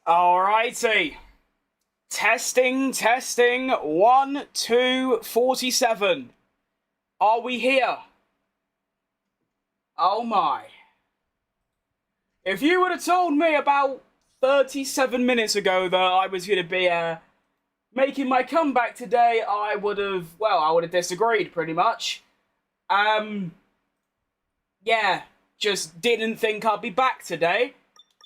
Alrighty. Testing, testing. 1, 2, 47. Are we here? Oh my. If you would have told me about 37 minutes ago that I was going to be making my comeback today, I would have disagreed pretty much. Yeah, just didn't think I'd be back today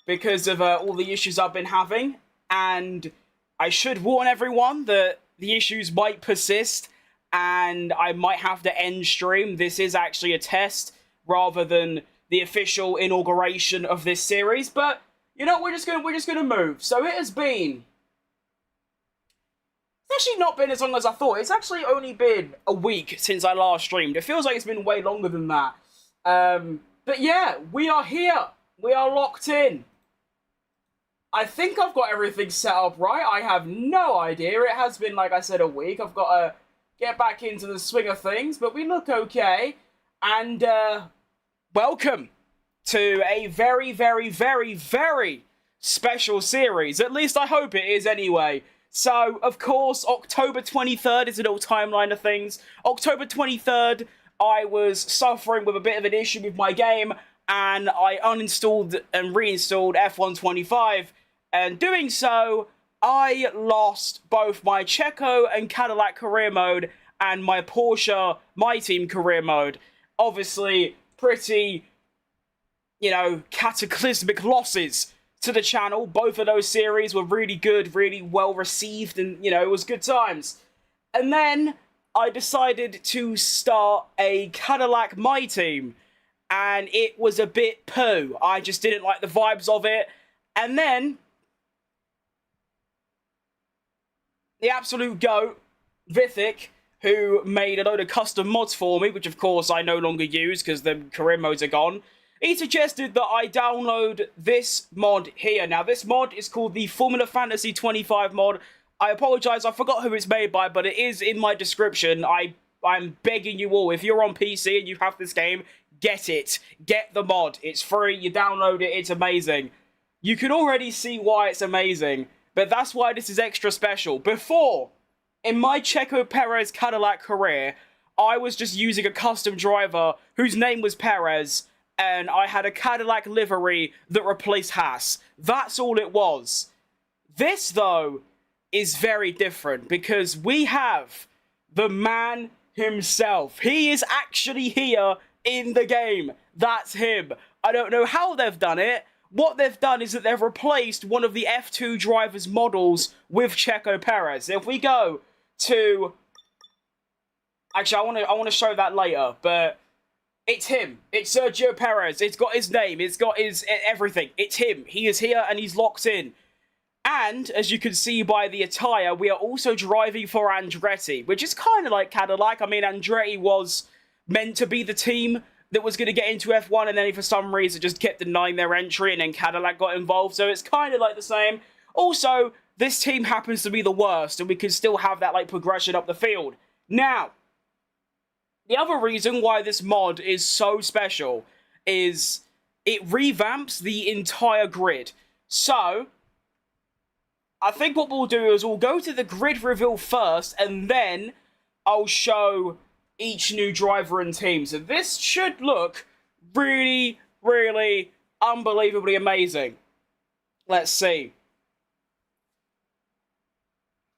because of all the issues I've been having, and I should warn everyone that the issues might persist and I might have to end stream. This is actually a test rather than the official inauguration of this series, but you know, we're just gonna move. So it has been. It's actually not been as long as I thought. It's actually only been a week since I last streamed. It feels like it's been way longer than that. But yeah, we are here. We are locked in. I think I've got everything set up right. I have no idea. It has been, like I said, a week. I've got to get back into the swing of things, but we look okay. And, welcome to a very, very, very, very special series. At least I hope it is anyway. So, of course, October 23rd is a little timeline of things. October 23rd, I was suffering with a bit of an issue with my game, and I uninstalled and reinstalled F125, and doing so, I lost both my CHECO and Cadillac career mode and my Porsche My Team career mode. Obviously, pretty, you know, cataclysmic losses to the channel. Both of those series were really good, really well received, and, you know, it was good times. And then I decided to start a Cadillac My Team, and it was a bit poo. I just didn't like the vibes of it. And then the absolute GOAT, Vithic, who made a load of custom mods for me, which of course I no longer use because the career modes are gone, he suggested that I download this mod here. Now, this mod is called the Formula Fantasy 25 mod. I apologise, I forgot who it's made by, but it is in my description. I'm begging you all, if you're on PC and you have this game, get it. Get the mod. It's free, you download it, it's amazing. You can already see why it's amazing, but that's why this is extra special. Before, in my Checo Perez Cadillac career, I was just using a custom driver whose name was Perez, and I had a Cadillac livery that replaced Haas. That's all it was. This, though, is very different because we have the man himself. He is actually here in the game. That's him. I don't know how they've done it. What they've done is that they've replaced one of the F2 drivers' models with Checo Perez. If we go to... Actually, I want to show that later, but it's him. It's Sergio Perez. It's got his name. It's got his everything. It's him. He is here and he's locked in. And, as you can see by the attire, we are also driving for Andretti, which is kind of like Cadillac. I mean, Andretti was meant to be the team that was going to get into F1, and then for some reason just kept denying their entry, and then Cadillac got involved, so it's kind of like the same. Also, this team happens to be the worst, and we can still have that, like, progression up the field. Now, the other reason why this mod is so special is it revamps the entire grid. So, I think what we'll do is we'll go to the grid reveal first, and then I'll show each new driver and team. So this should look really, really unbelievably amazing. Let's see.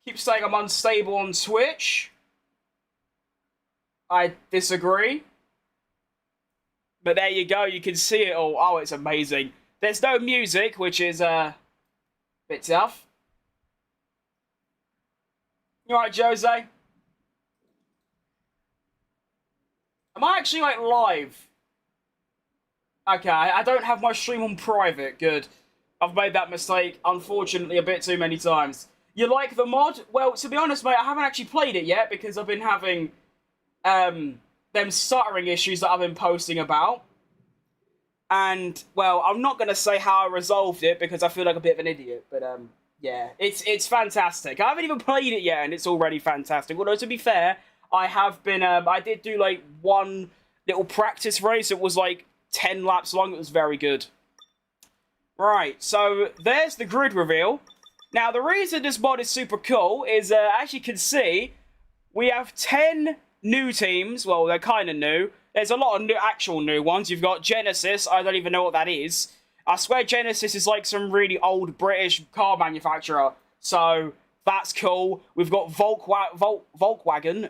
Keep saying I'm unstable on Twitch. I disagree. But there you go, you can see it all. Oh, it's amazing. There's no music, which is a bit tough. You alright, Jose? Am I actually, like, live? Okay, I don't have my stream on private. Good. I've made that mistake, unfortunately, a bit too many times. You like the mod? Well, to be honest, mate, I haven't actually played it yet because I've been having, them stuttering issues that I've been posting about. And, well, I'm not going to say how I resolved it because I feel like a bit of an idiot, but, yeah, it's fantastic. I haven't even played it yet, and it's already fantastic. Although, to be fair, I have been, I did do, like, one little practice race. It was, like, 10 laps long. It was very good. Right, so there's the grid reveal. Now, the reason this mod is super cool is, as you can see, we have 10 new teams. Well, they're kind of new. There's a lot of actual new ones. You've got Genesis. I don't even know what that is. I swear Genesis is like some really old British car manufacturer. So, that's cool. We've got Volkswagen.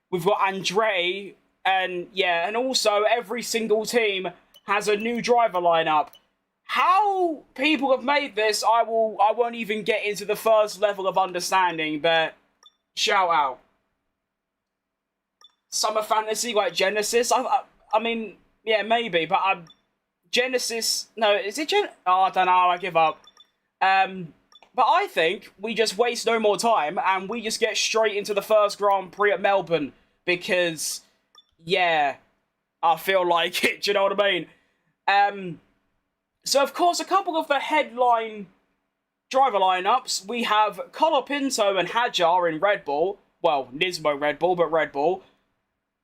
We've got Andretti. And, yeah, and also every single team has a new driver lineup. How people have made this, I won't even get into the first level of understanding, but shout out. Summer Fantasy, like Genesis? I mean, yeah, maybe, but Genesis... No, is it Oh, I don't know, I give up. But I think we just waste no more time, and we just get straight into the first Grand Prix at Melbourne, because, yeah, I feel like it, do you know what I mean? So, of course, a couple of the headline driver lineups. We have Colapinto and Hadjar in Red Bull. Well, Nismo Red Bull, but Red Bull.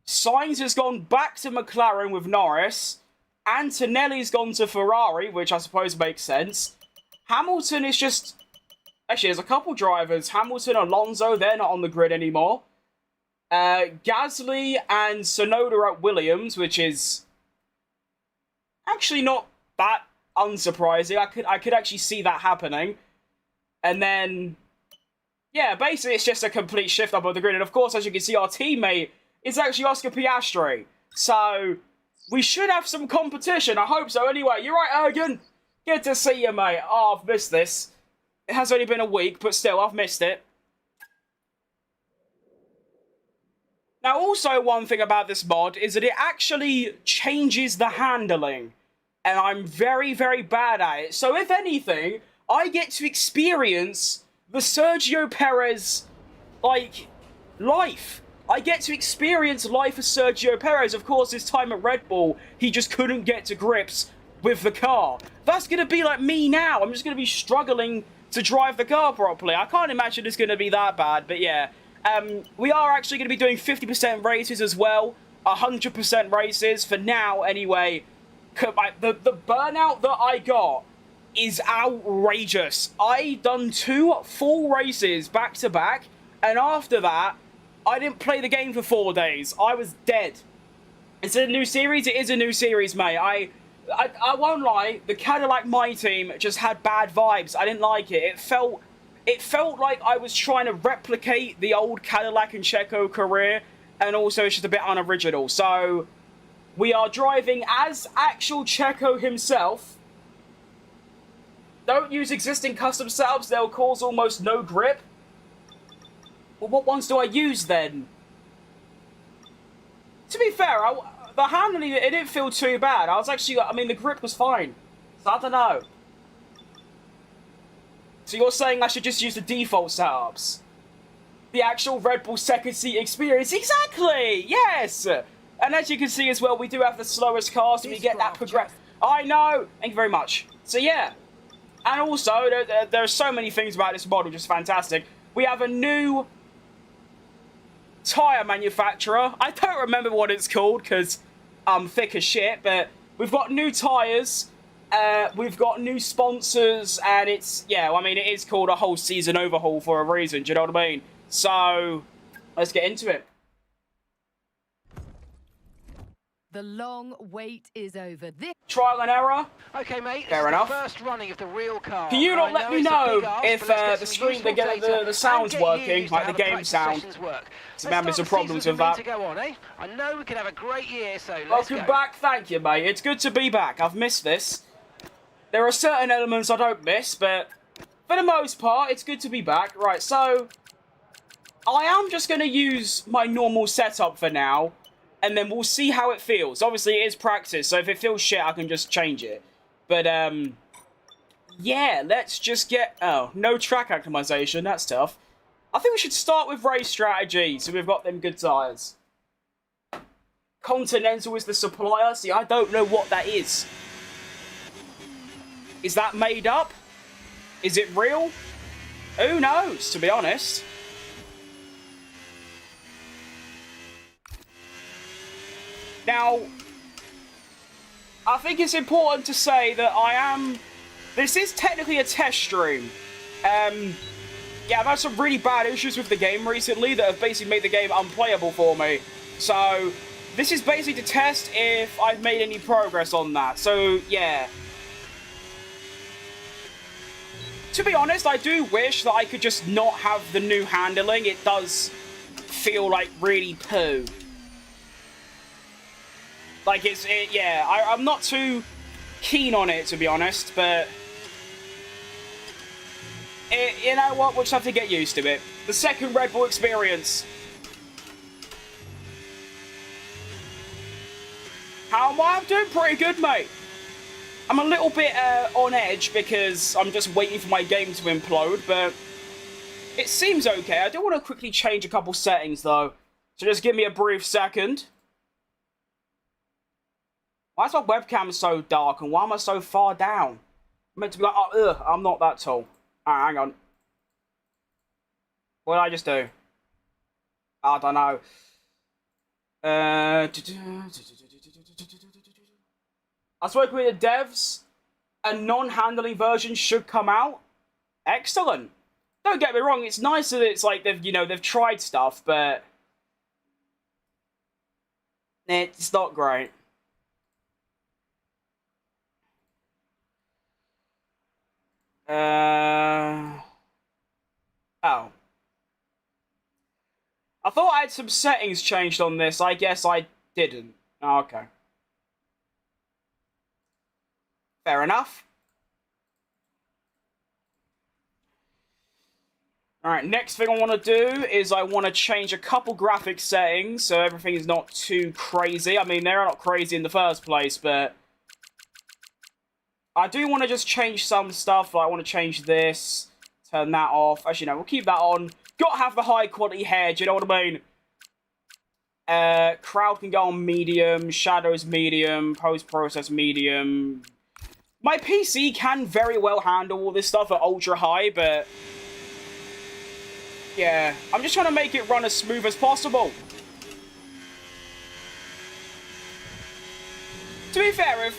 Sainz has gone back to McLaren with Norris. Antonelli's gone to Ferrari, which I suppose makes sense. Hamilton is just... Actually, there's a couple drivers. Hamilton, Alonso, they're not on the grid anymore. Gasly and Tsunoda at Williams, which is actually not that unsurprising. I could actually see that happening. And then, yeah, basically it's just a complete shift up of the grid. And of course, as you can see, our teammate is actually Oscar Piastri. So, we should have some competition. I hope so. Anyway, you're right, Ergen. Good to see you, mate. Oh, I've missed this. It has only been a week, but still, I've missed it. Now, also one thing about this mod is that it actually changes the handling. And I'm very, very bad at it. So if anything, I get to experience the Sergio Perez, like, life. I get to experience life as Sergio Perez. Of course, his time at Red Bull, he just couldn't get to grips with the car. That's going to be like me now. I'm just going to be struggling to drive the car properly. I can't imagine it's going to be that bad, but yeah. We are actually going to be doing 50% races as well. 100% races, for now, anyway. The burnout that I got is outrageous. I done 2 full races back to back, and after that, I didn't play the game for 4 days. I was dead. Is it a new series? It is a new series, mate. I won't lie, the Cadillac My Team just had bad vibes. I didn't like it. It felt like I was trying to replicate the old Cadillac and CHECO career, and also it's just a bit unoriginal. So, we are driving as actual CHECO himself. Don't use existing custom setups, they'll cause almost no grip. Well, what ones do I use then? To be fair, the handling, it didn't feel too bad. I mean, the grip was fine. So, I don't know. So you're saying I should just use the default setups? The actual Red Bull second seat experience? Exactly! Yes! And as you can see as well, we do have the slowest car, so we get that progress. I know! Thank you very much. So yeah. And also, there are so many things about this mod which is fantastic. We have a new tyre manufacturer. I don't remember what it's called, because I'm thick as shit, but we've got new tyres. We've got new sponsors, and it's, yeah, I mean, it is called a whole season overhaul for a reason, do you know what I mean? So, let's get into it. The long wait is over. Trial and error. Okay, mate. Fair enough. First running of the real car. Can you not let me know if the screen, the sound's working, like the game sound? So I'm having some problems with that. I know we can have a great year, so Welcome back. Thank you, mate. It's good to be back. I've missed this. There are certain elements I don't miss, but for the most part, it's good to be back. Right, so I am just going to use my normal setup for now, and then we'll see how it feels. Obviously, it is practice, so if it feels shit, I can just change it. But, yeah, let's just get... Oh, no track optimization. That's tough. I think we should start with race strategy, so we've got them good tyres. Continental is the supplier. See, I don't know what that is. Is that made up? Is it real? Who knows, to be honest. Now, I think it's important to say that this is technically a test stream. Yeah, I've had some really bad issues with the game recently that have basically made the game unplayable for me. So, this is basically to test if I've made any progress on that. So, yeah. To be honest, I do wish that I could just not have the new handling. It does feel like really poo. Like, yeah, I'm not too keen on it, to be honest, but... you know what, we'll just have to get used to it. The second Red Bull experience. How am I? I'm doing pretty good, mate. I'm a little bit on edge because I'm just waiting for my game to implode, but it seems okay. I do want to quickly change a couple settings, though. So just give me a brief second. Why is my webcam so dark, and why am I so far down? I'm meant to be like, oh, ugh, I'm not that tall. Alright, hang on. What did I just do? I don't know. I spoke with the devs. A non-handling version should come out. Excellent. Don't get me wrong, it's nice that it's like they've tried stuff, but it's not great. Oh. I thought I had some settings changed on this. I guess I didn't. Oh, okay. Fair enough. Alright, next thing I want to do is I want to change a couple graphic settings so everything is not too crazy. I mean, they're not crazy in the first place, but I do want to just change some stuff. Like, I want to change this, turn that off. Actually, no, we'll keep that on. Gotta have the high quality hair, do you know what I mean? Crowd can go on medium, shadows medium, post-process medium. My PC can very well handle all this stuff at ultra high, but yeah, I'm just trying to make it run as smooth as possible. To be fair,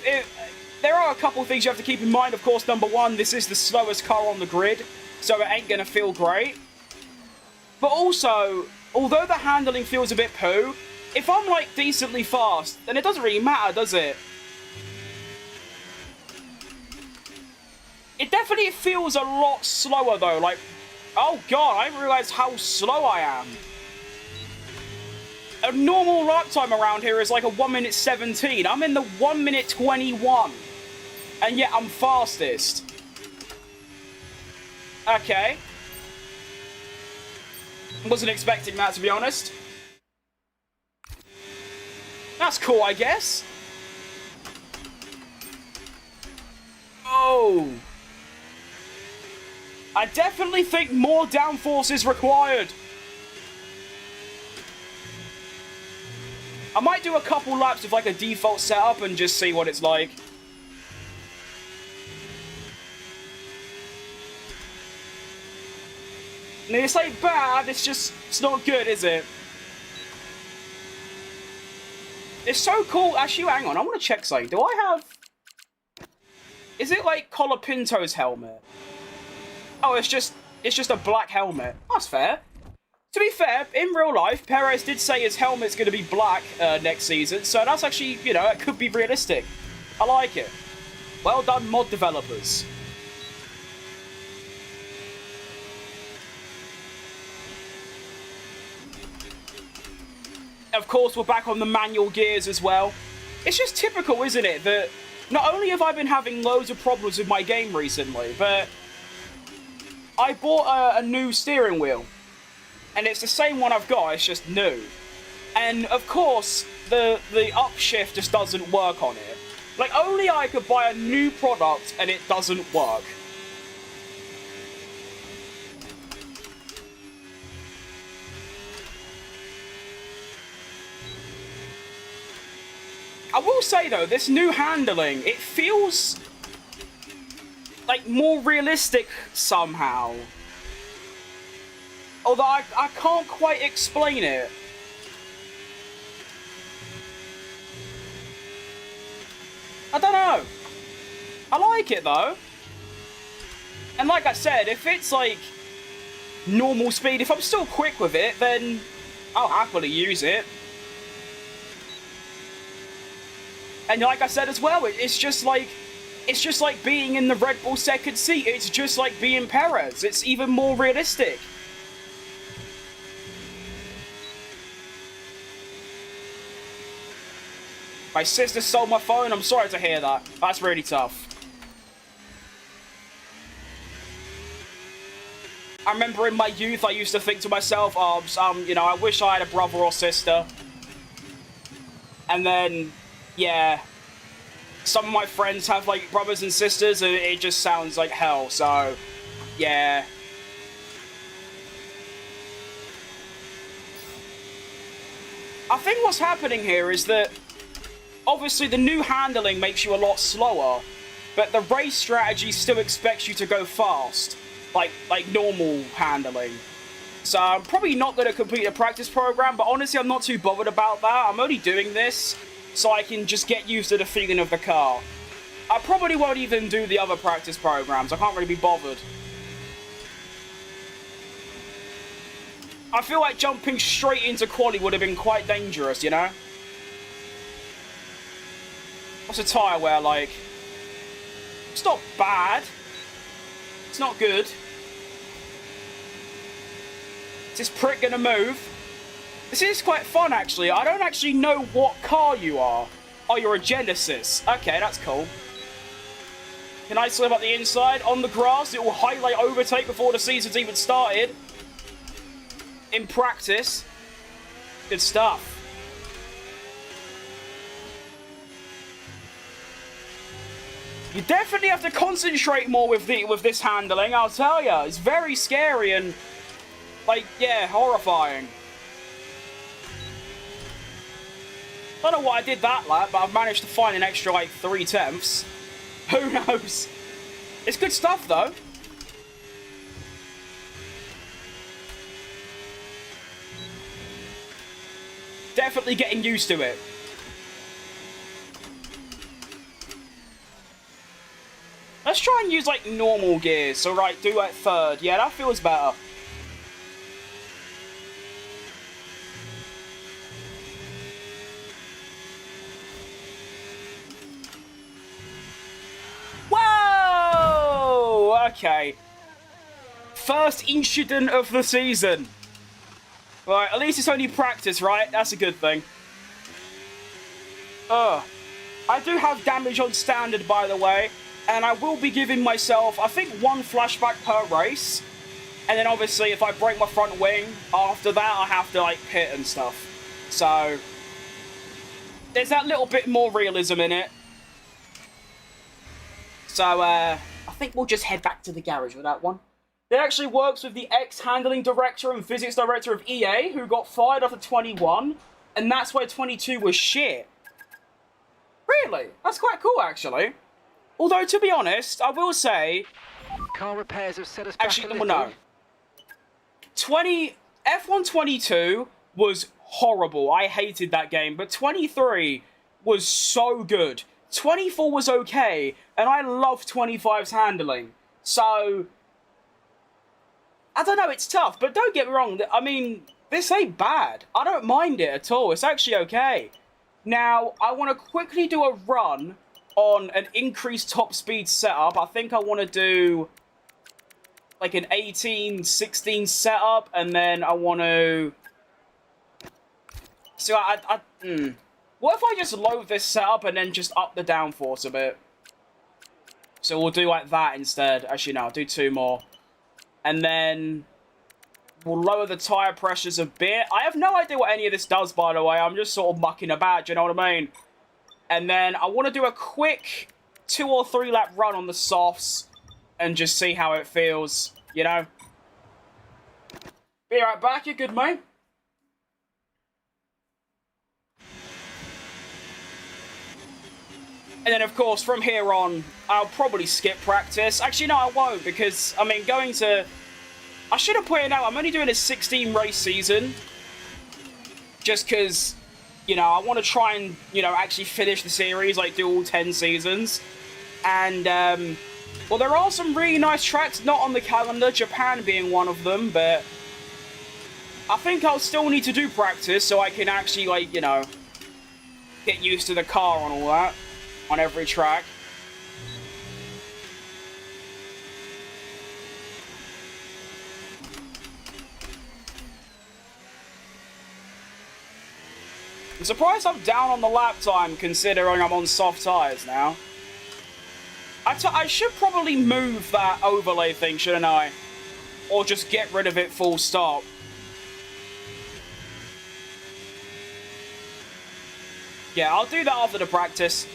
there are a couple of things you have to keep in mind. Of course, number one, this is the slowest car on the grid, so it ain't gonna feel great. But also, although the handling feels a bit poo, if I'm like decently fast, then it doesn't really matter, does it? It definitely feels a lot slower though, like, oh god, I didn't realise how slow I am. A normal lap time around here is like a 1 minute 17. I'm in the 1 minute 21. And yet I'm fastest. Okay. Wasn't expecting that, to be honest. That's cool, I guess. Oh. I definitely think more downforce is required. I might do a couple laps with like a default setup and just see what it's like. And it's like bad, it's not good, is it? It's so cool. Actually, hang on, I want to check something. Do I have... Is it like Colapinto's helmet? Oh, it's just a black helmet. That's fair. To be fair, in real life, Perez did say his helmet's going to be black next season, so that's actually, you know, it could be realistic. I like it. Well done, mod developers. Of course, we're back on the manual gears as well. It's just typical, isn't it, that not only have I been having loads of problems with my game recently, but I bought a new steering wheel. And it's the same one I've got, it's just new. And, of course, the upshift just doesn't work on it. Like, only I could buy a new product and it doesn't work. I will say, though, this new handling, it feels like more realistic somehow. Although I can't quite explain it. I don't know. I like it, though. And like I said, if it's, like, normal speed, if I'm still quick with it, then I'll happily use it. And like I said as well, it's just like being in the Red Bull second seat. It's just like being Perez. It's even more realistic. My sister sold my phone. I'm sorry to hear that. That's really tough. I remember in my youth, I used to think to myself, oh, you know, I wish I had a brother or sister. And then, yeah, some of my friends have, like, brothers and sisters, and it just sounds like hell, so, yeah. I think what's happening here is that, obviously, the new handling makes you a lot slower, but the race strategy still expects you to go fast, like normal handling. So I'm probably not going to complete the practice program, but honestly, I'm not too bothered about that. I'm only doing this so I can just get used to the feeling of the car. I probably won't even do the other practice programs. I can't really be bothered. I feel like jumping straight into quali would have been quite dangerous, you know? What's the tyre wear like? It's not bad. It's not good. Is this prick gonna move? This is quite fun, actually. I don't actually know what car you are. Oh, you're a Genesis. Okay, that's cool. Can I slip up the inside? On the grass, it will highlight overtake before the season's even started. In practice. Good stuff. You definitely have to concentrate more with this handling, I'll tell you. It's very scary and, like, yeah, horrifying. I don't know why I did that lap, but I've managed to find an extra, like, 3/10. Who knows? It's good stuff, though. Definitely getting used to it. Let's try and use, like, normal gears. So, right, do, like, third. Yeah, that feels better. Whoa! Okay. First incident of the season. Right, at least it's only practice, right? That's a good thing. I do have damage on standard, by the way. And I will be giving myself, I think, 1 flashback per race. And then, obviously, if I break my front wing, after that, I have to, like, pit and stuff. So, there's that little bit more realism in it. So, I think we'll just head back to the garage with that one. It actually works with the ex-handling director and physics director of EA, who got fired after 21. And that's why 22 was shit. Really? That's quite cool, actually. Although, to be honest, I will say... Car repairs have set us back actually, a little. no. F1 22 was horrible. I hated that game. But 23 was so good. 24 was okay. And I love 25's handling. So... I don't know, it's tough. But don't get me wrong. I mean, this ain't bad. I don't mind it at all. It's actually okay. Now, I want to quickly do a run on an increased top speed setup. I think I want to do like an 18, 16 setup, and then I want to... So what if I just load this setup and then just up the downforce a bit? So we'll do like that instead. Actually, no, I'll do 2 more. And then we'll lower the tyre pressures a bit. I have no idea what any of this does, by the way. I'm just sort of mucking about, do you know what I mean? And then I want to do a quick 2 or 3 lap run on the softs and just see how it feels, you know? Be right back, you good, mate? And then, of course, from here on, I'll probably skip practice. Actually, no, I won't, because, I mean, going to... I should have pointed out, I'm only doing a 16-race season. Just because You know, I want to try and, you know, actually finish the series, like, do all 10 seasons. And, well, there are some really nice tracks not on the calendar, Japan being one of them, but I think I'll still need to do practice so I can actually, like, you know, get used to the car and all that on every track. I'm surprised I'm down on the lap time, considering I'm on soft tyres now. I should probably move that overlay thing, shouldn't I? Or just get rid of it full stop. Yeah, I'll do that after the practice.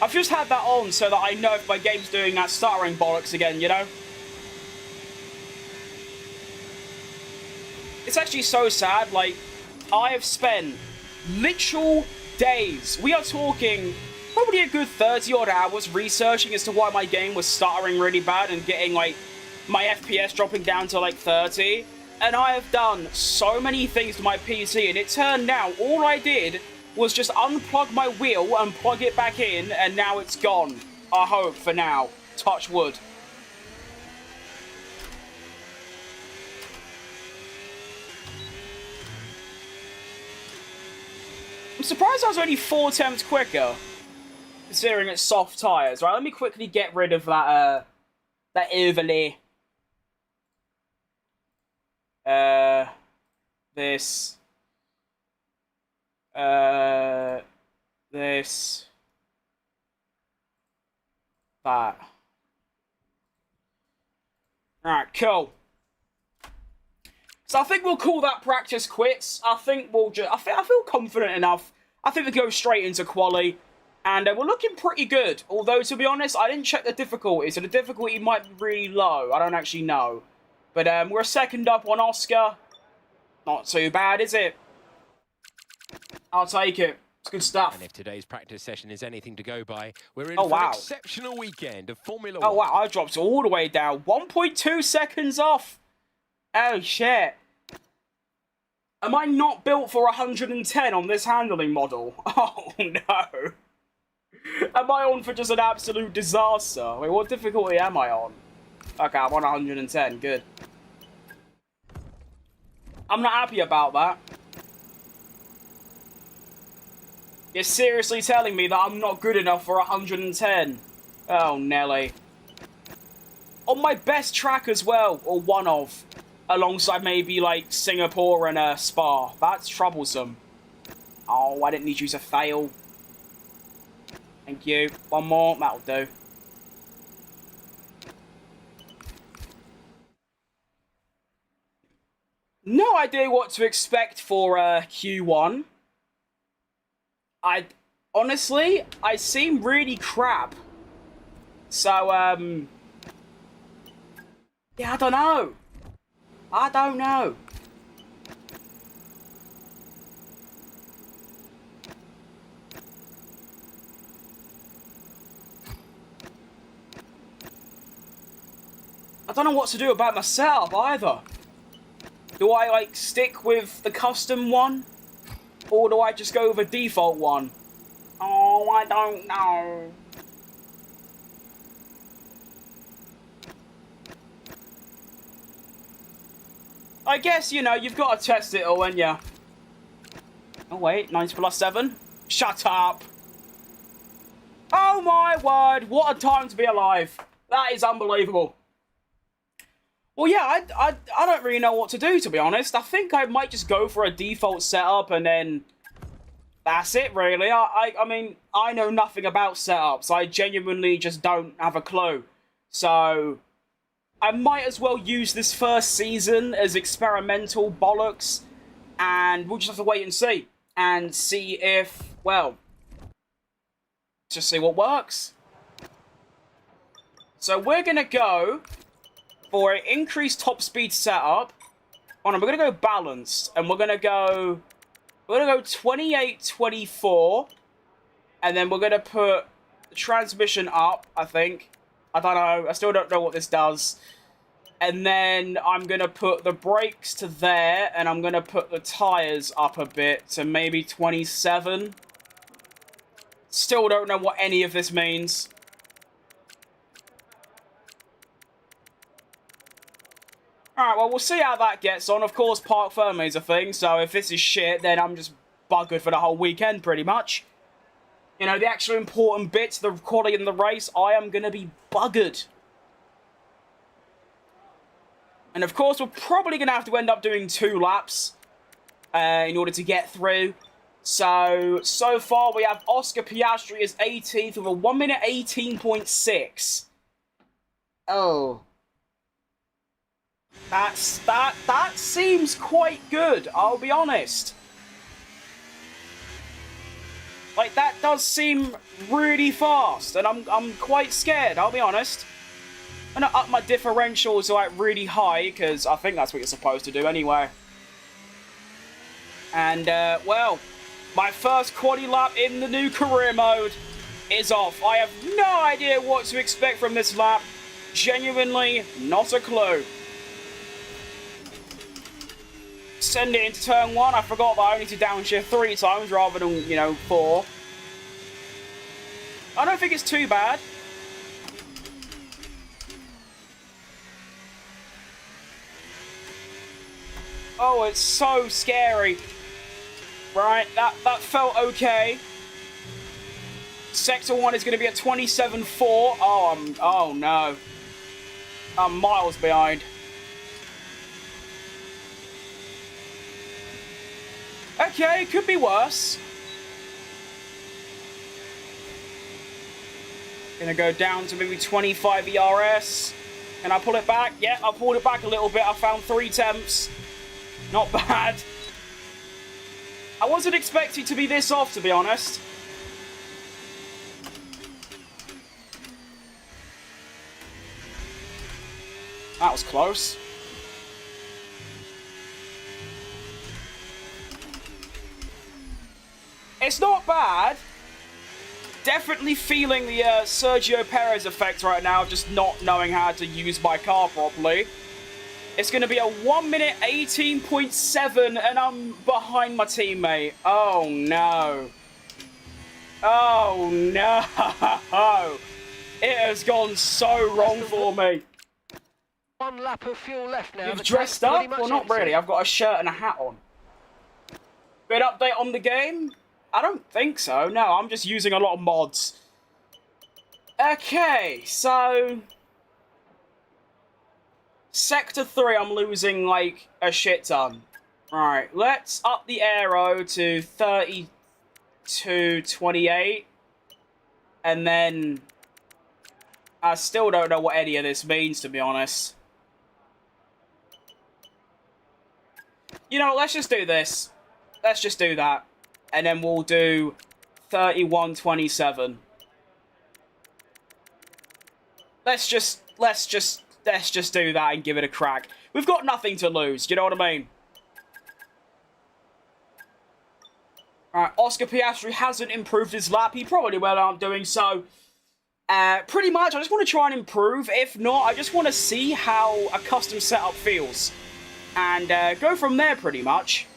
I've just had that on so that I know if my game's doing that stuttering bollocks again, you know? It's actually so sad, like, I have spent literal days. We are talking probably a good 30 odd hours researching as to why my game was stuttering really bad and getting like my FPS dropping down to like 30. And I have done so many things to my PC, and it turned out all I did was just unplug my wheel and plug it back in, and now it's gone. I hope for now. Touch wood. I'm surprised I was only 4 attempts quicker, considering it's soft tyres. Right, let me quickly get rid of that, that overlay. This. This. That. Alright, cool. So I think we'll call that practice quits. I think we'll just... I feel confident enough. I think we go straight into quali. And we're looking pretty good. Although, to be honest, I didn't check the difficulty. So the difficulty might be really low. I don't actually know. But we're second up on Oscar. Not too bad, is it? I'll take it. It's good stuff. And if today's practice session is anything to go by, we're in for an exceptional weekend of Formula 1. Oh, wow. I dropped all the way down. 1.2 seconds off. Oh, shit. Am I not built for 110 on this handling model? Oh, no. Am I on for just an absolute disaster? Wait, what difficulty am I on? Okay, I'm on 110. Good. I'm not happy about that. You're seriously telling me that I'm not good enough for 110? Oh, Nelly. On my best track as well, or one of. Alongside maybe, like, Singapore and Spa. That's troublesome. Oh, I didn't need you to fail. Thank you. One more. That'll do. No idea what to expect for Q1. Honestly, I seem really crap. So, yeah, I don't know. I don't know. I don't know what to do about my setup either. Do I, like, stick with the custom one? Or do I just go with a default one? Oh, I don't know. I guess, you know, you've got to test it all, ain't ya? Oh, wait, 90 plus 7? Shut up! Oh, my word, what a time to be alive. That is unbelievable. Well, yeah, I don't really know what to do, to be honest. I think I might just go for a default setup and then that's it, really. I mean, I know nothing about setups. I genuinely just don't have a clue. So I might as well use this first season as experimental bollocks, and we'll just have to wait and see. And see if, well, just see what works. So we're going to go for an increased top speed setup. Oh no, we're going to go balanced, and we're going to go 28, 24, and then we're going to put the transmission up, I think. I don't know. I still don't know what this does. And then I'm going to put the brakes to there, and I'm going to put the tyres up a bit to maybe 27. Still don't know what any of this means. Alright, well, we'll see how that gets on. Of course, park firmly is a thing, so if this is shit, then I'm just buggered for the whole weekend, pretty much. You know, the actual important bits, the quality in the race, I am going to be buggered. And of course, we're probably going to have to end up doing 2 laps in order to get through. So far we have Oscar Piastri as 18th with a 1 minute 18.6. Oh. That seems quite good, I'll be honest. Like, that does seem really fast, and I'm quite scared, I'll be honest. I'm gonna up my differentials to, like, really high, because I think that's what you're supposed to do anyway. And, well, my first quali lap in the new career mode is off. I have no idea what to expect from this lap. Genuinely, not a clue. Send it into turn 1. I forgot that I only need to downshift 3 times rather than, you know, 4. I don't think it's too bad. Oh, it's so scary. Right, that felt okay. Sector 1 is going to be at 27.4. Oh no. I'm miles behind. Okay, could be worse. Gonna go down to maybe 25 ERS. Can I pull it back? Yeah, I pulled it back a little bit. I found 3 temps. Not bad. I wasn't expecting to be this off, to be honest. That was close. It's not bad. Definitely feeling the Sergio Perez effect right now, just not knowing how to use my car properly. It's going to be a 1 minute 18.7, and I'm behind my teammate. Oh, no. Oh, no. It has gone so wrong for me. 1 lap of fuel left now. You've dressed up? Well, not really. I've got a shirt and a hat on. Bit update on the game? I don't think so. No, I'm just using a lot of mods. Okay, so... Sector 3, I'm losing, like, a shit ton. Alright, let's up the aero to 32.28. And then... I still don't know what any of this means, to be honest. You know, let's just do this. Let's just do that. And then we'll do 31.27. Let's just do that and give it a crack. We've got nothing to lose, you know what I mean? Alright, Oscar Piastri hasn't improved his lap. He probably will aren't doing so. Pretty much, I just want to try and improve. If not, I just want to see how a custom setup feels. And go from there, pretty much.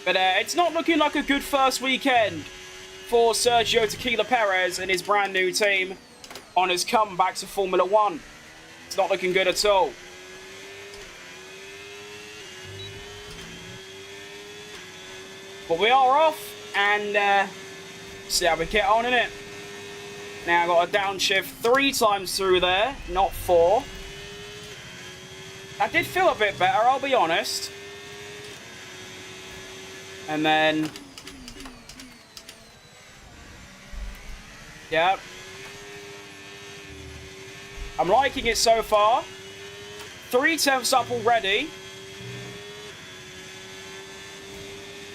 But it's not looking like a good first weekend for Sergio Tequila Perez and his brand new team on his comeback to Formula 1. It's not looking good at all. But we are off, and see how we get on in it. Now I've got a downshift 3 times through there, not 4. That did feel a bit better, I'll be honest. And then... Yep. I'm liking it so far. 3 tenths up already.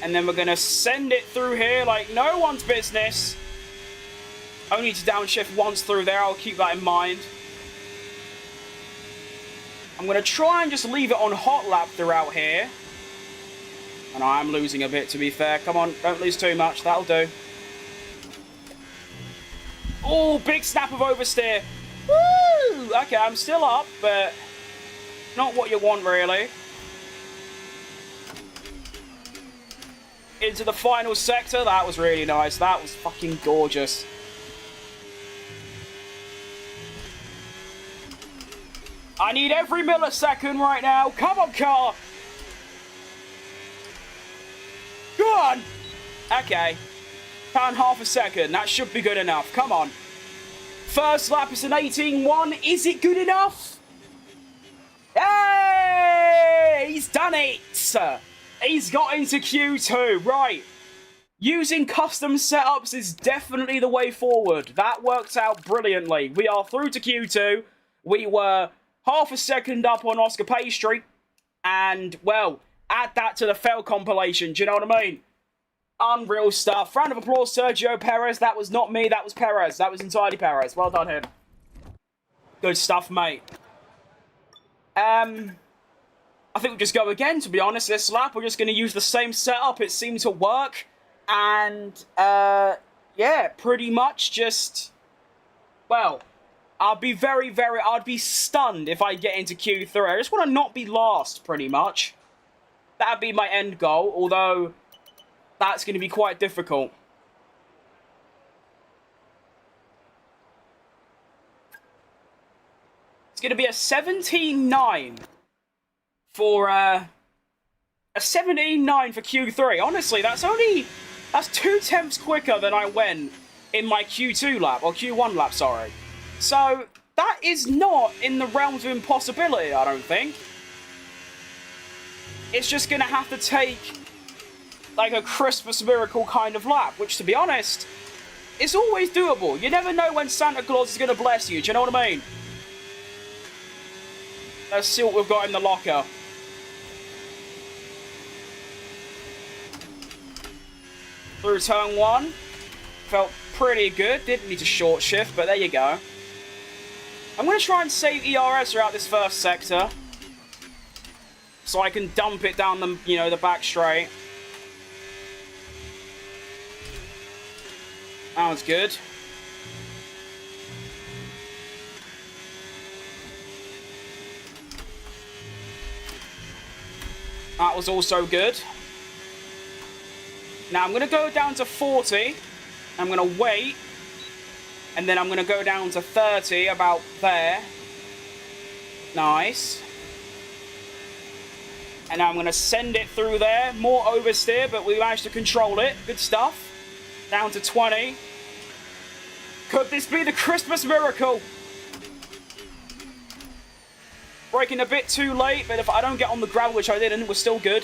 And then we're going to send it through here like no one's business. Only to downshift once through there. I'll keep that in mind. I'm going to try and just leave it on hot lap throughout here. And I am losing a bit, to be fair. Come on, don't lose too much. That'll do. Oh, big snap of oversteer. Woo! Okay, I'm still up, but not what you want, really. Into the final sector. That was really nice. That was fucking gorgeous. I need every millisecond right now. Come on, car. Go on. Okay. Found half a second. That should be good enough. Come on. First lap is an 18.1. Is it good enough? Hey! He's done it. He's got into Q2. Right. Using custom setups is definitely the way forward. That worked out brilliantly. We are through to Q2. We were half a second up on Oscar Pastry. And, well, add that to the fail compilation. Do you know what I mean? Unreal stuff. Round of applause, Sergio Perez. That was not me. That was Perez. That was entirely Perez. Well done, him. Good stuff, mate. I think we'll just go again, to be honest. This lap, we're just going to use the same setup. It seemed to work. And, yeah, pretty much just, well, I'd be I'd be stunned if I get into Q3. I just want to not be last, pretty much. That'd be my end goal, although that's going to be quite difficult. It's going to be a 17.9 for, a 17.9 for Q3. Honestly, that's 2/10 quicker than I went in my Q2 lap, or Q1 lap, sorry. So, that is not in the realms of impossibility, I don't think. It's just going to have to take, like, a Christmas miracle kind of lap, which, to be honest, is always doable. You never know when Santa Claus is going to bless you, do you know what I mean? Let's see what we've got in the locker. Through turn 1. Felt pretty good. Didn't need to short shift, but there you go. I'm going to try and save ERS throughout this first sector, so I can dump it down the, you know, the back straight. That was good. That was also good. Now I'm going to go down to 40. I'm going to wait. And then I'm going to go down to 30, about there. Nice. And now I'm going to send it through there. More oversteer, but we managed to control it. Good stuff. Down to 20. Could this be the Christmas miracle? Braking a bit too late, but if I don't get on the gravel, which I didn't, we're still good.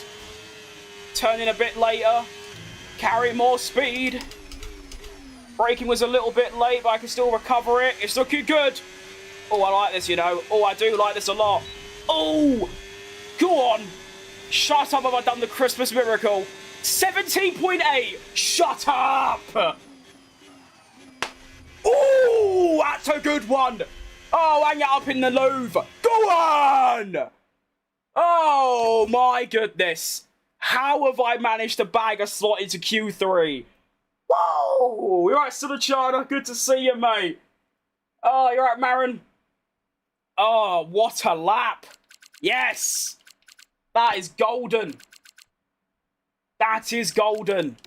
Turning a bit later. Carry more speed. Braking was a little bit late, but I can still recover it. It's looking good. Oh, I like this, you know. Oh, I do like this a lot. Oh, go on. Shut up, have I done the Christmas miracle? 17.8. Shut up. Oh, that's a good one. Oh, hang it up in the Louvre. Go on. Oh, my goodness. How have I managed to bag a slot into Q3? Whoa! You're right, Silichana. Good to see you, mate. Oh, you're right, Marin. Oh, what a lap. Yes. That is golden. That is golden.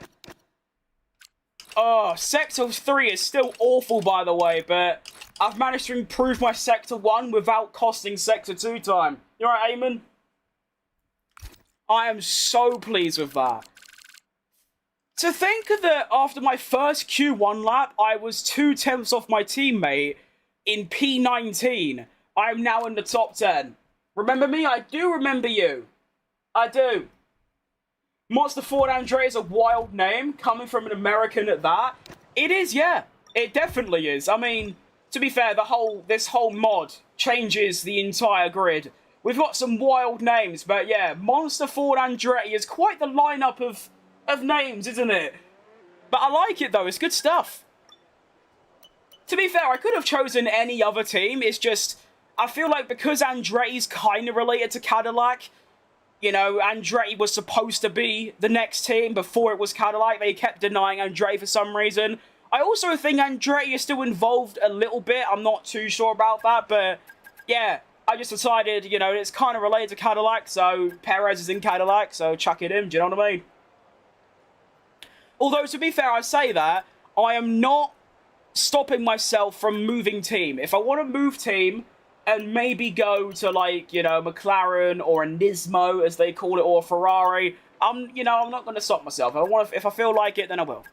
Oh, Sector 3 is still awful, by the way, but I've managed to improve my Sector 1 without costing Sector 2 time. You all right, Eamon? I am so pleased with that. To think that after my first Q1 lap, I was 2/10 off my teammate in P19. I am now in the top 10. Remember me? I do remember you. I do. Monster Ford Andre is a wild name, coming from an American at that. It is, yeah. It definitely is. I mean, to be fair, this whole mod changes the entire grid. We've got some wild names, but yeah, Monster Ford Andretti is quite the lineup of names, isn't it? But I like it, though. It's good stuff. To be fair, I could have chosen any other team. It's just, I feel like because Andretti's kind of related to Cadillac, you know, Andretti was supposed to be the next team before it was Cadillac. They kept denying Andretti for some reason. I also think Andretti is still involved a little bit. I'm not too sure about that, but yeah, I just decided, you know, it's kind of related to Cadillac, so Perez is in Cadillac, so chuck it in, do you know what I mean? Although, to be fair, I say that, I am not stopping myself from moving team. If I want to move team and maybe go to, like, you know, McLaren or a Nismo, as they call it, or a Ferrari, I'm not going to stop myself. If I feel like it, then I will.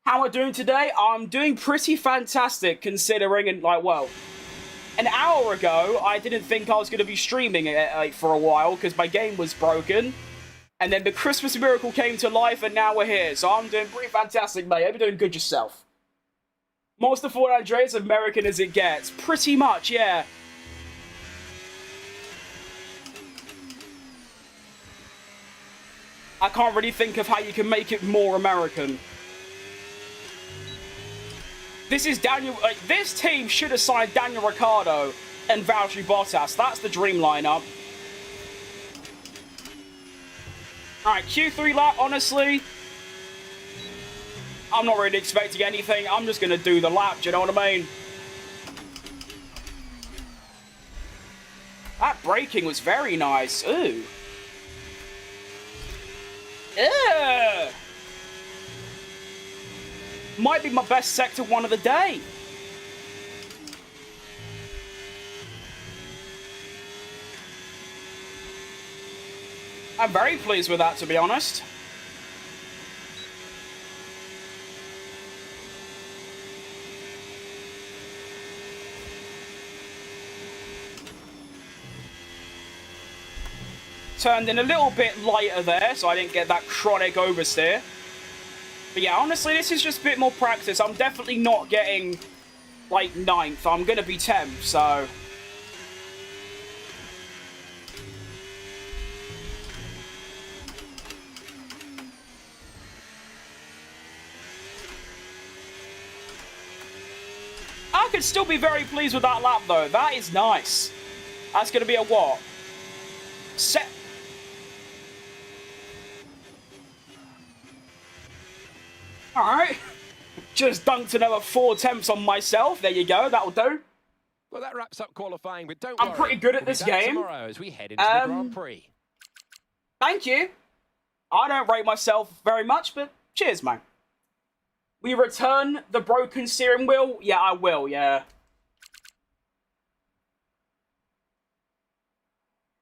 How am I doing today? I'm doing pretty fantastic, considering, and like, well, an hour ago, I didn't think I was going to be streaming it for a while, because my game was broken. And then the Christmas miracle came to life, and now we're here. So I'm doing pretty fantastic, mate. Hope you're doing good yourself. Monster Ford Andre, as American as it gets. Pretty much, yeah. I can't really think of how you can make it more American. This is Daniel... this team should have signed Daniel Ricciardo and Valtteri Bottas. That's the dream lineup. Alright, Q3 lap, honestly, I'm not really expecting anything. I'm just going to do the lap, do you know what I mean? That braking was very nice. Ooh. Ew. Might be my best Sector 1 of the day. I'm very pleased with that, to be honest. Turned in a little bit lighter there, so I didn't get that chronic oversteer. But yeah, honestly, this is just a bit more practice. I'm definitely not getting, like, 9th. I'm going to be 10th, so... I could still be very pleased with that lap, though. That is nice. That's going to be a what? Set... Alright. Just dunked another 4 attempts on myself. There you go. That'll do. Well, that wraps up qualifying, but don't I'm worry. pretty good at this game. Tomorrow as we head into the Grand Prix. Thank you. I don't rate myself very much, but cheers, mate. We return the broken steering wheel? Yeah, I will, yeah.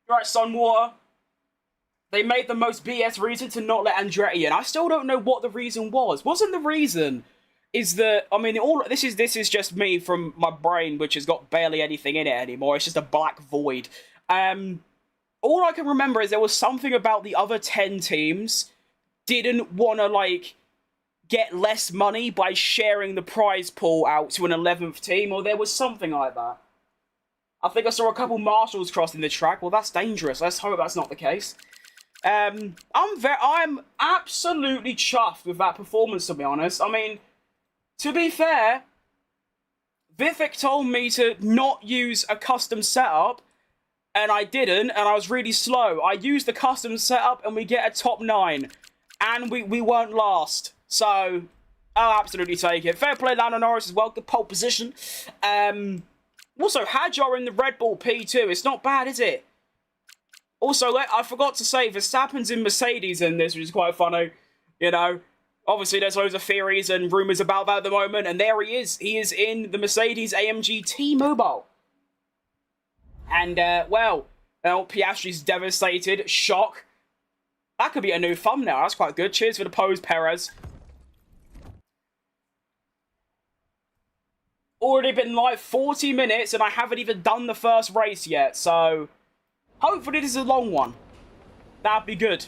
Right, Sunwater. They made the most BS reason to not let Andretti in. I still don't know what the reason was. Wasn't the reason is that, I mean, this is just me from my brain, which has got barely anything in it anymore. It's just a black void. All I can remember is there was something about the other 10 teams didn't want to, like, get less money by sharing the prize pool out to an 11th team, or there was something like that. I think I saw a couple marshals crossing the track. Well, that's dangerous. Let's hope that's not the case. I'm absolutely chuffed with that performance, to be honest. I mean, to be fair, Vivek told me to not use a custom setup, and I didn't, and I was really slow. I used the custom setup, and we get a top 9, and we weren't last. So, I'll absolutely take it. Fair play, Lando Norris as well. Good pole position. Also, Hadjar in the Red Bull P2. It's not bad, is it? Also, I forgot to say, Verstappen's in Mercedes in this, which is quite funny. You know, obviously there's loads of theories and rumours about that at the moment, and there he is. He is in the Mercedes AMG T-Mobile. And, well, Piastri's devastated. Shock. That could be a new thumbnail. That's quite good. Cheers for the pose, Perez. Already been like 40 minutes, and I haven't even done the first race yet, so... hopefully this is a long one. That'd be good.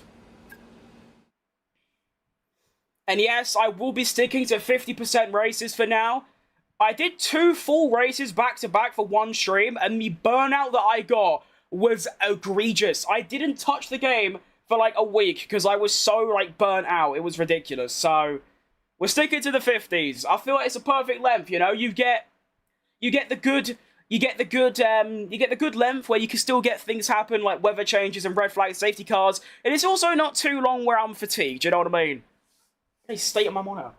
And yes, I will be sticking to 50% races for now. I did 2 full races back-to-back for one stream, and the burnout that I got was egregious. I didn't touch the game for like a week, because I was so like burnt out. It was ridiculous. So, we're sticking to the 50s. I feel like it's a perfect length, you know? You get the good length where you can still get things happen like weather changes and red flag safety cars. And it's also not too long where I'm fatigued, you know what I mean? They state on my monitor.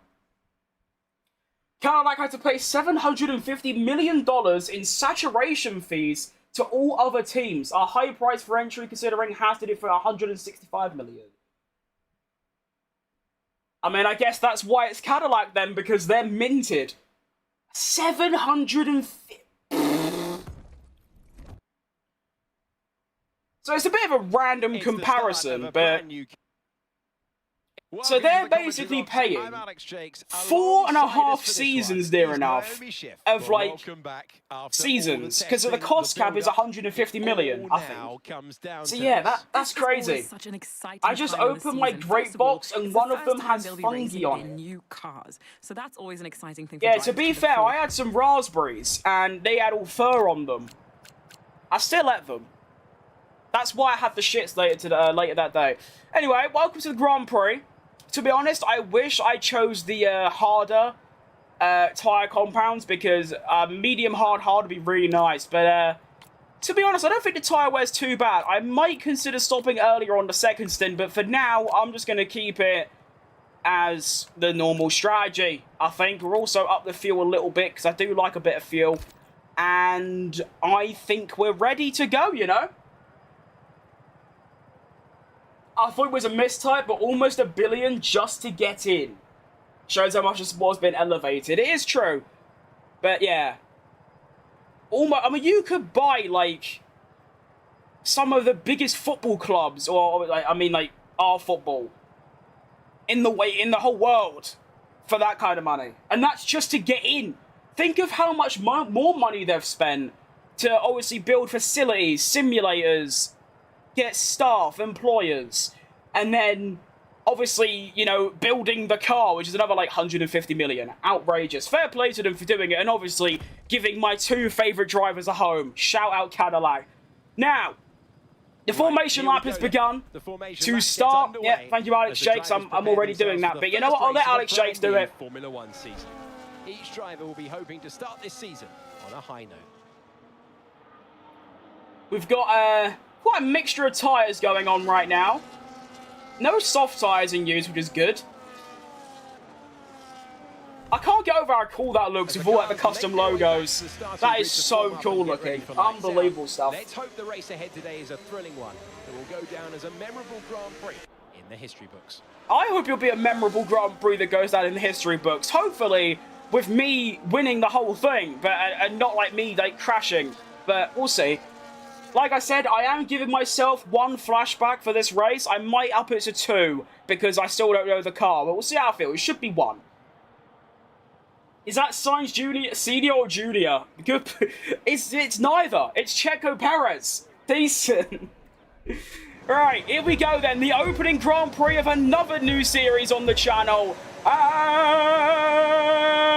Cadillac had to pay $750 million in saturation fees to all other teams. A high price for entry considering Haas did it for $165 million. I mean, I guess that's why it's Cadillac then, because they're minted. 750. So it's a bit of a random comparison, but... So they're basically paying 4.5 seasons near enough of, like, seasons, because the cost cap is 150 million, I think. So yeah, that's crazy. I just opened my great box and one of them has fungi on it. New cars. So that's always an exciting thing. Yeah, to be fair, I had some raspberries and they had all fur on them. I still ate them. That's why I had the shits later that day. Anyway, welcome to the Grand Prix. To be honest, I wish I chose the harder tyre compounds, because medium hard would be really nice. But to be honest, I don't think the tyre wear's too bad. I might consider stopping earlier on the second stint, but for now, I'm just going to keep it as the normal strategy. I think we're also up the fuel a little bit, because I do like a bit of fuel. And I think we're ready to go, you know? I thought it was a mistype, but almost $1 billion just to get in. Shows how much the sport's been elevated. It is true. But yeah. Almost, I mean, you could buy, like, some of the biggest football clubs, or, like, I mean, like, our football, in the whole world, for that kind of money. And that's just to get in. Think of how much more money they've spent to, obviously, build facilities, simulators, get staff, employers, and then, obviously, you know, building the car, which is another, like, 150 million. Outrageous. Fair play to them for doing it, and obviously giving my two favourite drivers a home. Shout out Cadillac. Now, the formation lap has begun to start. Yeah, thank you, Alex Jakes. I'm already doing that, but you know what? I'll let Alex Jakes do it. Formula One season. Each driver will be hoping to start this season on a high note. We've got quite a mixture of tyres going on right now. No soft tyres in use, which is good. I can't get over how cool that looks with all like, the custom logos. That is so cool looking. Unbelievable stuff. Let's hope the race ahead today is a thrilling one that will go down as a memorable Grand Prix in the history books. I hope it'll be a memorable Grand Prix that goes down in the history books. Hopefully, with me winning the whole thing, but and not like me like crashing. But we'll see. Like I said, I am giving myself 1 flashback for this race. I might up it to 2 because I still don't know the car, but we'll see how I feel. It should be 1. Is that Sainz Junior, Senior or Junior? Good. It's neither. It's Checo Perez. Decent. Right, here we go then. The opening Grand Prix of another new series on the channel.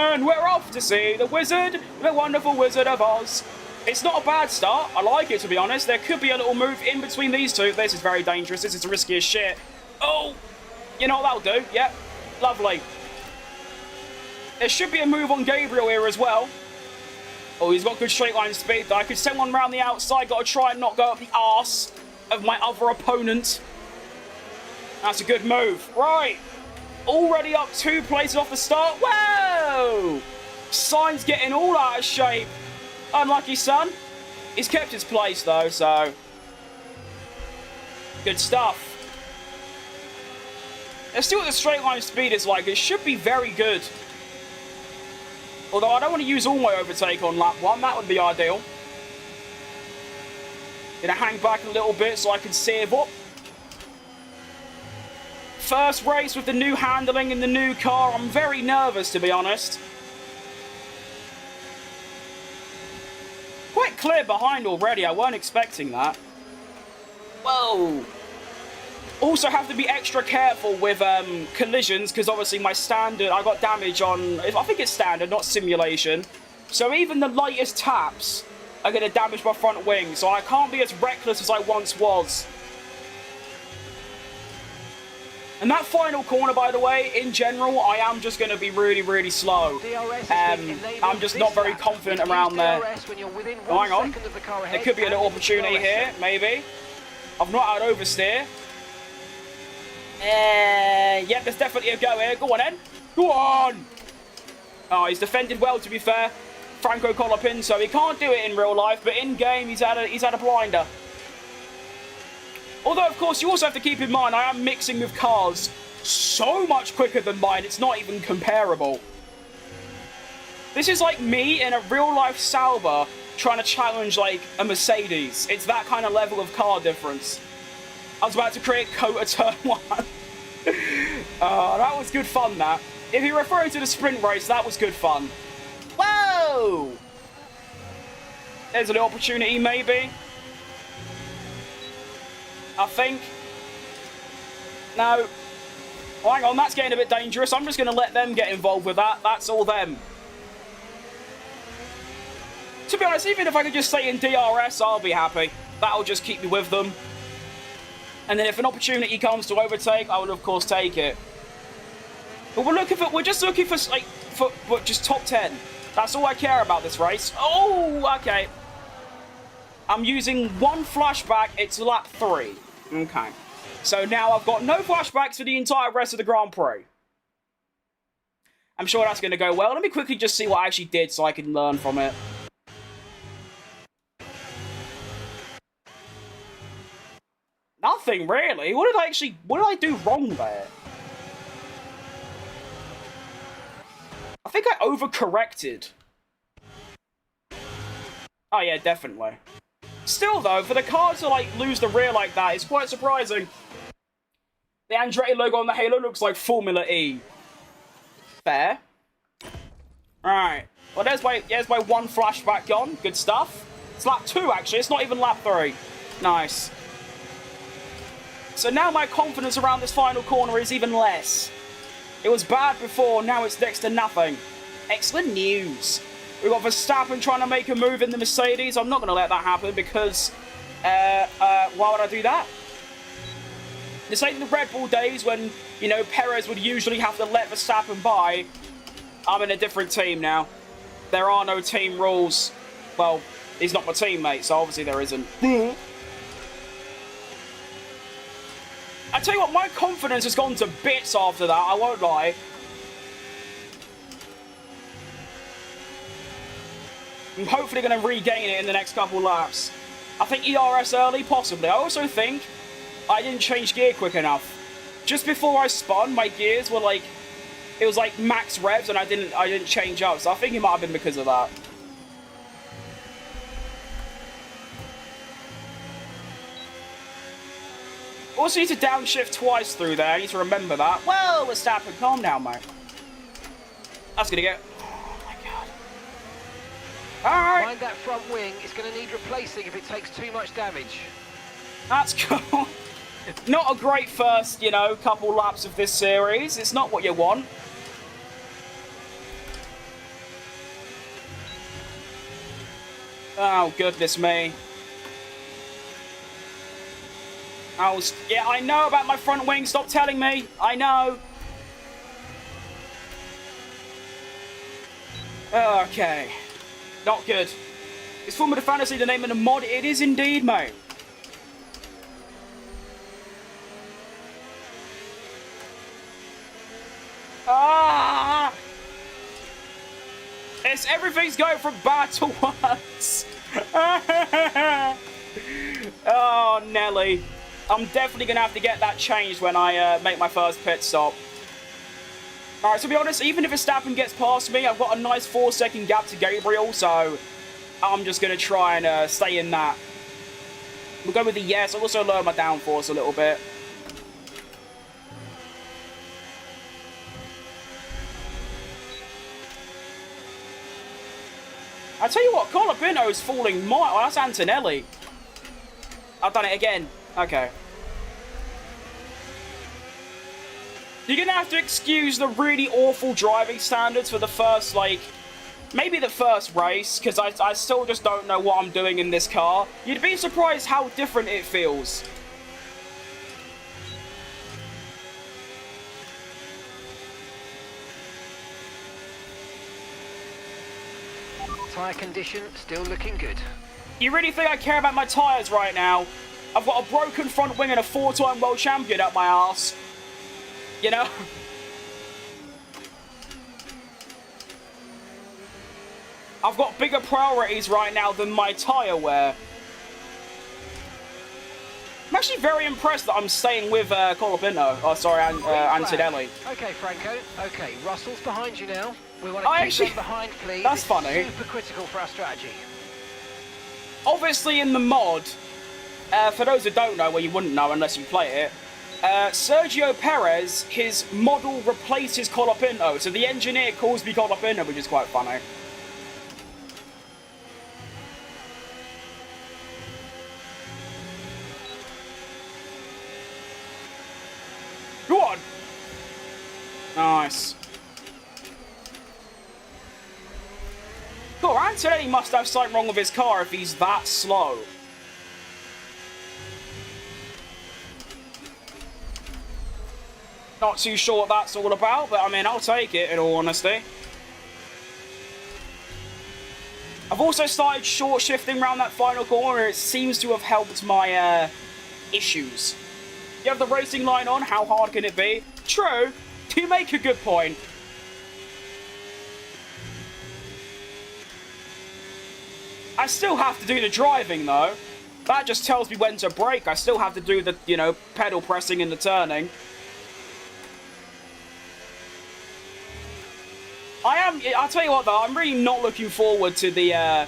And we're off to see the Wizard, the wonderful Wizard of Oz. It's not a bad start. I like it, to be honest. There could be a little move in between these two. This is very dangerous. This is risky as shit. Oh, you know what that'll do. Yep, lovely. There should be a move on Gabriel here as well. Oh, he's got good straight line speed, though. I could send one round the outside. Got to try and not go up the arse of my other opponent. That's a good move. Right. Already up 2 places off the start. Whoa! Sainz getting all out of shape. Unlucky son. He's kept his place though, so good stuff. Let's see what the straight line speed is like. It should be very good. Although I don't want to use all my overtake on lap 1. That would be ideal. Gonna hang back a little bit so I can save up. First race with the new handling in the new car. I'm very nervous, to be honest. Quite clear behind already. I weren't expecting that. Whoa. Also have to be extra careful with collisions, because obviously my standard, I got damage on, I think it's standard, not simulation. So even the lightest taps are going to damage my front wing, so I can't be as reckless as I once was. And that final corner, by the way, in general, I am just going to be really, really slow. I'm just not very confident around there. Oh, hang on. There could be a little opportunity here, maybe. I've not had oversteer. Yep, there's definitely a go here. Go on, then. Go on. Oh, he's defended well, to be fair. Franco Colopin, so he can't do it in real life, but in game he's had a blinder. Although, of course, you also have to keep in mind I am mixing with cars so much quicker than mine, it's not even comparable. This is like me in a real-life Sauber trying to challenge, like, a Mercedes. It's that kind of level of car difference. I was about to create Kota Turn 1. That was good fun, that. If you're referring to the sprint race, that was good fun. Whoa! There's an opportunity, maybe. I think. No. Oh, hang on, that's getting a bit dangerous. I'm just going to let them get involved with that. That's all them. To be honest, even if I could just stay in DRS, I'll be happy. That'll just keep me with them. And then if an opportunity comes to overtake, I will of course take it. But we're just looking for like for just top 10. That's all I care about this race. Oh, okay. I'm using one flashback. It's lap 3. Okay. So now I've got no flashbacks for the entire rest of the Grand Prix. I'm sure that's going to go well. Let me quickly just see what I actually did so I can learn from it. Nothing, really. What did I do wrong there? I think I overcorrected. Oh, yeah, definitely. Still, though, for the car to, like, lose the rear like that, it's quite surprising. The Andretti logo on the Halo looks like Formula E. Fair. Alright. Well, there's my one flashback gone. Good stuff. It's lap 2, actually. It's not even lap 3. Nice. So now my confidence around this final corner is even less. It was bad before, now it's next to nothing. Excellent news. We've got Verstappen trying to make a move in the Mercedes. I'm not going to let that happen because... why would I do that? This ain't the Red Bull days when, you know, Perez would usually have to let Verstappen by. I'm in a different team now. There are no team rules. Well, he's not my teammate, so obviously there isn't. I tell you what, my confidence has gone to bits after that, I won't lie. I'm hopefully going to regain it in the next couple laps. I think ERS early, possibly. I also think I didn't change gear quick enough. Just before I spun, my gears were like... It was like max revs and I didn't change up, so I think it might have been because of that. Also need to downshift twice through there. I need to remember that. Well, Verstappen, calm down, mate. That's gonna get... Oh my god. Alright. Mind that front wing. It's going to need replacing if it takes too much damage. That's cool. Not a great first, you know, couple laps of this series. It's not what you want. Oh, goodness me. Yeah, I know about my front wing. Stop telling me. I know. Okay. Not good. Is Formula Fantasy the name of the mod? It is indeed, mate. Ah! Everything's going from bad to worse. Oh, Nelly. I'm definitely going to have to get that changed when I make my first pit stop. Alright, to be honest, even if Verstappen gets past me, I've got a nice 4-second gap to Gabriel, so I'm just going to try and stay in that. We'll go with the yes. I'll also lower my downforce a little bit. I tell you what, Colapino's falling miles. Oh, that's Antonelli. I've done it again. Okay. You're going to have to excuse the really awful driving standards for the first, like, maybe the first race, because I still just don't know what I'm doing in this car. You'd be surprised how different it feels. Tyre condition still looking good. You really think I care about my tyres right now? I've got a broken front wing and a 4-time world champion up my arse. You know? I've got bigger priorities right now than my tyre wear. I'm actually very impressed that I'm staying with Colapinto. Oh, sorry, Antonelli. Okay, Franco. Okay, Russell's behind you now. We want I to actually, keep them behind, please. that's It's funny. super critical for our strategy. Obviously, in the mod, for those who don't know, well, you wouldn't know unless you play it, Sergio Perez, his model replaces Colapinto, so the engineer calls me Colapinto, which is quite funny. Go on! Nice. Cool, Antonelli must have something wrong with his car if he's that slow. Not too sure what that's all about, but I mean, I'll take it in all honesty. I've also started short shifting around that final corner. It seems to have helped my issues. You have the racing line on, how hard can it be? True, you make a good point. I still have to do the driving though. That just tells me when to brake. I still have to do the, you know, pedal pressing and the turning. I'll tell you what though, I'm really not looking forward to the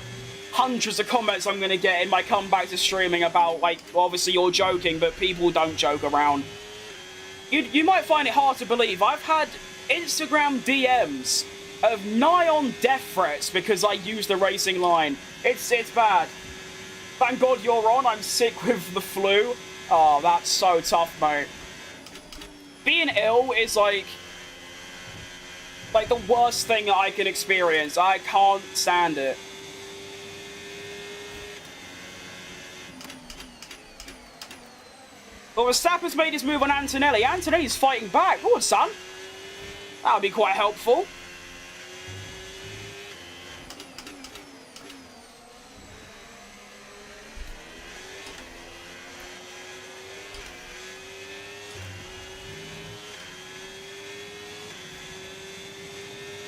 hundreds of comments I'm going to get in my comeback to streaming about, like, obviously you're joking, but people don't joke around. You might find it hard to believe. I've had Instagram DMs of nigh on death threats because I use the racing line. It's bad. Thank God you're on. I'm sick with the flu. Oh, that's so tough, mate. Being ill is like the worst thing that I can experience. I can't stand it. Well, Verstappen's made his move on Antonelli. Antonelli's fighting back. Go on, son. That'll be quite helpful.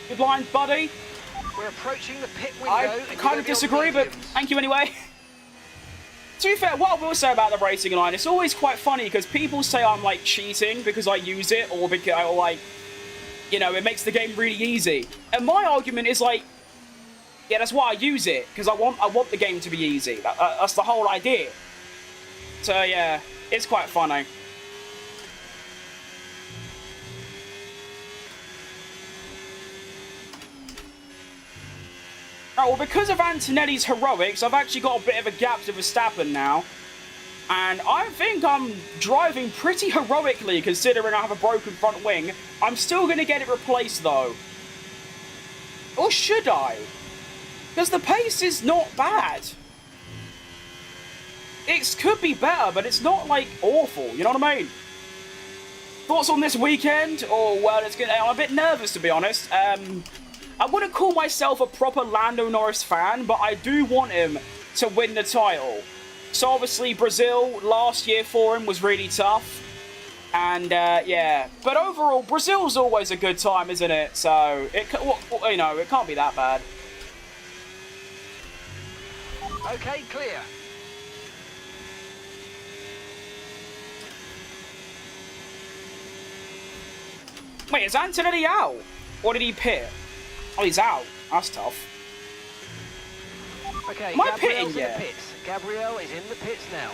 Good line, buddy. We're approaching the pit window. I kind of disagree, but thank you anyway. To be fair, what I will say about the racing line, it's always quite funny because people say I'm like cheating because I use it, or because, or like, you know, it makes the game really easy. And my argument is like, yeah, that's why I use it, because I want the game to be easy. That's the whole idea. So yeah, it's quite funny. Oh, well, because of Antonelli's heroics, I've actually got a bit of a gap to Verstappen now. And I think I'm driving pretty heroically, considering I have a broken front wing. I'm still going to get it replaced, though. Or should I? Because the pace is not bad. It could be better, but it's not, like, awful. You know what I mean? Thoughts on this weekend? Oh, well, I'm a bit nervous, to be honest. I wouldn't call myself a proper Lando Norris fan, but I do want him to win the title. So obviously Brazil last year for him was really tough. And yeah, but overall Brazil's always a good time, isn't it? So you know, it can't be that bad. Okay, clear. Wait, is Antonelli out? Or did he pit? Oh, he's out. That's tough. Okay, Am I pitting Gabriel's in yet? the pits. Gabriel is in the pits now.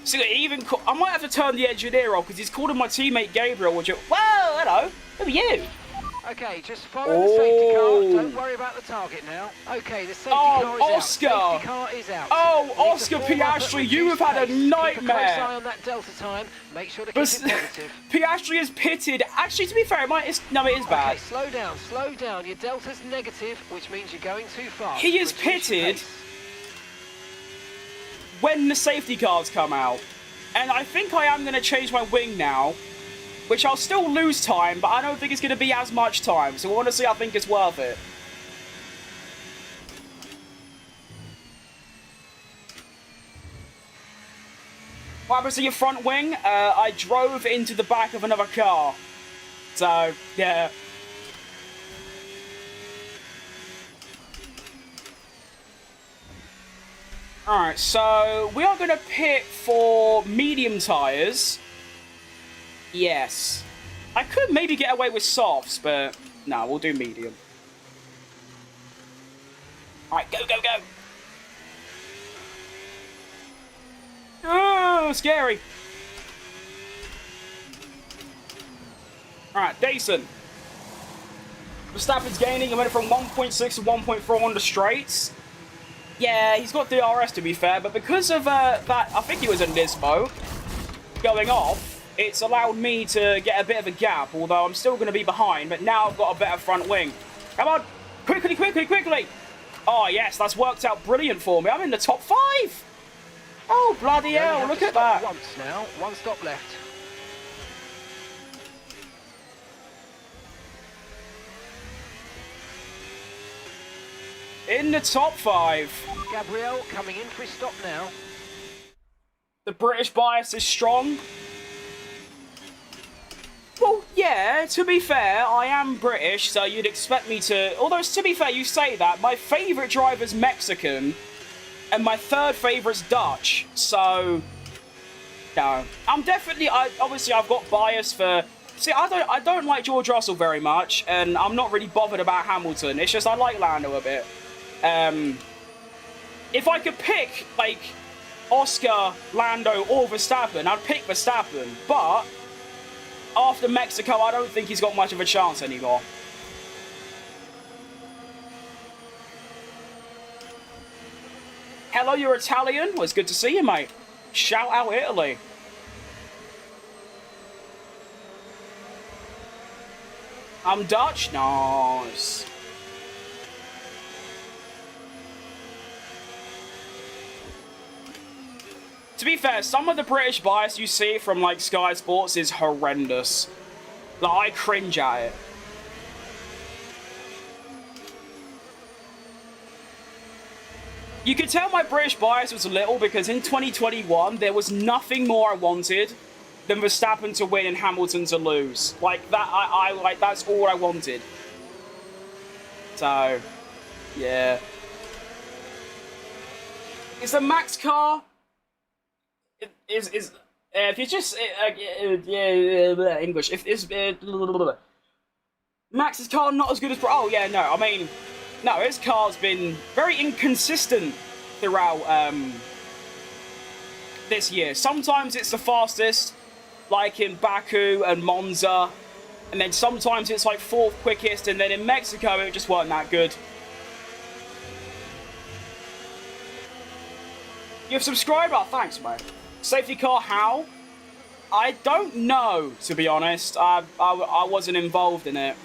See, I might have to turn the engineer off because he's calling my teammate Gabriel. Whoa, hello. Who are you? Okay, just follow the safety car. Don't worry about the target now. Okay, the safety car is Oscar. out. Safety car is out. Oh, Oscar Piastri, you have had a nightmare. Keep a close eye on that delta time. Make sure to keep it positive. Piastri is pitted. Actually, to be fair, it is bad. Okay, slow down, slow down. Your delta's negative, which means you're going too fast. He is Reduce your pitted pace. when the safety cars come out. And I think I am going to change my wing now, which I'll still lose time, but I don't think it's going to be as much time. So honestly, I think it's worth it. Wow, happens to your front wing? I drove into the back of another car. So, yeah. Alright, so we are going to pit for medium tyres. Yes. I could maybe get away with softs, but no, we'll do medium. Alright, go, go, go. Oh, scary. Alright, decent. Verstappen's gaining. I went from 1.6 to 1.4 on the straights. Yeah, he's got DRS to be fair, but because of that, I think he was a Nismo going off, it's allowed me to get a bit of a gap, although I'm still going to be behind, but now I've got a better front wing. Come on! Quickly, quickly, quickly! Oh, yes, that's worked out brilliant for me. I'm in the top 5! Oh, bloody hell, look at that. Once now, one stop left. In the top 5. Gabriel coming in for his stop now. The British bias is strong. Well, yeah, to be fair, I am British, so you'd expect me to... Although, to be fair, you say that. My favourite driver's Mexican, and my third favourite's Dutch, so... No. I'm definitely... obviously, I've got bias for... See, I don't like George Russell very much, and I'm not really bothered about Hamilton. It's just I like Lando a bit. If I could pick, like, Oscar, Lando, or Verstappen, I'd pick Verstappen, but... After Mexico, I don't think he's got much of a chance anymore. Hello, you're Italian? Well, it's good to see you, mate. Shout out Italy. I'm Dutch? Nice. To be fair, some of the British bias you see from, like, Sky Sports is horrendous. Like, I cringe at it. You could tell my British bias was little because in 2021, there was nothing more I wanted than Verstappen to win and Hamilton to lose. Like, that, like, that's all I wanted. So, yeah. Is the Max car... if you just English, if is Max's car not as good as oh yeah no I mean no, his car's been very inconsistent throughout this year. Sometimes it's the fastest, like in Baku and Monza, and then sometimes it's like 4th quickest, and then in Mexico it just wasn't that good. You've subscribed? Oh, thanks, mate. Safety car, how? I don't know, to be honest. I wasn't involved in it.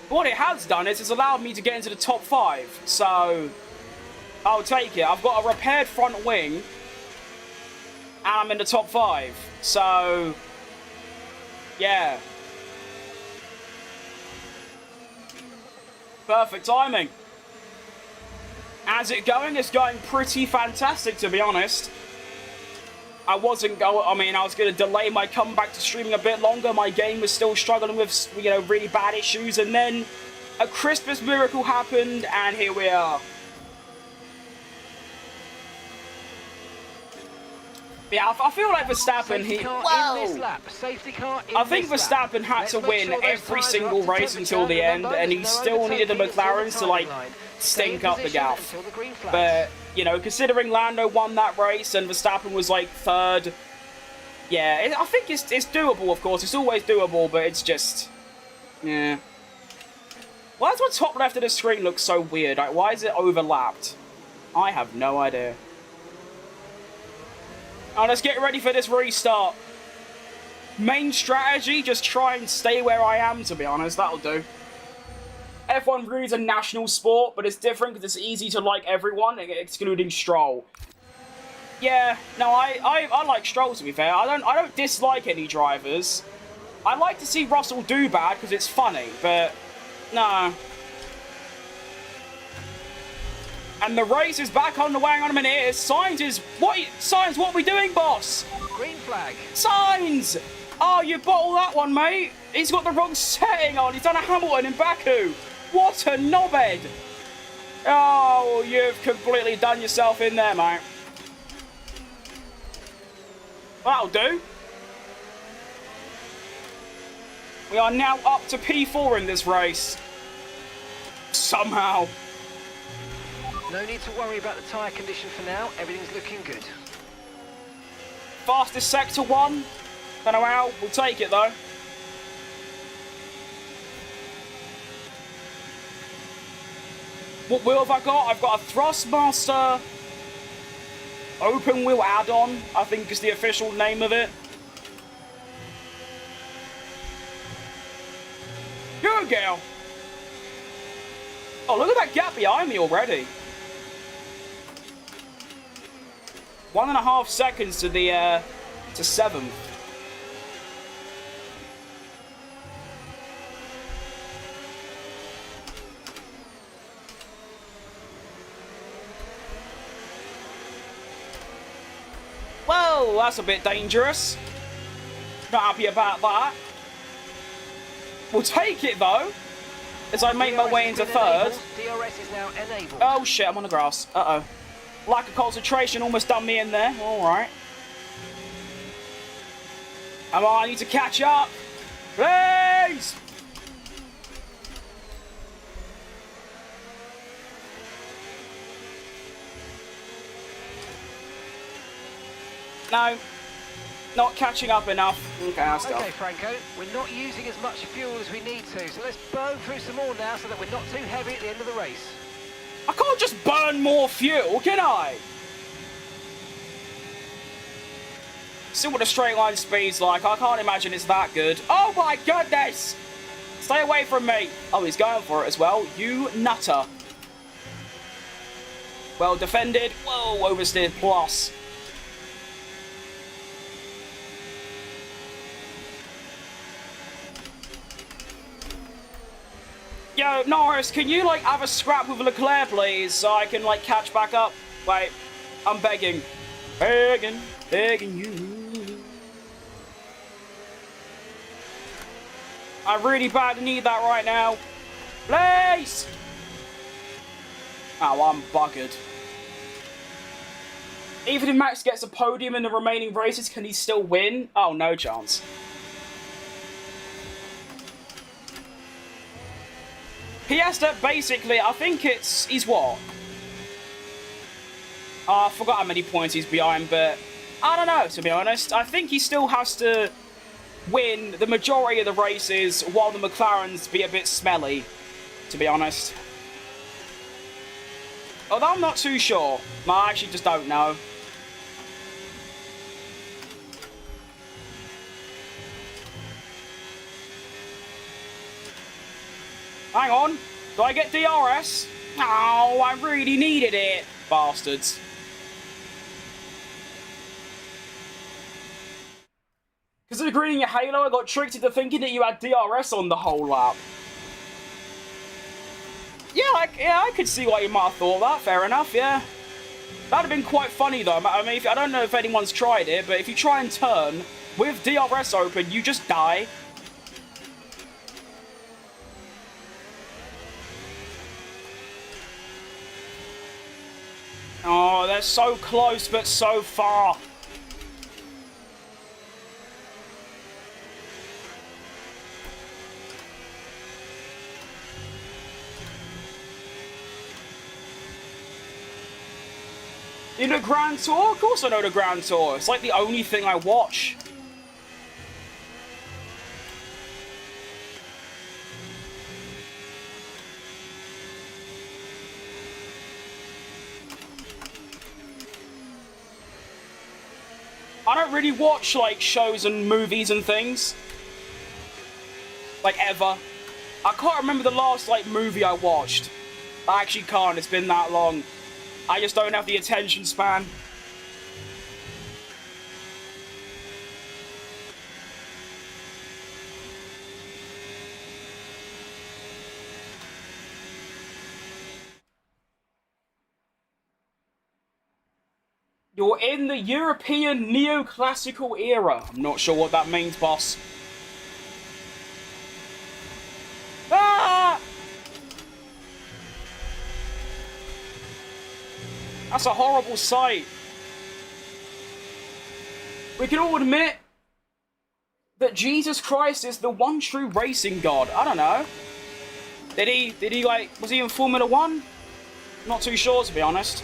But what it has done is it's allowed me to get into the top 5. So, I'll take it. I've got a repaired front wing, and I'm in the top 5. So, yeah. Perfect timing. How's it going? It's going pretty fantastic, to be honest. I was going to delay my comeback to streaming a bit longer. My game was still struggling with, you know, really bad issues. And then a Christmas miracle happened, and here we are. Yeah, I feel like Verstappen, I think Verstappen had to win every single race until the end, and he still needed the McLarens to, like, stink up the gaff. But, you know, considering Lando won that race and Verstappen was, like, 3rd, yeah, I think it's doable, of course. It's always doable, but it's just, yeah. Why does the top left of the screen look so weird? Like, why is it overlapped? I have no idea. Oh, let's get ready for this restart. Main strategy, just try and stay where I am, to be honest. That'll do. F1 really is a national sport, but it's different because it's easy to like everyone, excluding Stroll. Yeah, no, I like Stroll, to be fair. I don't dislike any drivers. I like to see Russell do bad because it's funny, but no. And the race is back on the way. Hang on a minute. Signs, what are we doing, boss? Green flag. Signs! Oh, you bottled that one, mate. He's got the wrong setting on. He's done a Hamilton in Baku. What a knobhead. Oh, you've completely done yourself in there, mate. That'll do. We are now up to P4 in this race. Somehow. No need to worry about the tyre condition for now. Everything's looking good. Fastest sector 1. Don't know how. We'll take it, though. What wheel have I got? I've got a Thrustmaster open wheel add-on, I think is the official name of it. Good girl. Oh, look at that gap behind me already. 1.5 seconds to the to 7th. Well, that's a bit dangerous. Not happy about that. We'll take it though, as I make my way into 3rd. DRS is now enabled. Oh shit, I'm on the grass. Uh-oh. Lack of concentration almost done me in there. Alright. Come on, I need to catch up. Please! No. Not catching up enough. Okay, I'll stop. Okay, Franco, we're not using as much fuel as we need to, so let's burn through some more now so that we're not too heavy at the end of the race. I can't just burn more fuel, can I? See what the straight line speed's like. I can't imagine it's that good. Oh my goodness! Stay away from me. Oh, he's going for it as well. You nutter. Well defended. Whoa, oversteer plus. Yo, Norris, can you, like, have a scrap with Leclerc, please, so I can, like, catch back up? Wait, I'm begging. Begging you. I really badly need that right now. Please! Oh, I'm buggered. Even if Max gets a podium in the remaining races, can he still win? Oh, no chance. Piesta, basically, I think he's what? I forgot how many points he's behind, but I don't know, to be honest. I think he still has to win the majority of the races while the McLarens be a bit smelly, to be honest. Although I'm not too sure. I actually just don't know. Hang on. Do I get DRS? Oh, I really needed it. Bastards. Because of greening your Halo, I got tricked into thinking that you had DRS on the whole lap. Yeah, I could see why you might have thought that. Fair enough, yeah. That'd have been quite funny, though. I mean, I don't know if anyone's tried it, but if you try and turn with DRS open, you just die. Oh, they're so close, but so far. You know the Grand Tour? Of course I know the Grand Tour. It's like the only thing I watch. I don't really watch, like, shows and movies and things. Like, ever. I can't remember the last, like, movie I watched. I actually can't. It's been that long. I just don't have the attention span. You're in the European neoclassical era. I'm not sure what that means, boss. Ah! That's a horrible sight. We can all admit that Jesus Christ is the one true racing god. I don't know. Did he like, was he in Formula 1? Not too sure, to be honest.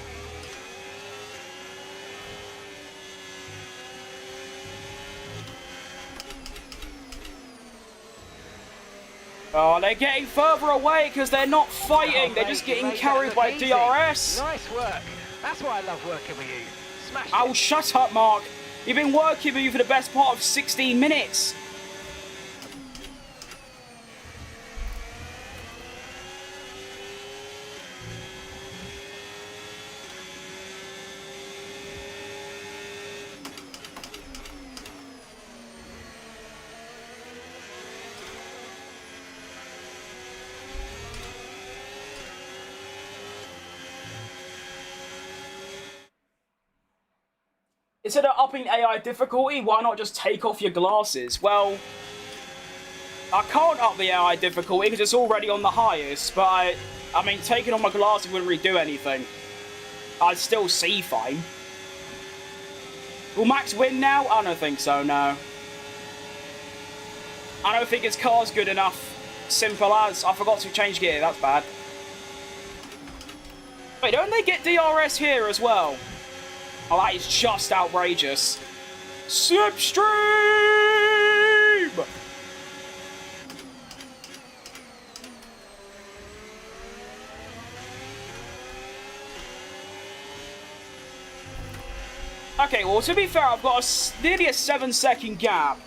Oh, they're getting further away because they're not fighting. Oh, they're just getting carried by DRS. Nice work. That's why I love working with you. Smash it. Oh, shut up, Mark. You've been working with you for the best part of 16 minutes. Instead of upping AI difficulty, why not just take off your glasses? Well, I can't up the AI difficulty because it's already on the highest, but I mean, taking off my glasses wouldn't really do anything. I'd still see fine. Will Max win now? I don't think so, no. I don't think his car's good enough. Simple as. I forgot to change gear, that's bad. Wait, don't they get DRS here as well? Oh, that is just outrageous. Slipstream! Okay, well, to be fair, I've got nearly a 7-second gap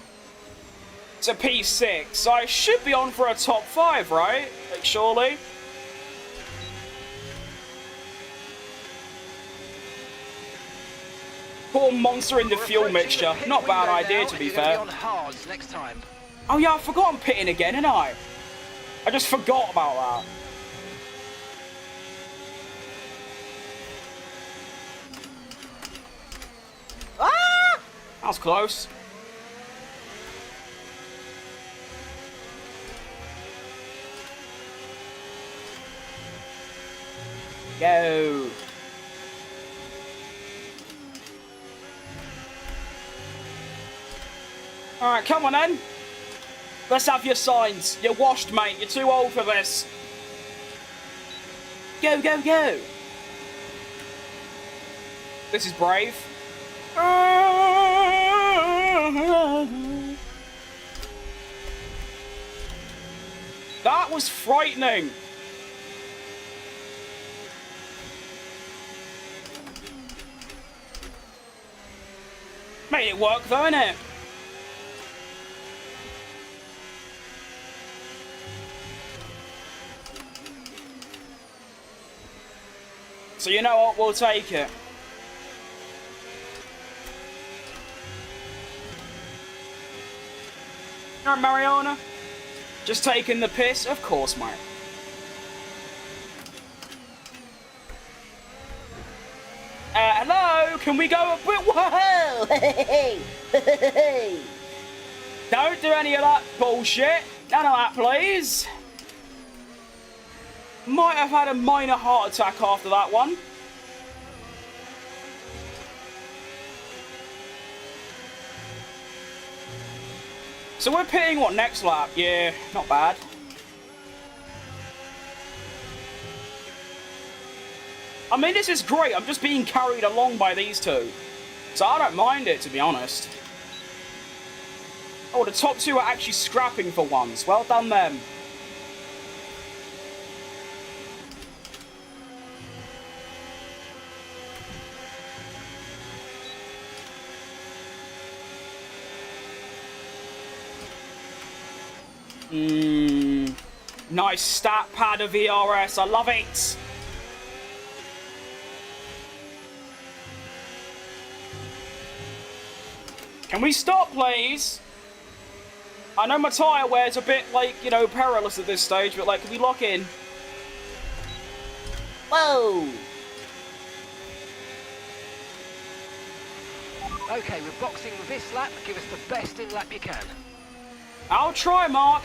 to P6, so I should be on for a top 5, right? Like, surely. Poor monster in the fuel mixture. Not a bad idea, to be fair. Next time. Oh yeah, I forgot I'm pitting again, didn't I? I just forgot about that. Ah! That was close. Go. Alright, come on then. Let's have your signs. You're washed, mate. You're too old for this. Go, go, go. This is brave. That was frightening. Made it work though, innit? So you know what, we'll take it. Alright, Mariana. Just taking the piss? Of course, mate. Hello? Can we go a bit? Whoa! Hey! Don't do any of that bullshit. None of that, please. Might have had a minor heart attack after that one. So we're pitting what, next lap? Yeah, not bad. I mean, this is great. I'm just being carried along by these two. So I don't mind it, to be honest. Oh, the top two are actually scrapping for once. Well done, them. Nice stat pad of ERS. I love it. Can we stop, please? I know my tyre wear's a bit, like, you know, perilous at this stage, but, like, can we lock in? Whoa! Okay, we're boxing this lap. Give us the best in lap you can. I'll try, Mark.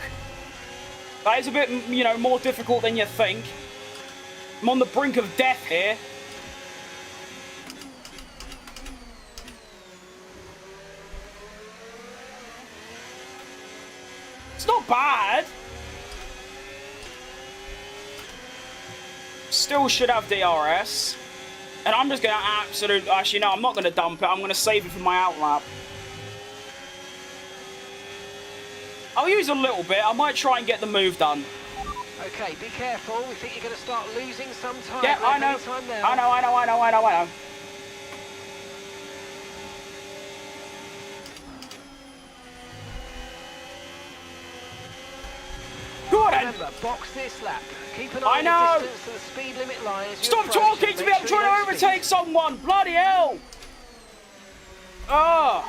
That is a bit, you know, more difficult than you think. I'm on the brink of death here. It's not bad. Still should have DRS. And I'm just going to actually, no, I'm not going to dump it. I'm going to save it for my outlap. I'll use a little bit. I might try and get the move done. Okay, be careful. We think you're going to start losing some time. Yeah, I know. I know. Good. Remember, box this lap. Keep an eye on the distance to the speed limit line as you Stop approach talking to me. I'm trying to overtake someone. Bloody hell. Ugh.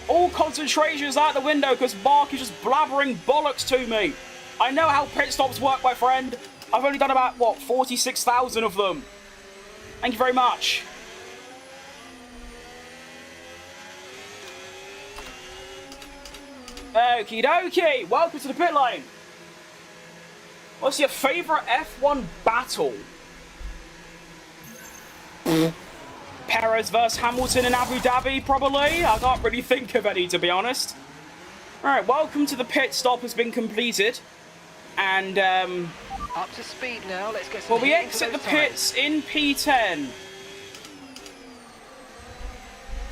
All concentration's out the window because Mark is just blabbering bollocks to me. I know how pit stops work, my friend. I've only done about, what, 46,000 of them. Thank you very much. Okie dokie. Welcome to the pit lane. What's your favourite F1 battle? Perez versus Hamilton in Abu Dhabi, probably. I can't really think of any, to be honest. Alright, welcome to the pit stop has been completed. And, up to speed now, let's get some. well, we exit the pits in P10.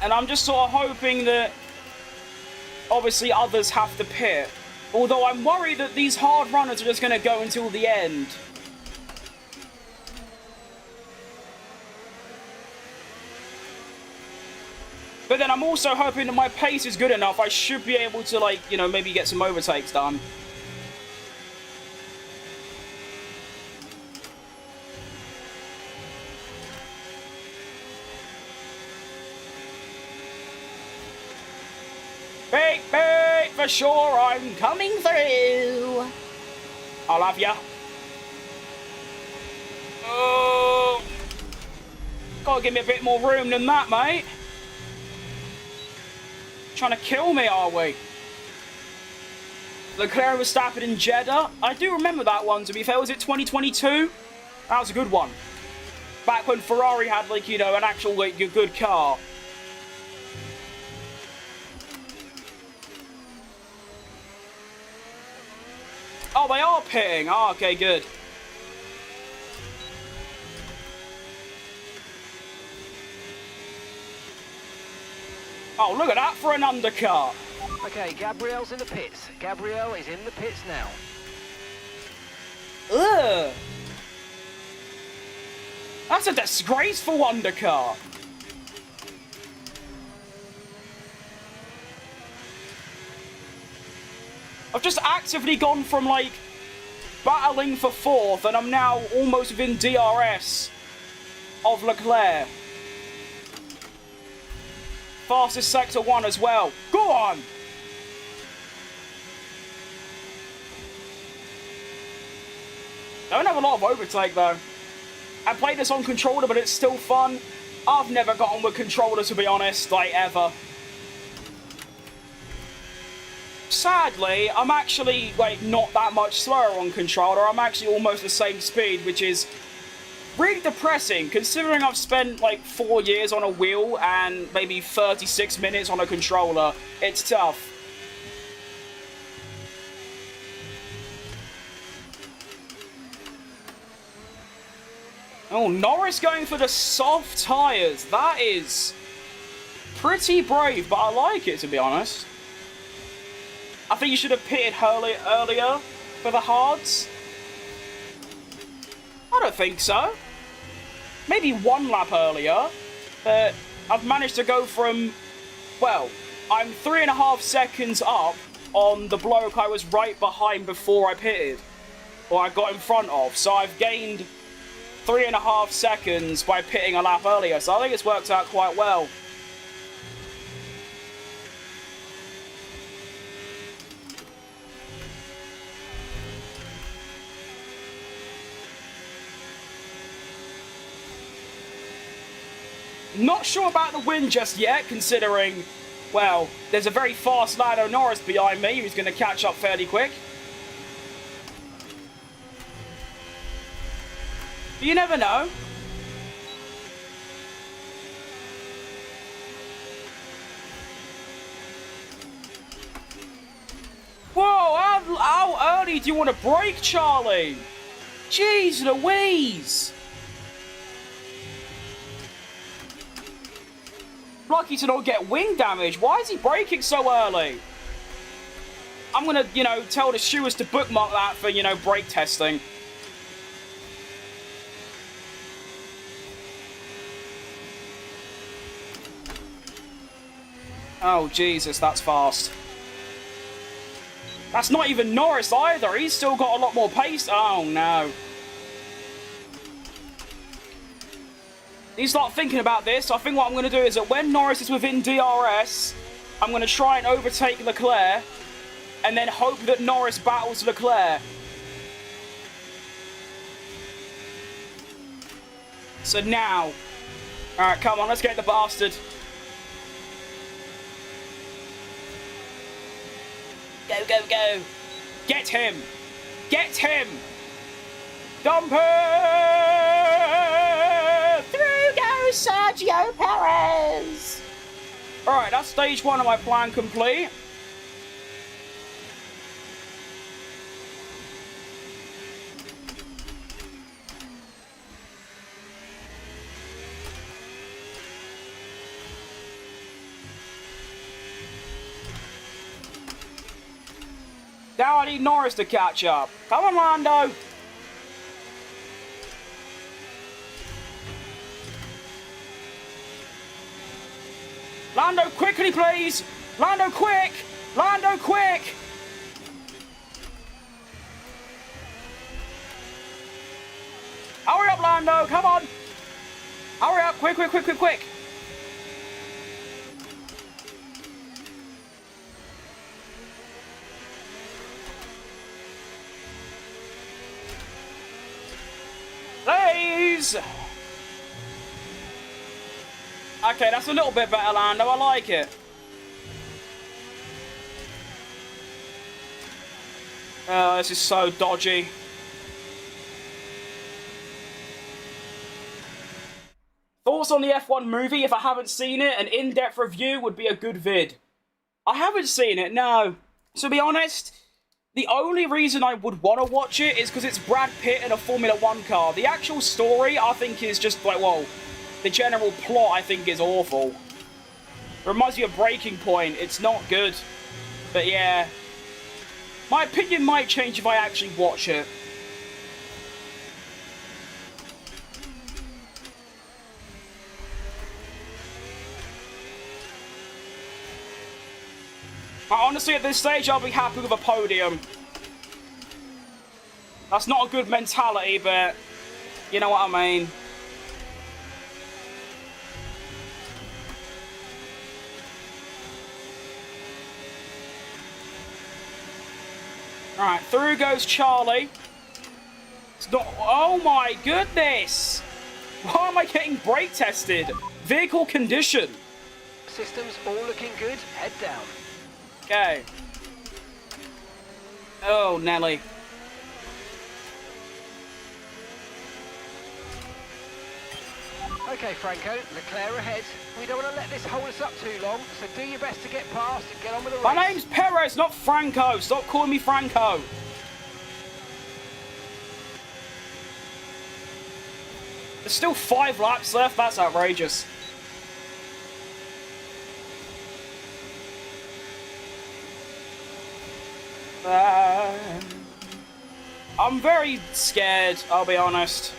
And I'm just sort of hoping that, obviously, others have to pit. Although I'm worried that these hard runners are just going to go until the end. But then I'm also hoping that my pace is good enough. I should be able to, like, you know, maybe get some overtakes done. Beep, beep, for sure, I'm coming through. I love ya. Oh. Gotta give me a bit more room than that, mate. Trying to kill me, are we? Leclerc was Verstappen in Jeddah. I do remember that one, to be fair. Was it 2022? That was a good one. Back when Ferrari had, like, you know, an actual, like, a good car. Oh, they are pitting. Oh, okay, good. Oh, look at that for an undercut. Okay, Gabriel's in the pits. Gabriel is in the pits now. Ugh. That's a disgraceful undercut. I've just actively gone from, like, battling for fourth, and I'm now almost within DRS of Leclerc. Fastest sector 1 as well. Go on! I don't have a lot of overtake, though. I played this on controller, but it's still fun. I've never gotten with controller, to be honest, like, ever. Sadly, I'm actually, like, not that much slower on controller. I'm actually almost the same speed, which is really depressing, considering I've spent, like, 4 years on a wheel and maybe 36 minutes on a controller. It's tough. Oh, Norris going for the soft tyres. That is pretty brave, but I like it, to be honest. I think you should have pitted earlier for the hards. I don't think so. Maybe 1 lap earlier. But I've managed to go from, well, I'm 3.5 seconds up on the bloke I was right behind before I pitted. Or I got in front of. So I've gained 3.5 seconds by pitting a lap earlier. So I think it's worked out quite well. Not sure about the win just yet, considering, well, there's a very fast Lando Norris behind me who's going to catch up fairly quick. But you never know. Whoa, how early do you want to brake, Charlie? Jeez Louise. Lucky to not get wing damage. Why is he braking so early? I'm going to, you know, tell the stewards to bookmark that for, you know, brake testing. Oh, Jesus, that's fast. That's not even Norris either. He's still got a lot more pace. Oh, no. Need to start thinking about this. I think what I'm going to do is that when Norris is within DRS, I'm going to try and overtake Leclerc and then hope that Norris battles Leclerc. So now... Alright, come on, let's get the bastard. Go, go, go. Get him. Get him. Dump it. Through goes Sergio Perez. Alright, that's stage 1 of my plan complete. Now I need Norris to catch up. Come on, Lando. Lando, quickly, please. Lando, quick. Lando, quick. Hurry up, Lando. Come on. Hurry up. Quick, quick, quick, quick, quick. Please! Okay, that's a little bit better, Lando. I like it. Oh, this is so dodgy. Thoughts on the F1 movie? If I haven't seen it, an in-depth review would be a good vid. I haven't seen it, no. To be honest... The only reason I would want to watch it is because it's Brad Pitt in a Formula 1 car. The actual story, I think, is just like, well, the general plot, I think, is awful. Reminds me of Breaking Point. It's not good. But yeah. My opinion might change if I actually watch it. Honestly, at this stage, I'll be happy with a podium. That's not a good mentality, but you know what I mean. Alright, through goes Charlie. It's not... Oh my goodness! Why am I getting brake tested? Vehicle condition. Systems all looking good. Head down. Okay. Oh, Nelly. Okay, Franco, Leclerc ahead. We don't want to let this hold us up too long, so do your best to get past and get on with the race. My name's Perez, not Franco. Stop calling me Franco. There's still 5 laps left. That's outrageous. I'm very scared, I'll be honest.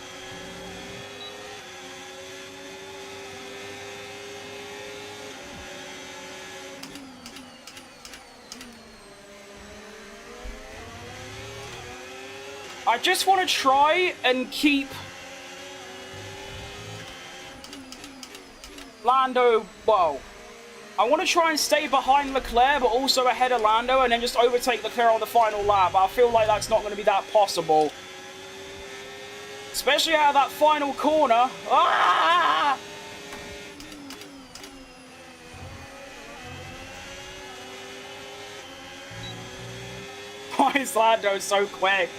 I just want to try and keep Lando, well, I want to try and stay behind Leclerc, but also ahead of Lando, and then just overtake Leclerc on the final lap. I feel like that's not going to be that possible. Especially out of that final corner. Ah! Why is Lando so quick?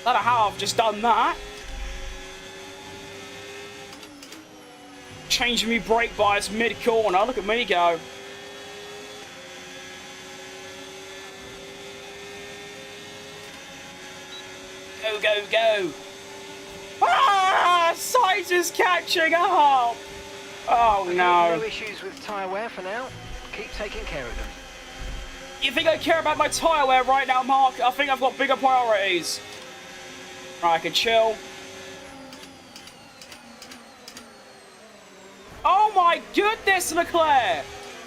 I don't know how I've just done that. Changing me brake bias mid-corner. Look at me go. Go, go, go. Ah! Sight is catching up. Oh, no. No issues with tyre wear for now. Keep taking care of them. You think I care about my tyre wear right now, Mark? I think I've got bigger priorities. Right, I can chill. Oh my goodness, Leclerc!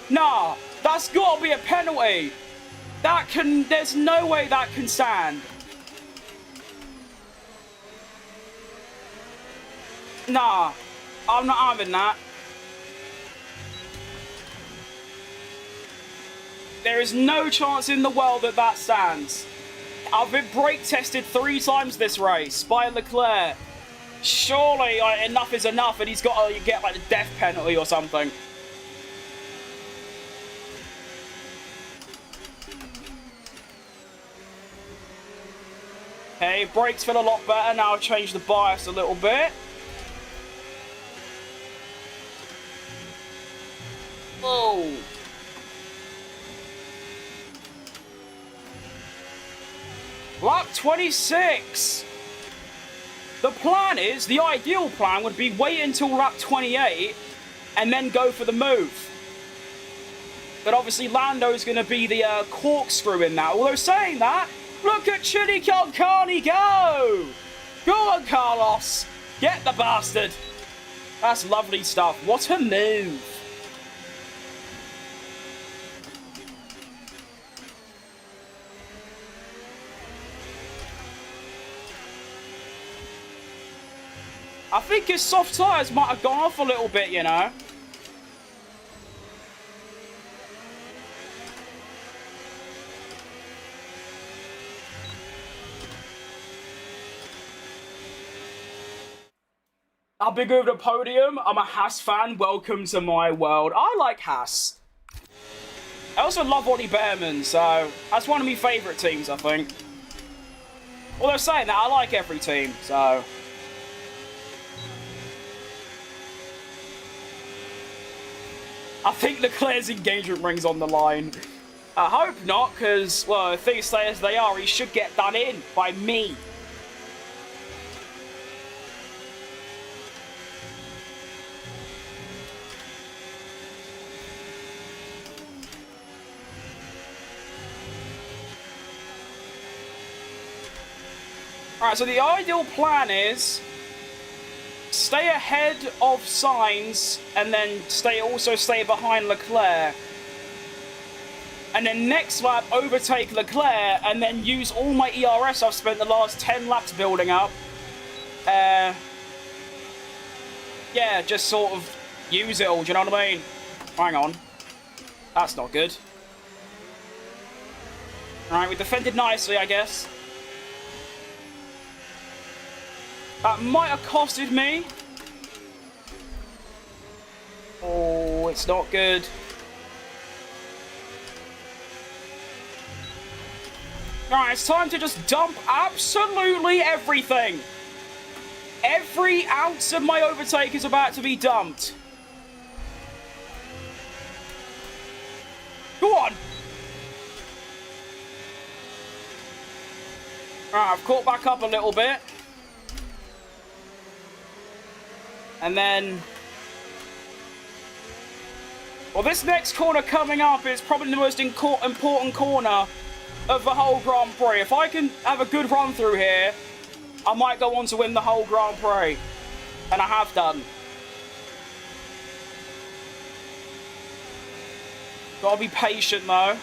Nah, that's got to be a penalty. There's no way that can stand. Nah, I'm not having that. There is no chance in the world that that stands. I've been brake tested 3 times this race by Leclerc. Surely enough is enough and he's got to get like a death penalty or something. Okay, brakes feel a lot better. Now I've changed the bias a little bit. Whoa. Lap 26. The ideal plan would be wait until lap 28 and then go for the move. But obviously Lando's going to be the corkscrew in that. Although saying that, look at Chili Con Carney go! Go on, Carlos! Get the bastard! That's lovely stuff. What a move. I think his soft tyres might have gone off a little bit, you know. I'll be good with the podium. I'm a Haas fan. Welcome to my world. I like Haas. I also love Ollie Behrman, so that's one of my favourite teams, I think. Although saying that, I like every team, so... I think Leclerc's engagement ring's on the line. I hope not, because, well, if things stay as they are, he should get done in by me. Alright, so the ideal plan is... stay ahead of Sainz, and then also stay behind Leclerc. And then next lap, overtake Leclerc, and then use all my ERS I've spent the last 10 laps building up. Yeah, just sort of use it all, do you know what I mean? Hang on. That's not good. Alright, we defended nicely, I guess. That might have costed me. Oh, it's not good. Alright, it's time to just dump absolutely everything. Every ounce of my overtake is about to be dumped. Go on. Alright, I've caught back up a little bit. And then... well, this next corner coming up is probably the most important corner of the whole Grand Prix. If I can have a good run through here, I might go on to win the whole Grand Prix. And I have done. Gotta be patient, though.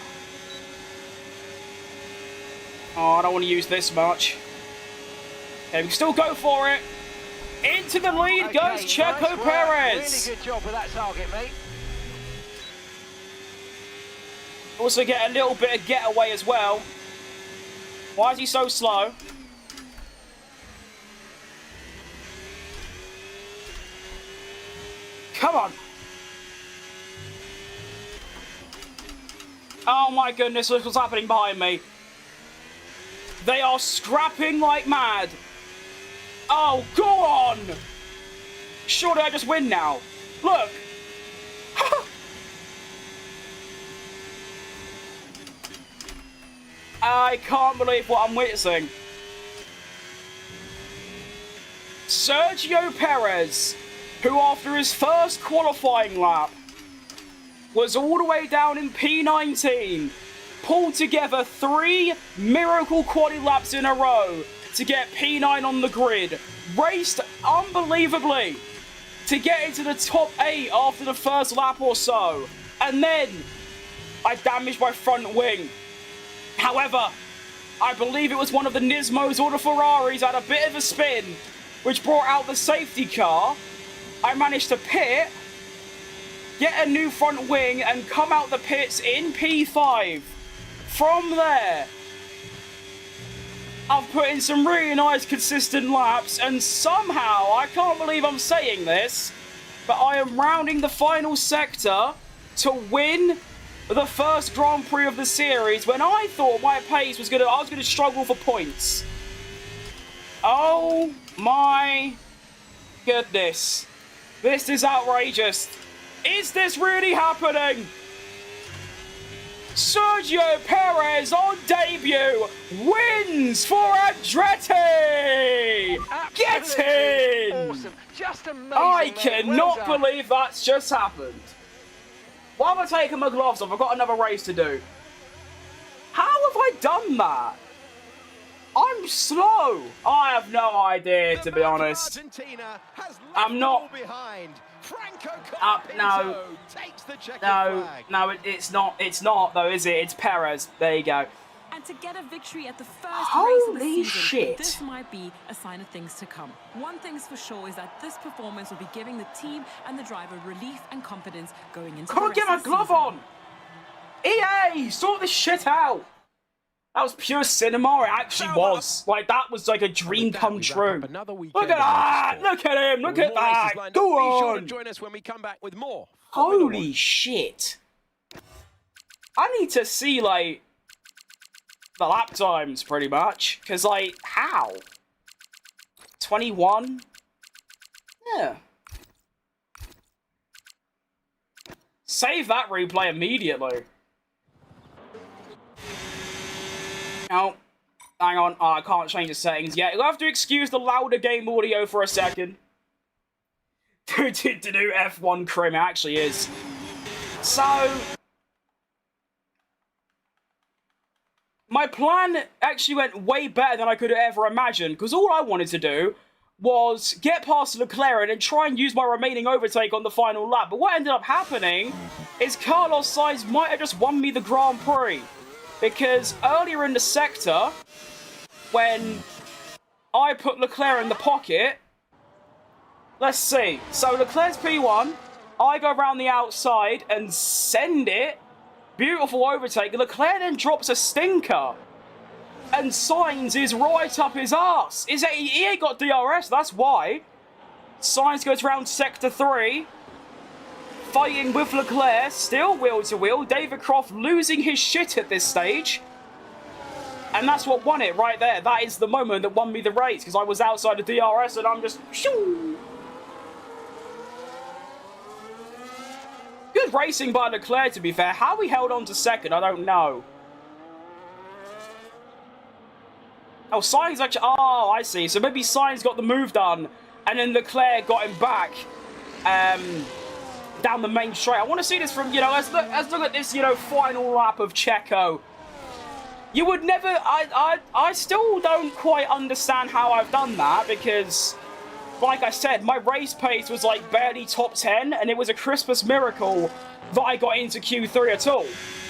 Oh, I don't want to use this much. Okay, we can still go for it. Into the lead goes Checo Perez. Really good job with that target, mate. Also get a little bit of getaway as well. Why is he so slow? Come on. Oh my goodness, look what's happening behind me. They are scrapping like mad. Oh, go on! Surely I just win now. Look! I can't believe what I'm witnessing. Sergio Perez, who after his first qualifying lap was all the way down in P19, pulled together 3 miracle quali laps in a row to get P9 on the grid, raced unbelievably to get into the top 8 after the first lap or so, and then I damaged my front wing. However, I believe it was one of the Nismos or the Ferraris had a bit of a spin, which brought out the safety car. I managed to pit, get a new front wing, and come out the pits in P5. From there, I've put in some really nice consistent laps, and somehow, I can't believe I'm saying this, but I am rounding the final sector to win the first Grand Prix of the series when I thought my pace was I was gonna struggle for points. Oh my goodness. This is outrageous. Is this really happening? Sergio Perez on debut wins for Andretti! Get in! Awesome. Just amazing. I mate. cannot Well done. believe that's just happened. Why am I taking my gloves off? I've got another race to do. How have I done that? I'm slow. I have no idea, to be honest. I'm not. No, it's not. It's not though, is it? It's Perez. There you go. And to get a victory at the first race of the Holy season, shit. this might be a sign of things to come. One thing's for sure is that this performance will be giving the team and the driver relief and confidence going into Can't the get rest my of the glove season. on. EA, sort this shit out. That was pure cinema. It actually was. Like, that was like a dream come true. Look at that! Look at him! Look at that! Go on! Join us when we come back with more. Holy shit! I need to see like the lap times pretty much, because like how? 21? Yeah. Save that replay immediately. Oh, hang on. Oh, I can't change the settings yet. You'll have to excuse the louder game audio for a second. To do F1 crim, it actually is. So, my plan actually went way better than I could have ever imagined, because all I wanted to do was get past Leclerc and try and use my remaining overtake on the final lap. But what ended up happening is Carlos Sainz might have just won me the Grand Prix. Because earlier in the sector, when I put Leclerc in the pocket, let's see. So Leclerc's P1, I go around the outside and send it. Beautiful overtake. Leclerc then drops a stinker. And Sainz is right up his arse. He ain't got DRS, that's why. Sainz goes around sector 3. Fighting with Leclerc, still wheel to wheel. David Croft losing his shit at this stage. And that's what won it right there. That is the moment that won me the race, because I was outside of DRS and I'm just... Shoo! Good racing by Leclerc, to be fair. How he held on to second, I don't know. Oh, Sainz actually... Oh, I see. So maybe Sainz got the move done, and then Leclerc got him back. Down the main straight. I want to see this from, let's look at this, final lap of CHECO. You would never, I still don't quite understand how I've done that, because, like I said, my race pace was like barely top 10, and it was a Christmas miracle that I got into Q3 at all.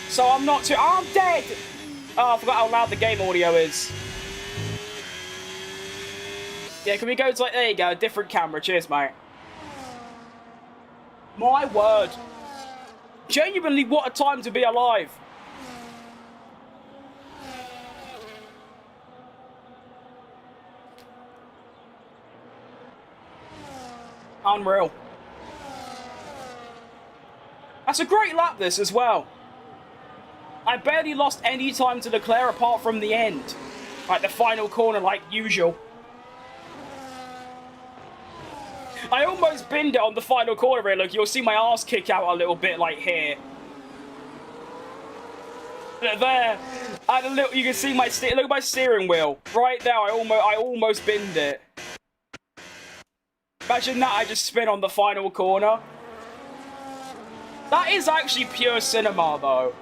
So I'm not too, I'm dead! Oh, I forgot how loud the game audio is. Yeah, can we go to, like, there you go, different camera, cheers, mate. My word. Genuinely, what a time to be alive. Unreal. That's a great lap, this, as well. I barely lost any time to Leclerc apart from the end. Like, the final corner, like usual. I almost binned it on the final corner here. Look, you'll see my arse kick out a little bit, like, here. There. I had a little, you can see my, look at my steering wheel. Right there, I almost binned it. Imagine that, I just spin on the final corner. That is actually pure cinema, though.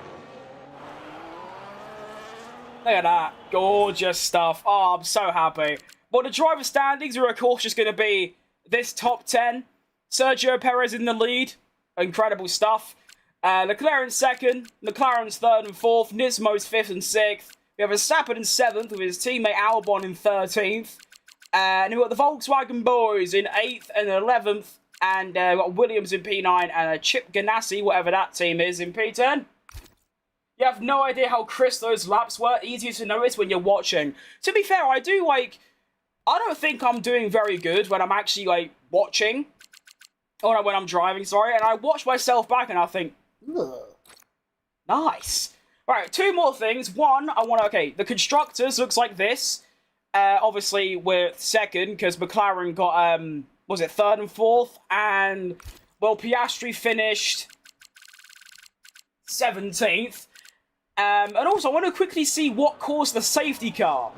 Look at that. Gorgeous stuff. Oh, I'm so happy. Well, the driver standings are, of course, just going to be this top 10. Sergio Perez in the lead. Incredible stuff. Leclerc in second. McLaren's third and fourth. Nismo's fifth and sixth. We have Verstappen in seventh with his teammate Albon in 13th. And we've got the Volkswagen boys in 8th and 11th. And we've got Williams in P9 and Chip Ganassi, whatever that team is, in P10. You have no idea how crisp those laps were. Easier to notice when you're watching. To be fair, I don't think I'm doing very good when I'm actually, like, watching. Or when I'm driving, sorry. And I watch myself back and I think, ugh, nice. Right, two more things. One, okay, the constructors looks like this. Obviously, we're second because McLaren got, was it third and fourth? And, well, Piastri finished 17th. And also, I want to quickly see what caused the safety car.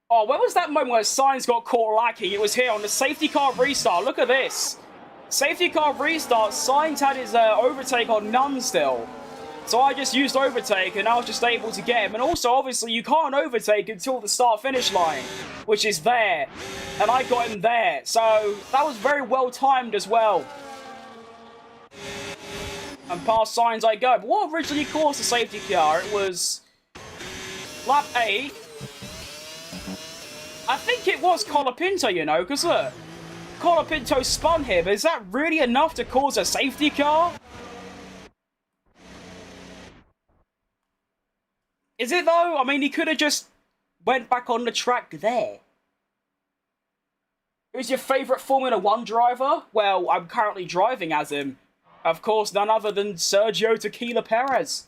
Oh, where was that moment where Sainz got caught lacking? It was here on the safety car restart. Look at this. Safety car restart. Sainz had his overtake on none still. So I just used overtake and I was just able to get him. And also, obviously, you can't overtake until the start-finish line, which is there. And I got him there. So that was very well timed as well. And past Sainz I go. But what originally caused the safety car? It was lap 8. I think it was Colapinto, you know, because look, Colapinto spun here, but is that really enough to cause a safety car? Is it though? I mean, he could have just went back on the track there. Who's your favourite Formula 1 driver? Well, I'm currently driving as him. Of course, none other than Sergio Tequila Perez.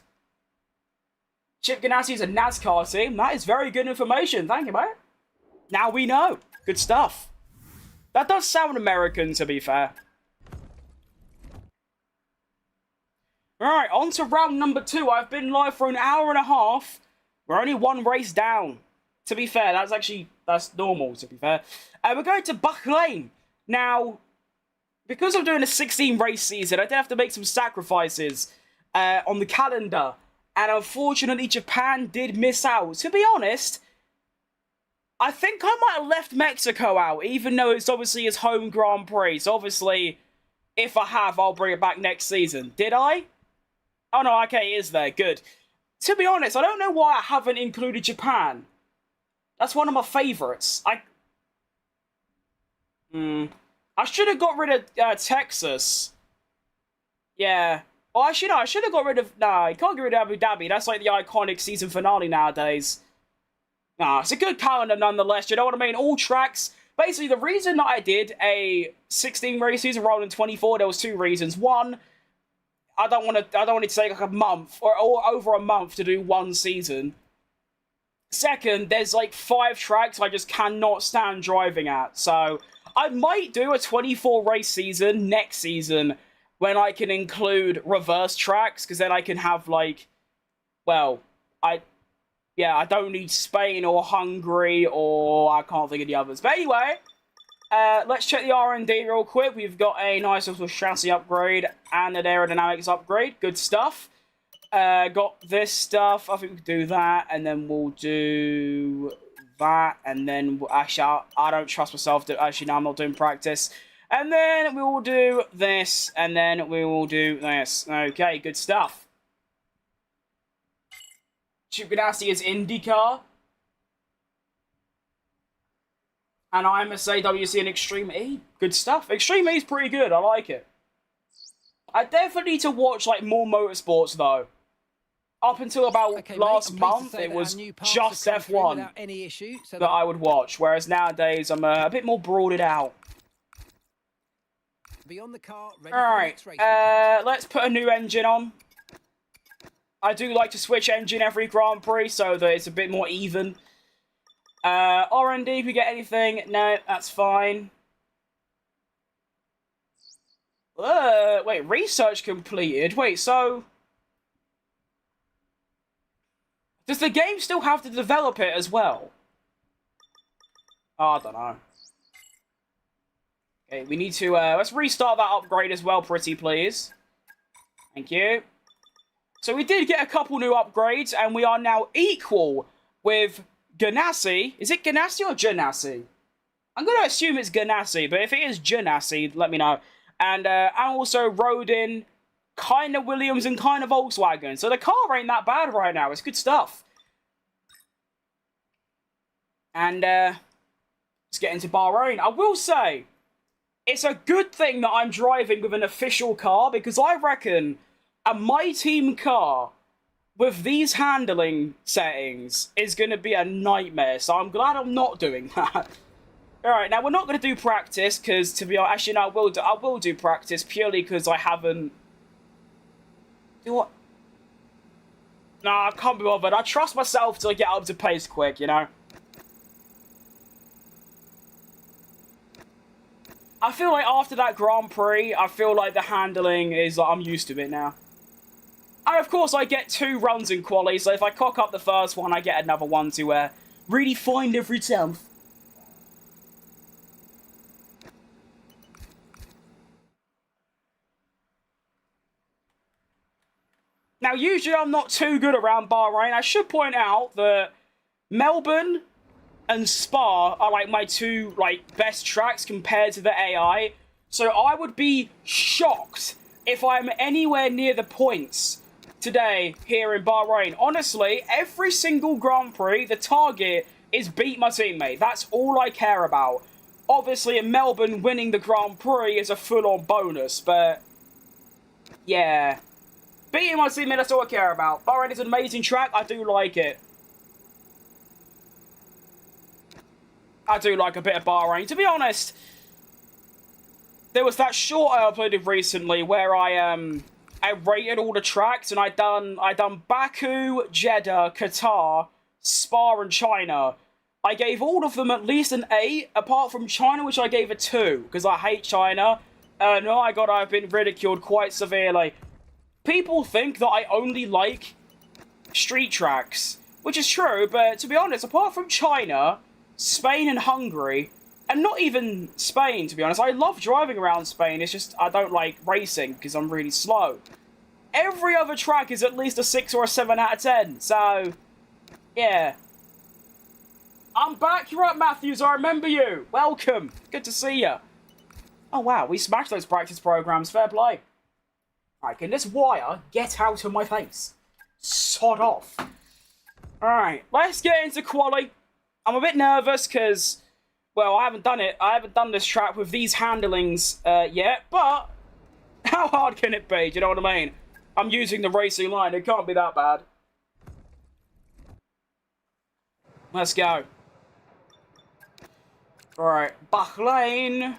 Chip Ganassi is a NASCAR team. That is very good information. Thank you, mate. Now we know. Good stuff. That does sound American, to be fair. Alright, on to round number 2. I've been live for an hour and a half. We're only one race down. To be fair, that's normal, to be fair. We're going to Bahrain. Now, because I'm doing a 16-race season, I did have to make some sacrifices on the calendar. And unfortunately, Japan did miss out. To be honest, I think I might have left Mexico out, even though it's obviously his home Grand Prix. So obviously, if I have, I'll bring it back next season. Did I? Oh no, okay, it is there. Good. To be honest, I don't know why I haven't included Japan. That's one of my favourites. I should have got rid of Texas. Yeah. Oh, I should have got rid of... Nah, you can't get rid of Abu Dhabi. That's like the iconic season finale nowadays. Nah, it's a good calendar nonetheless, you know what I mean? All tracks. Basically, the reason that I did a 16-race season rather than 24, there was two reasons. One, I don't want it to take like a month or over a month to do one season. Second, there's like 5 tracks I just cannot stand driving at. So I might do a 24-race season next season when I can include reverse tracks, because then I can have like, well, I don't need Spain or Hungary or I can't think of the others. But anyway, let's check the R&D real quick. We've got a nice little chassis upgrade and an aerodynamics upgrade. Good stuff. Got this stuff. I think we can do that. And then we'll do that. And then, actually, I don't trust myself. Actually, no, I'm not doing practice. And then we will do this. And then we will do this. Okay, good stuff. Chip Ganassi is IndyCar. And I'm SAWC and Extreme E. Good stuff. Extreme E is pretty good. I like it. I definitely need to watch like more motorsports though. Up until about last month, it was just F1 any issue, so that I would watch. Whereas nowadays, I'm a bit more broaded out. be on the car, ready All for the right, next race weekend. let's put a new engine on. I do like to switch engine every Grand Prix so that it's a bit more even. R&D, if we get anything, no, that's fine. Wait, research completed. Wait, so does the game still have to develop it as well? Oh, I don't know. Okay, we need to, let's restart that upgrade as well, pretty please. Thank you. So we did get a couple new upgrades, and we are now equal with Ganassi. Is it Ganassi or Janassi? I'm going to assume it's Ganassi, but if it is Janassi, let me know. And also Rodin, kind of Williams, and kind of Volkswagen. So the car ain't that bad right now. It's good stuff. And let's get into Bahrain. I will say, it's a good thing that I'm driving with an official car, because I reckon a My Team car with these handling settings is going to be a nightmare. So I'm glad I'm not doing that. Alright, now we're not going to do practice, because to be honest, actually no, I will do practice purely because I haven't... Do what? Nah, I can't be bothered. I trust myself to get up to pace quick, you know? I feel like after that Grand Prix, I feel like the handling is, like, I'm used to it now. And of course, I get 2 runs in quali, so if I cock up the first one, I get another one to really find every 10th. Now, usually I'm not too good around Bahrain. I should point out that Melbourne and Spa are like my 2 best tracks compared to the AI. So I would be shocked if I'm anywhere near the points today here in Bahrain. Honestly, every single Grand Prix, the target is beat my teammate. That's all I care about. Obviously, in Melbourne, winning the Grand Prix is a full-on bonus, but yeah. Beating my teammate, that's all I care about. Bahrain is an amazing track. I do like it. I do like a bit of Bahrain. To be honest, there was that short I uploaded recently where I rated all the tracks, and I done Baku, Jeddah, Qatar, Spa, and China. I gave all of them at least an 8, apart from China, which I gave a 2, because I hate China. And oh my god, I've been ridiculed quite severely. People think that I only like street tracks, which is true, but to be honest, apart from China, Spain and Hungary, and not even Spain, to be honest, I love driving around Spain, it's just I don't like racing because I'm really slow. Every other track is at least a 6 or a 7 out of 10, so yeah. I'm back, you're up, Matthews, I remember you. Welcome, good to see you. Oh wow, we smashed those practice programs, fair play. Alright, can this wire get out of my face? Sod off. Alright, let's get into quali. I'm a bit nervous because, well, I haven't done it. I haven't done this track with these handlings yet, but how hard can it be? Do you know what I mean? I'm using the racing line. It can't be that bad. Let's go. Alright, Bahrain.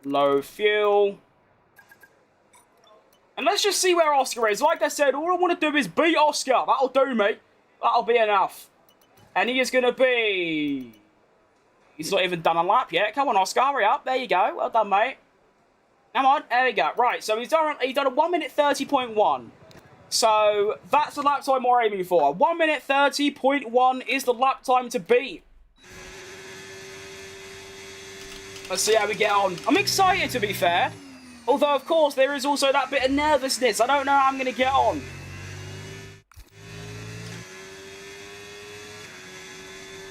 Low fuel. And let's just see where Oscar is. Like I said, all I want to do is beat Oscar. That'll do me. That'll be enough. And he is going to be... He's not even done a lap yet. Come on, Oscar, hurry up. There you go. Well done, mate. Come on. There we go. Right, so he's done a 1 minute 30.1. So that's the lap time we're aiming for. 1 minute 30.1 is the lap time to beat. Let's see how we get on. I'm excited, to be fair. Although, of course, there is also that bit of nervousness. I don't know how I'm going to get on.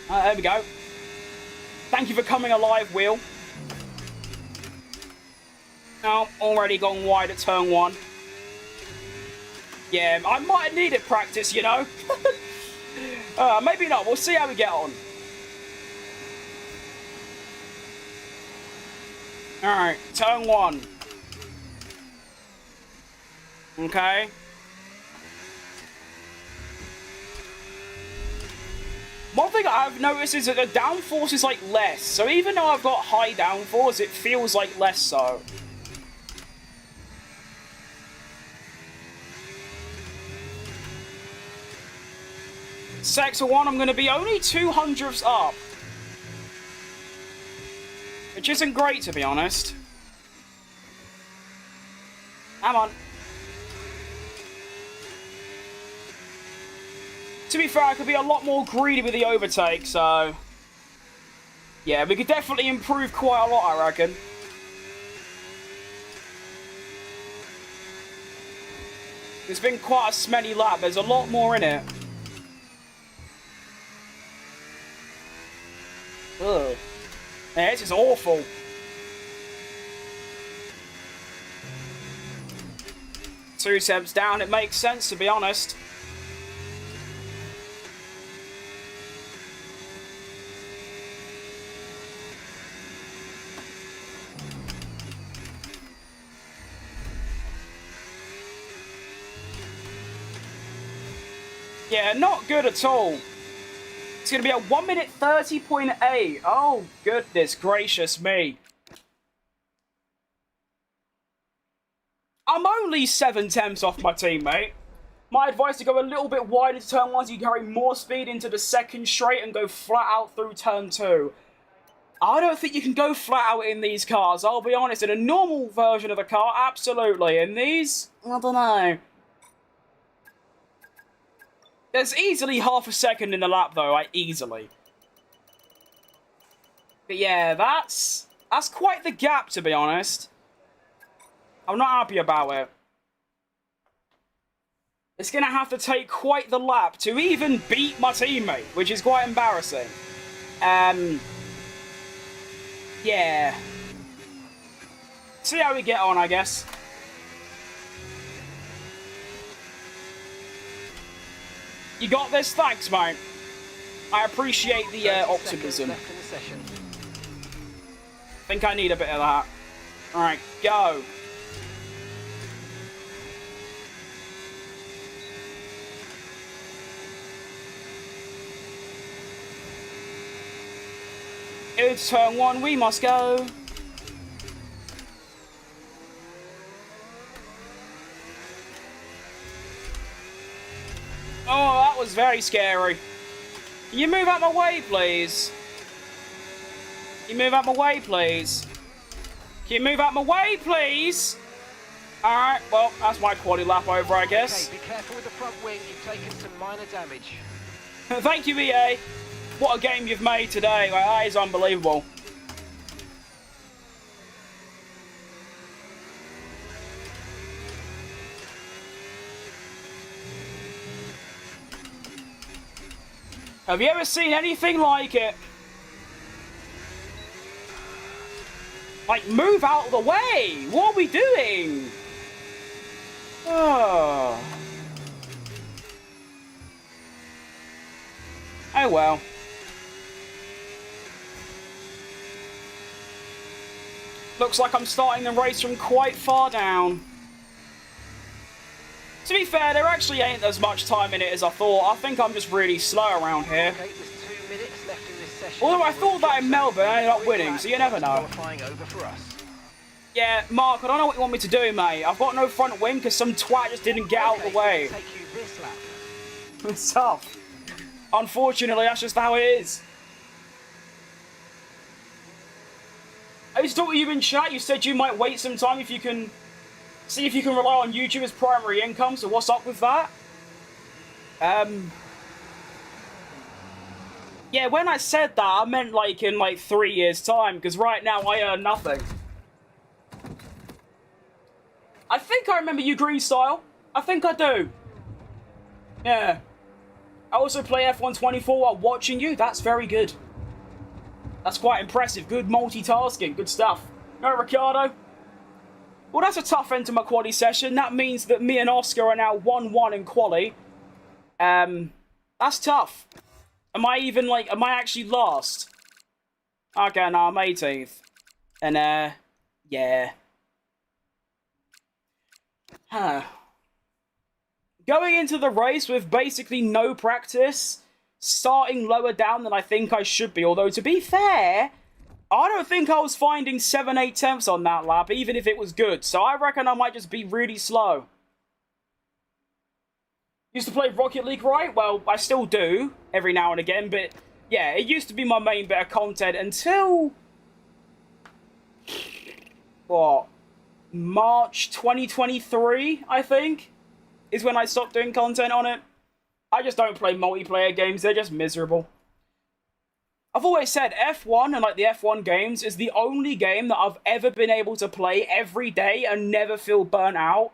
There we go. Thank you for coming alive, Will. Oh, already gone wide at turn 1. Yeah, I might have needed practice, you know. Maybe not. We'll see how we get on. Alright, turn 1. Okay. One thing I've noticed is that the downforce is like less. So even though I've got high downforce, it feels like less so. Sector 1, I'm going to be only 200ths up. Which isn't great, to be honest. Come on. To be fair, I could be a lot more greedy with the overtake, so... yeah, we could definitely improve quite a lot, I reckon. It's been quite a smelly lap. There's a lot more in it. Ugh. Yeah, this is awful. Two steps down, it makes sense, to be honest. Yeah, not good at all. It's going to be a 1 minute 30.8. Oh, goodness gracious me. I'm only 7/10ths off my teammate. My advice to go a little bit wide into turn 1 so you carry more speed into the second straight and go flat out through turn 2. I don't think you can go flat out in these cars, I'll be honest. In a normal version of the car, absolutely. In these, I don't know. There's easily half a second in the lap, though, like, easily. But yeah, that's quite the gap, to be honest. I'm not happy about it. It's going to have to take quite the lap to even beat my teammate, which is quite embarrassing. Yeah. See how we get on, I guess. You got this? Thanks, mate. I appreciate the optimism. Think I need a bit of that. Alright, go. It's turn 1, we must go. Oh, that was very scary. Can you move out my way, please? Can you move out my way, please? Can you move out my way, please? Alright, well, that's my quality lap over, I guess. Okay, be careful with the front wing. You've taken some minor damage. Thank you, EA. What a game you've made today. That is unbelievable. Have you ever seen anything like it? Like, move out of the way! What are we doing? Oh. Oh well. Looks like I'm starting the race from quite far down. To be fair, there actually ain't as much time in it as I thought. I think I'm just really slow around here. Okay, there's 2 minutes left in this session. Although I thought that in Melbourne, I ended up winning, so you never know. Over for us. Yeah, Mark, I don't know what you want me to do, mate. I've got no front wing because some twat just didn't get out of the way. Take you this lap. It's tough. Unfortunately, that's just how it is. I just talked to you in chat. You said you might wait some time if you can... see if you can rely on YouTube as primary income, so what's up with that? Yeah, when I said that, I meant like in like 3 years' time, because right now I earn nothing. I think I remember you, Green Style. I think I do. Yeah. I also play F1 24 while watching you. That's very good. That's quite impressive. Good multitasking. Good stuff. No, Ricardo. Well, that's a tough end to my quali session. That means that me and Oscar are now 1-1 in quali. That's tough. Am I even, like, am I actually last? Okay, no, I'm 18th. And, yeah. Huh. Going into the race with basically no practice, starting lower down than I think I should be. Although, to be fair... I don't think I was finding 7/8 tenths on that lap, even if it was good. So I reckon I might just be really slow. Used to play Rocket League, right? Well, I still do every now and again, but yeah, it used to be my main bit of content until... what? March 2023, I think, is when I stopped doing content on it. I just don't play multiplayer games, they're just miserable. I've always said F1 and like the F1 games is the only game that I've ever been able to play every day and never feel burnt out.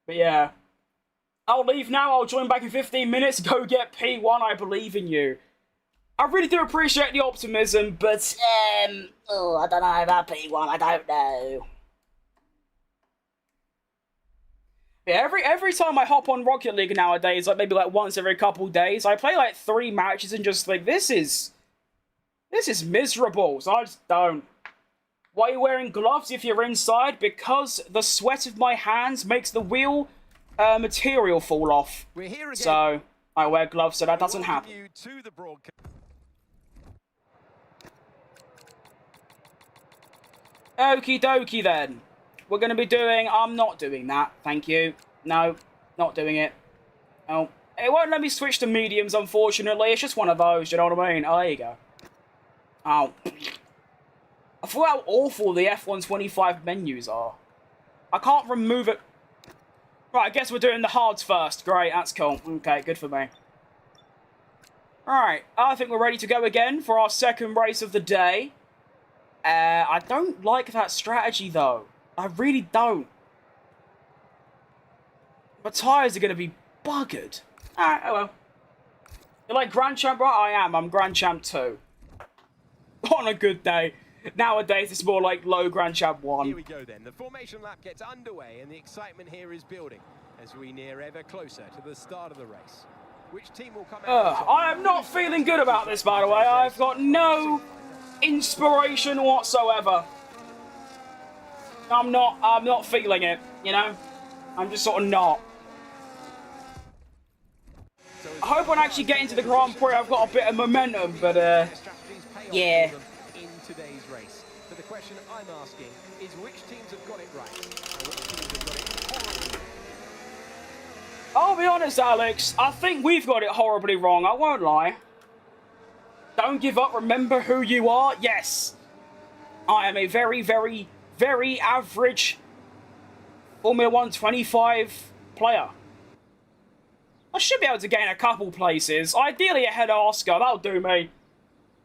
But yeah. I'll leave now, I'll join back in 15 minutes, go get P1, I believe in you. I really do appreciate the optimism, but, I don't know about P1, I don't know. Yeah, every time I hop on Rocket League nowadays, like maybe like once every couple days, I play like 3 matches and just think, this is miserable, so I just don't. Why are you wearing gloves if you're inside? Because the sweat of my hands makes the wheel material fall off. We're here again. So I wear gloves so that doesn't happen. Okie dokie then. We're going to be doing... I'm not doing that. Thank you. No, not doing it. Oh, it won't let me switch to mediums, unfortunately. It's just one of those, you know what I mean? Oh, there you go. Oh. I forgot how awful the F125 menus are. I can't remove it. Right, I guess we're doing the hards first. Great, that's cool. Okay, good for me. Alright, I think we're ready to go again for our second race of the day. I don't like that strategy, though. I really don't. My tyres are going to be buggered. Alright, oh well. You're like Grand Champ, right? I am. I'm Grand Champ 2. On a good day. Nowadays, it's more like low Grand Champ 1. Here we go then. The formation lap gets underway and the excitement here is building as we near ever closer to the start of the race. Which team will come out? I am not feeling good about this, by the way. I've got no inspiration whatsoever. I'm not feeling it, you know? I'm just sort of not. I hope when I actually get into the Grand Prix, I've got a bit of momentum, but, yeah. In today's race. But the question I'm asking is which teams have got it right and which teams have got it horribly. I'll be honest, Alex. I think we've got it horribly wrong. I won't lie. Don't give up. Remember who you are. Yes. I am a very, very, very average Formula 1 25 player. I should be able to gain a couple places. Ideally ahead of Oscar. That'll do me.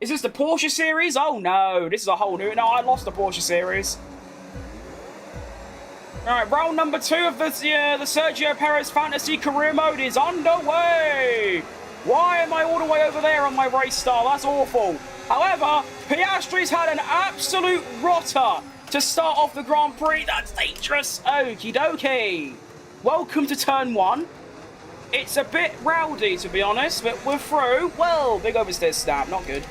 Is this the Porsche series? Oh no, this is a whole new... No, I lost the Porsche series. Alright, round number 2 of the Sergio Perez Fantasy Career Mode is underway! Why am I all the way over there on my race style? That's awful. However, Piastri's had an absolute rotter to start off the Grand Prix. That's dangerous. Okie dokie. Welcome to turn 1. It's a bit rowdy, to be honest, but we're through. Well, big oversteer snap, not good.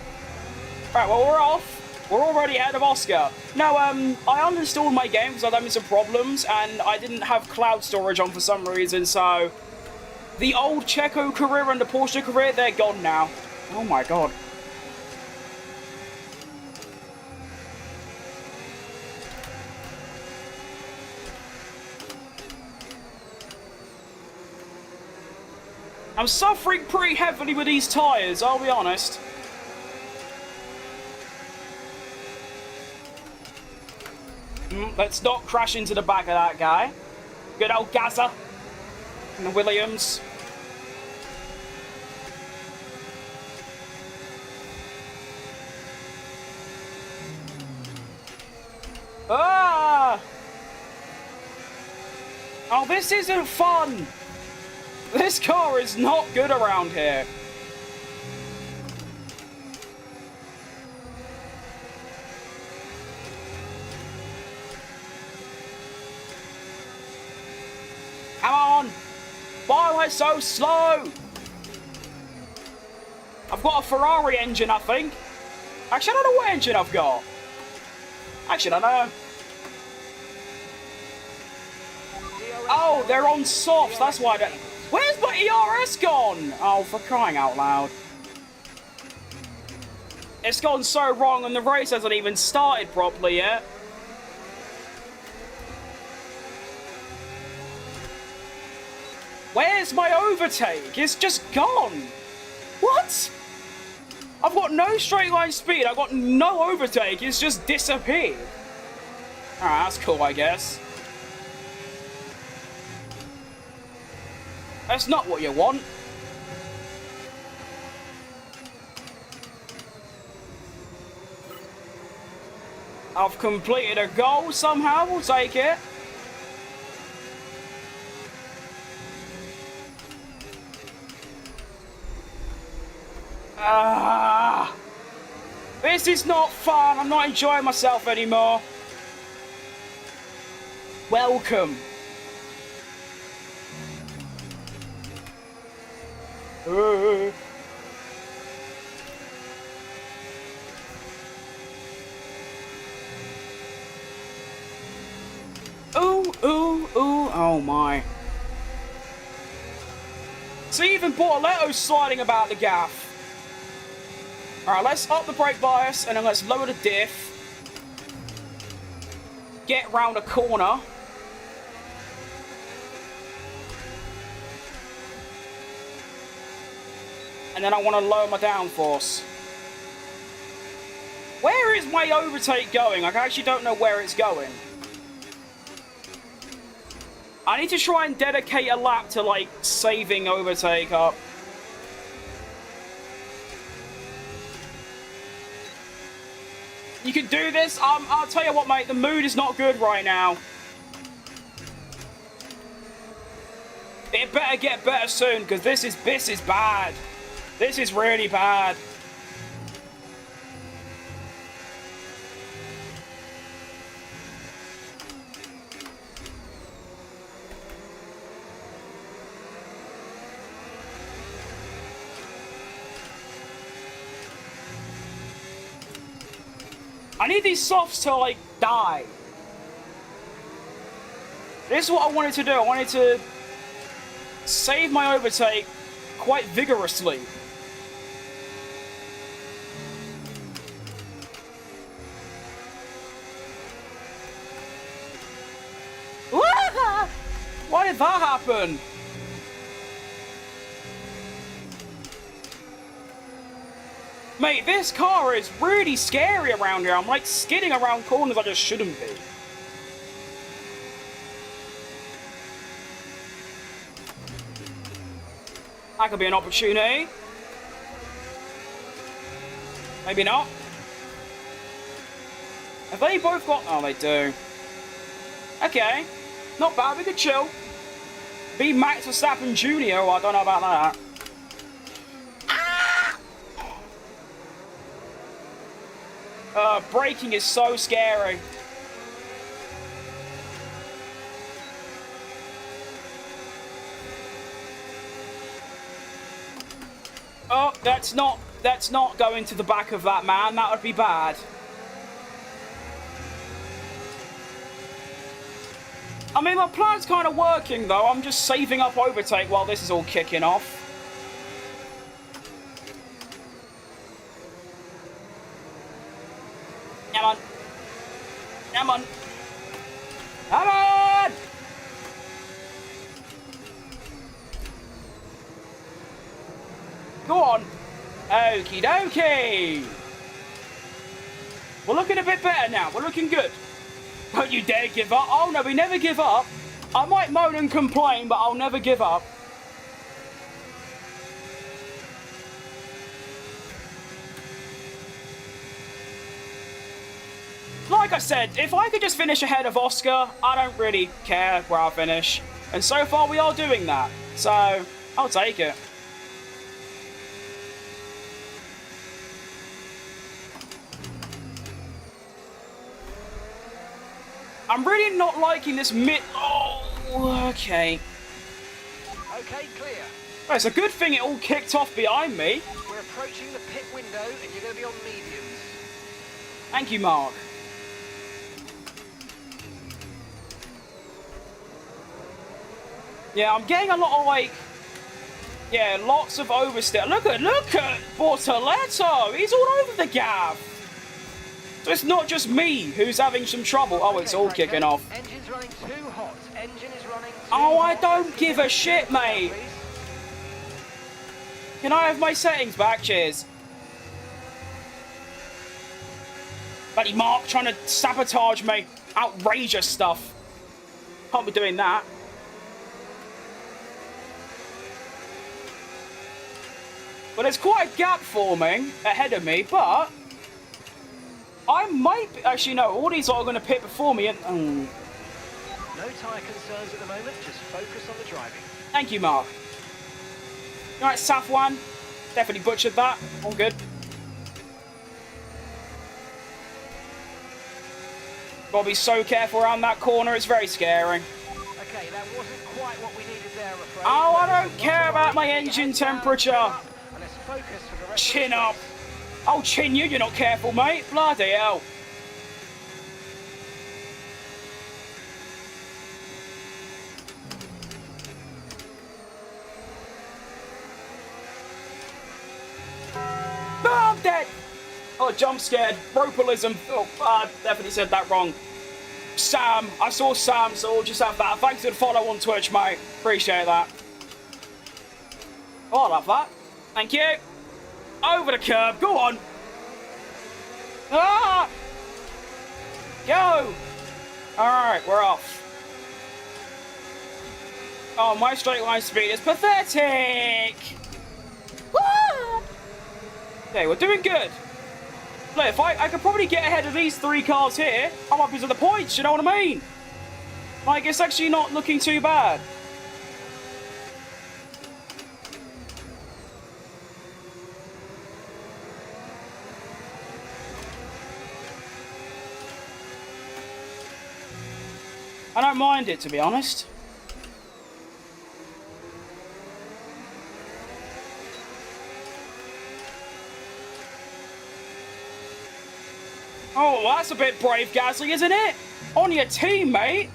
Right, well, we're off. We're already ahead of Oscar. Now, I uninstalled my game because I was having some problems, and I didn't have cloud storage on for some reason, so... The old CHECO career and the Porsche career, they're gone now. Oh my god. I'm suffering pretty heavily with these tyres, I'll be honest. Let's not crash into the back of that guy. Good old Gaza. And the Williams. Ah! Oh, this isn't fun. This car is not good around here. Come on! Why am I so slow? I've got a Ferrari engine, I think. Actually, I don't know what engine I've got. Actually, I don't know. Oh, they're on softs. That's why they're... Where's my ERS gone? Oh, for crying out loud. It's gone so wrong and the race hasn't even started properly yet. Where's my overtake? It's just gone. What? I've got no straight line speed. I've got no overtake. It's just disappeared. Alright, that's cool, I guess. That's not what you want. I've completed a goal somehow. We'll take it. This is not fun. I'm not enjoying myself anymore. Welcome. Ooh, ooh, ooh. Oh my. See, even Bortoletto's sliding about the gaff. Alright, let's up the brake bias and then let's lower the diff. Get round a corner. And then I want to lower my downforce. Where is my overtake going? I actually don't know where it's going. I need to try and dedicate a lap to, like, saving overtake up. You can do this. I'll tell you what, mate. The mood is not good right now. It better get better soon, because this is bad. This is really bad. I need these softs to, like, die. This is what I wanted to do. I wanted to save my overtake quite vigorously. Why did that happen? Mate, this car is really scary around here. I'm like skidding around corners I just shouldn't be. That could be an opportunity. Maybe not. Have they both got... Oh, they do. Okay. Not bad, we could chill. Be Max Verstappen Jr. I don't know about that. Braking is so scary. Oh, that's not going to the back of that man. That would be bad. I mean, my plan's kind of working, though. I'm just saving up overtake while this is all kicking off. Come on. Come on. Come on! Go on. Okie dokie. We're looking a bit better now. We're looking good. Don't you dare give up. Oh, no, we never give up. I might moan and complain, but I'll never give up. Like I said, if I could just finish ahead of Oscar, I don't really care where I finish. And so far, we are doing that. So, I'll take it. I'm really not liking this mid... Oh, okay. Okay, clear. Well, it's a good thing it all kicked off behind me. We're approaching the pit window and you're going to be on mediums. Thank you, Mark. Yeah, I'm getting a lot of, like... Yeah, lots of oversteer. Look at Bortoletto! He's all over the gaff! So it's not just me who's having some trouble. Oh, it's all kicking off. Engine's running too hot. Engine is running too Oh, I hot. don't give a shit, mate. Can I have my settings back? Cheers. Bloody Mark trying to sabotage me. Outrageous stuff. Can't be doing that. But there's quite a gap forming ahead of me, but I might be, actually no, all these are going to pit before me and No tyre concerns at the moment, just focus on the driving. thank you, Mark. Alright, Safwan. Definitely butchered that. All good. Gotta be so careful around that corner, it's very scary. Okay, that wasn't quite what we needed there, I'm afraid. Oh, I But don't care about my engine temperature. And let's focus for the rest Chin of the up. Oh, chin you, you're not careful, mate. Bloody hell. Oh, I'm dead. Oh, jump scared. Ropalism. Oh, I definitely said that wrong. Sam. I saw Sam, so we'll just have that. Thanks for the follow on Twitch, mate. Appreciate that. Oh, I love that. Thank you. Over the curb. Go on. Ah! Go. All right, we're off. Oh, my straight line speed is pathetic. Ah! Okay, we're doing good. Look, if I could probably get ahead of these three cars here, I'm up into the points, you know what I mean? Like, it's actually not looking too bad. I don't mind it, to be honest. Oh, that's a bit brave, Gasly, isn't it? On your team, mate.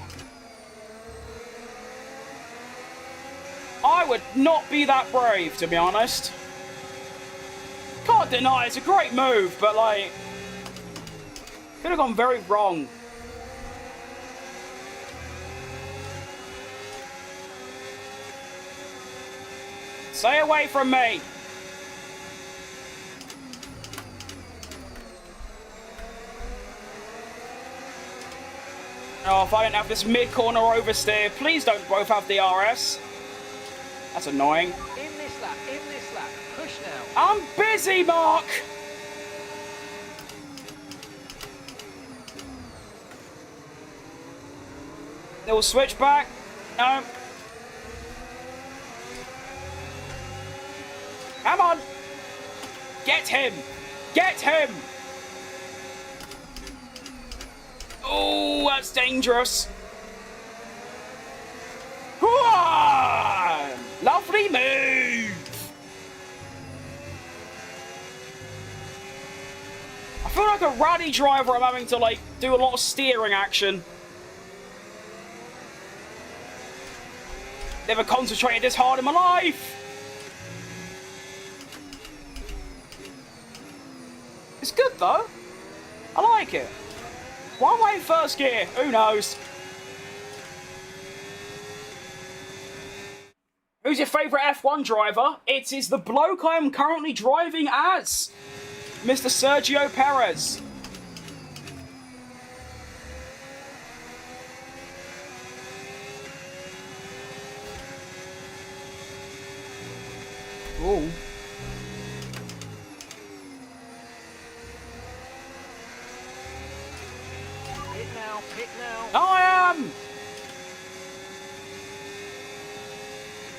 I would not be that brave, to be honest. Can't deny it's a great move, but, like, could have gone very wrong. Stay away from me. Oh, if I didn't have this mid-corner oversteer, please don't both have DRS. That's annoying. In this lap, push now. I'm busy, Mark. Little switch back. No. Come on. Get him. Get him. Oh, that's dangerous. Lovely move. I feel like a rally driver. I'm having to, like, do a lot of steering action. Never concentrated this hard in my life. It's good, though. I like it. Why am I in first gear? Who knows? Who's your favourite F1 driver? It is the bloke I am currently driving as. Mr. Sergio Perez. Ooh. Pit now. I am!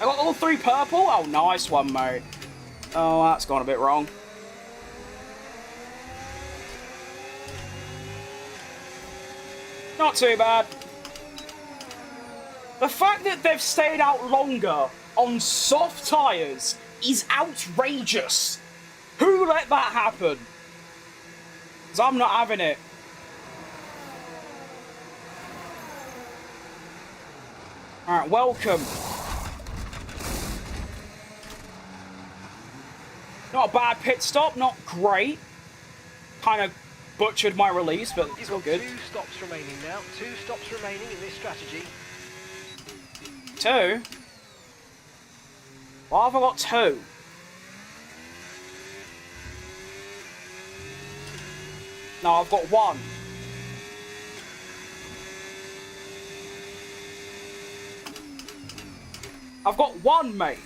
I got all three purple? Oh, nice one, mate. Oh, that's gone a bit wrong. Not too bad. The fact that they've stayed out longer on soft tyres is outrageous. Who let that happen? 'Cause I'm not having it. Alright, welcome. Not a bad pit stop, not great. Kind of butchered my release, but it's You've all got good. 2 stops remaining now. 2 stops remaining in this strategy. 2? Why have I got 2? No, I've got 1. I've got 1, mate.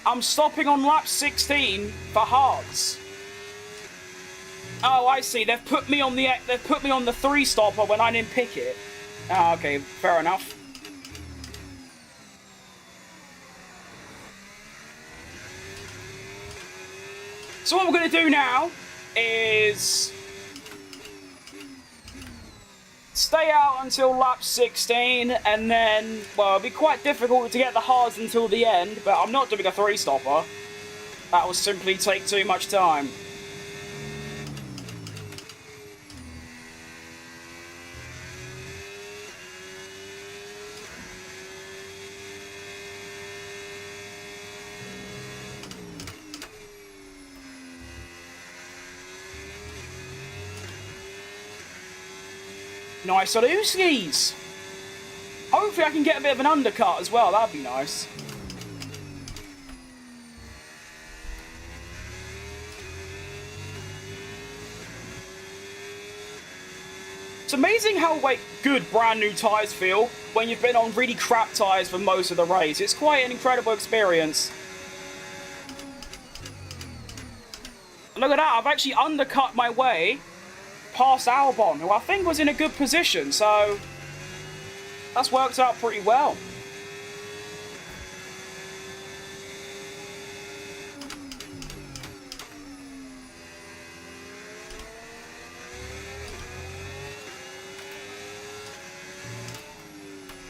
I'm stopping on lap 16 for hards. Oh, I see. They've put me on the 3 stopper when I didn't pick it. Ah, okay, fair enough. So what we're going to do now is stay out until lap 16, and then, well, it'll be quite difficult to get the hards until the end, but I'm not doing a 3-stopper. That will simply take too much time. Nice Aluskis! Hopefully I can get a bit of an undercut as well, that'd be nice. It's amazing how like good brand new tyres feel when you've been on really crap tyres for most of the race. It's quite an incredible experience. Look at that, I've actually undercut my way past Albon, who I think was in a good position, so that's worked out pretty well.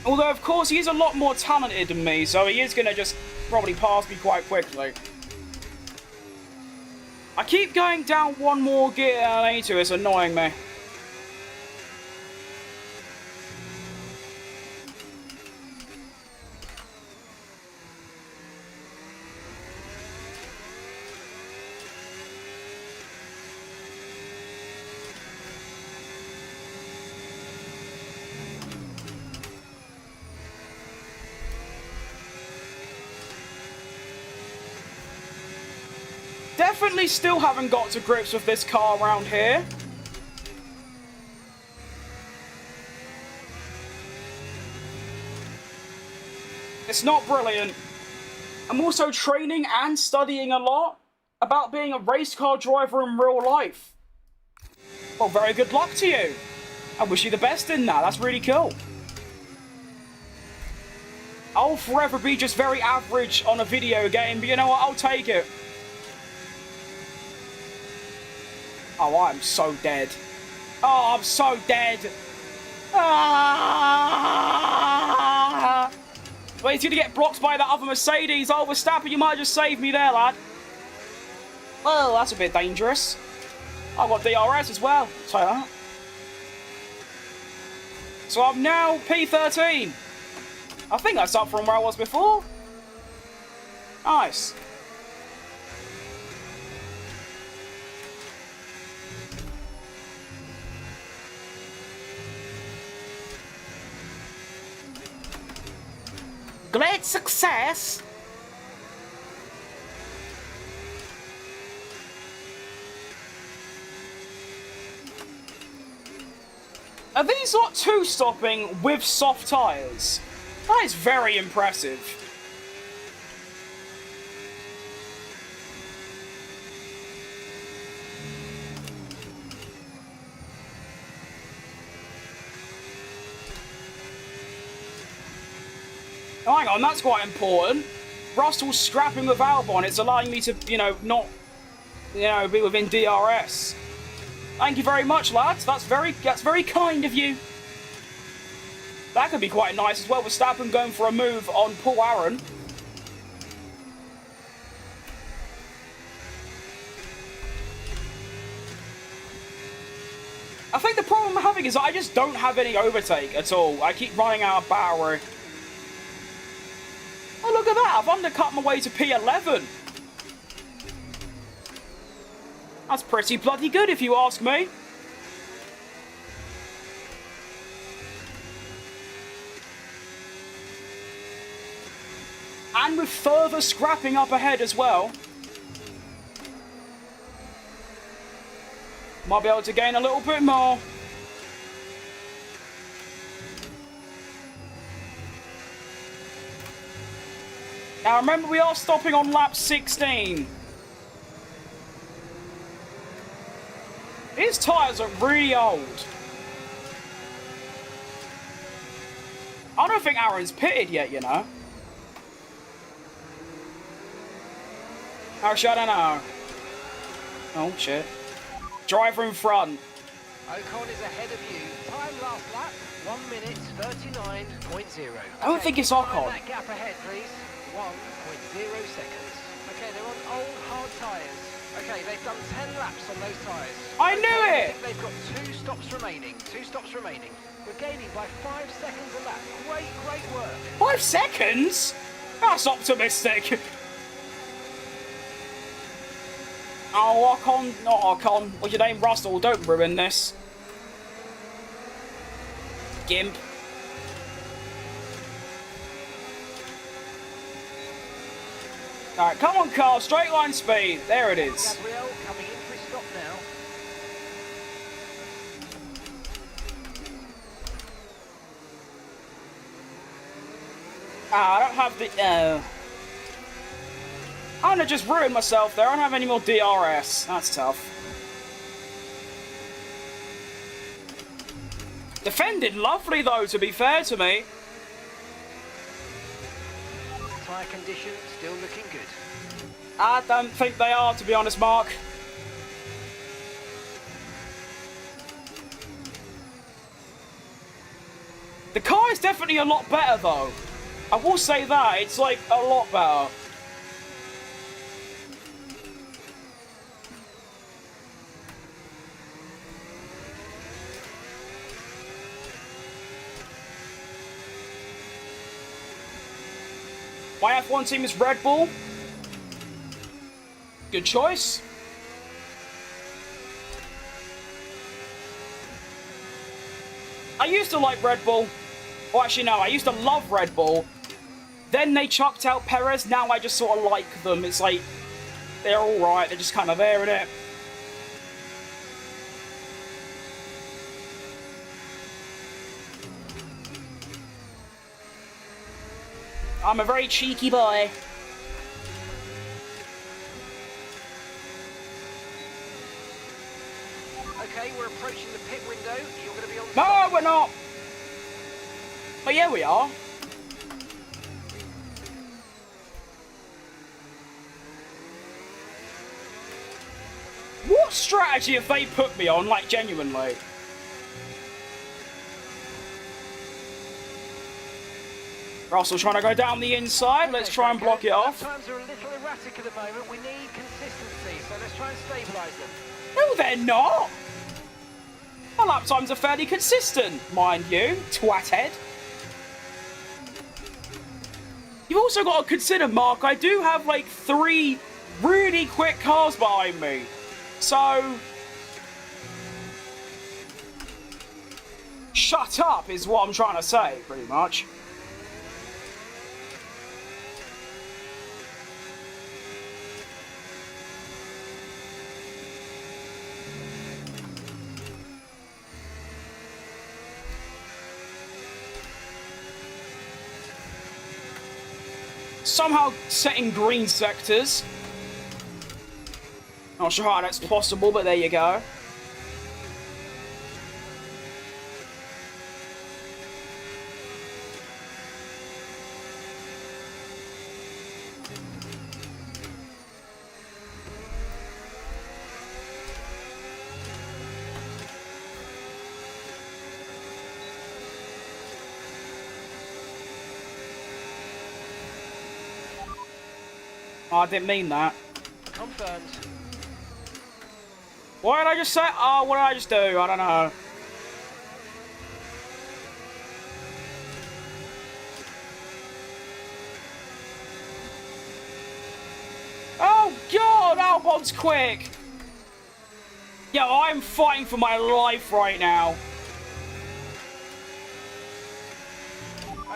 Although, of course, he is a lot more talented than me, so he is going to just probably pass me quite quickly. I keep going down one more gear than I need to, it's annoying me. Definitely still haven't got to grips with this car around here. It's not brilliant. I'm also training and studying a lot about being a race car driver in real life. Well, very good luck to you. I wish you the best in that. That's really cool. I'll forever be just very average on a video game, but you know what? I'll take it. Oh, I'm so dead. Oh, I'm so dead. Ah! Wait, he's going to get blocked by that other Mercedes. Oh, Verstappen, you might just save me there, lad. Well, that's a bit dangerous. I've got DRS as well. So that. So I'm now P13. I think that's up from where I was before. Nice. Great success! Are these not 2-stopping with soft tyres? That is very impressive. Oh, hang on, that's quite important. Russell's scrapping with Albon. It's allowing me to, not, be within DRS. Thank you very much, lads. That's very kind of you. That could be quite nice as well, with Verstappen going for a move on Paul Aaron. I think the problem I'm having is that I just don't have any overtake at all. I keep running out of battery. Oh, look at that. I've undercut my way to P11. That's pretty bloody good, if you ask me. and with further scrapping up ahead as well. Might be able to gain a little bit more. Now remember, we are stopping on lap 16. His tyres are really old. I don't think Aaron's pitted yet, you know. Actually, I don't know. Oh, shit. Driver in front. Ocon is ahead of you. Time last lap, 1 minute 39.0. I don't think it's Ocon. That gap ahead, please. 1.0 seconds. Okay, they're on old hard tyres. Okay, they've done 10 laps on those tyres. I knew it! I think they've got 2 stops remaining. 2 stops remaining. We're gaining by 5 seconds a lap. Great work. 5 seconds? That's optimistic. Oh, Ocon, not Ocon. What's your name? Russell, don't ruin this. Gimp. Alright, come on, Carl. Straight line speed. There it is. Gabriel coming in for his stop now. I don't have the... I'm gonna just ruin myself there. I don't have any more DRS. That's tough. Defended lovely, though, to be fair to me. Tyre condition still looking good. I don't think they are, to be honest, Mark. The car is definitely a lot better, though. I will say that. It's, like, a lot better. My F1 team is Red Bull. Good choice. I used to like Red Bull. Well, actually, no, I used to love Red Bull. Then they chucked out Perez. Now I just sort of like them. It's like, they're alright. They're just kind of there, innit? I'm a very cheeky boy. Okay, we're approaching the pit window. You're going to be on... No, we're not. But yeah, we are. What strategy have they put me on, like, genuinely? Russell trying to go down the inside. Let's try and block it off. Times are a little erratic at the moment. We need consistency, so let's try and stabilise them. No, they're not. My lap times are fairly consistent, mind you, twat-head. You've also got to consider, Mark, I do have, like, 3 really quick cars behind me. So... shut up is what I'm trying to say, pretty much. Somehow setting green sectors. Not sure how that's possible, but there you go. Oh, I didn't mean that. Confirmed. What did I just say? Oh, what did I just do? I don't know. Oh, God! Albon's quick! Yo, I'm fighting for my life right now.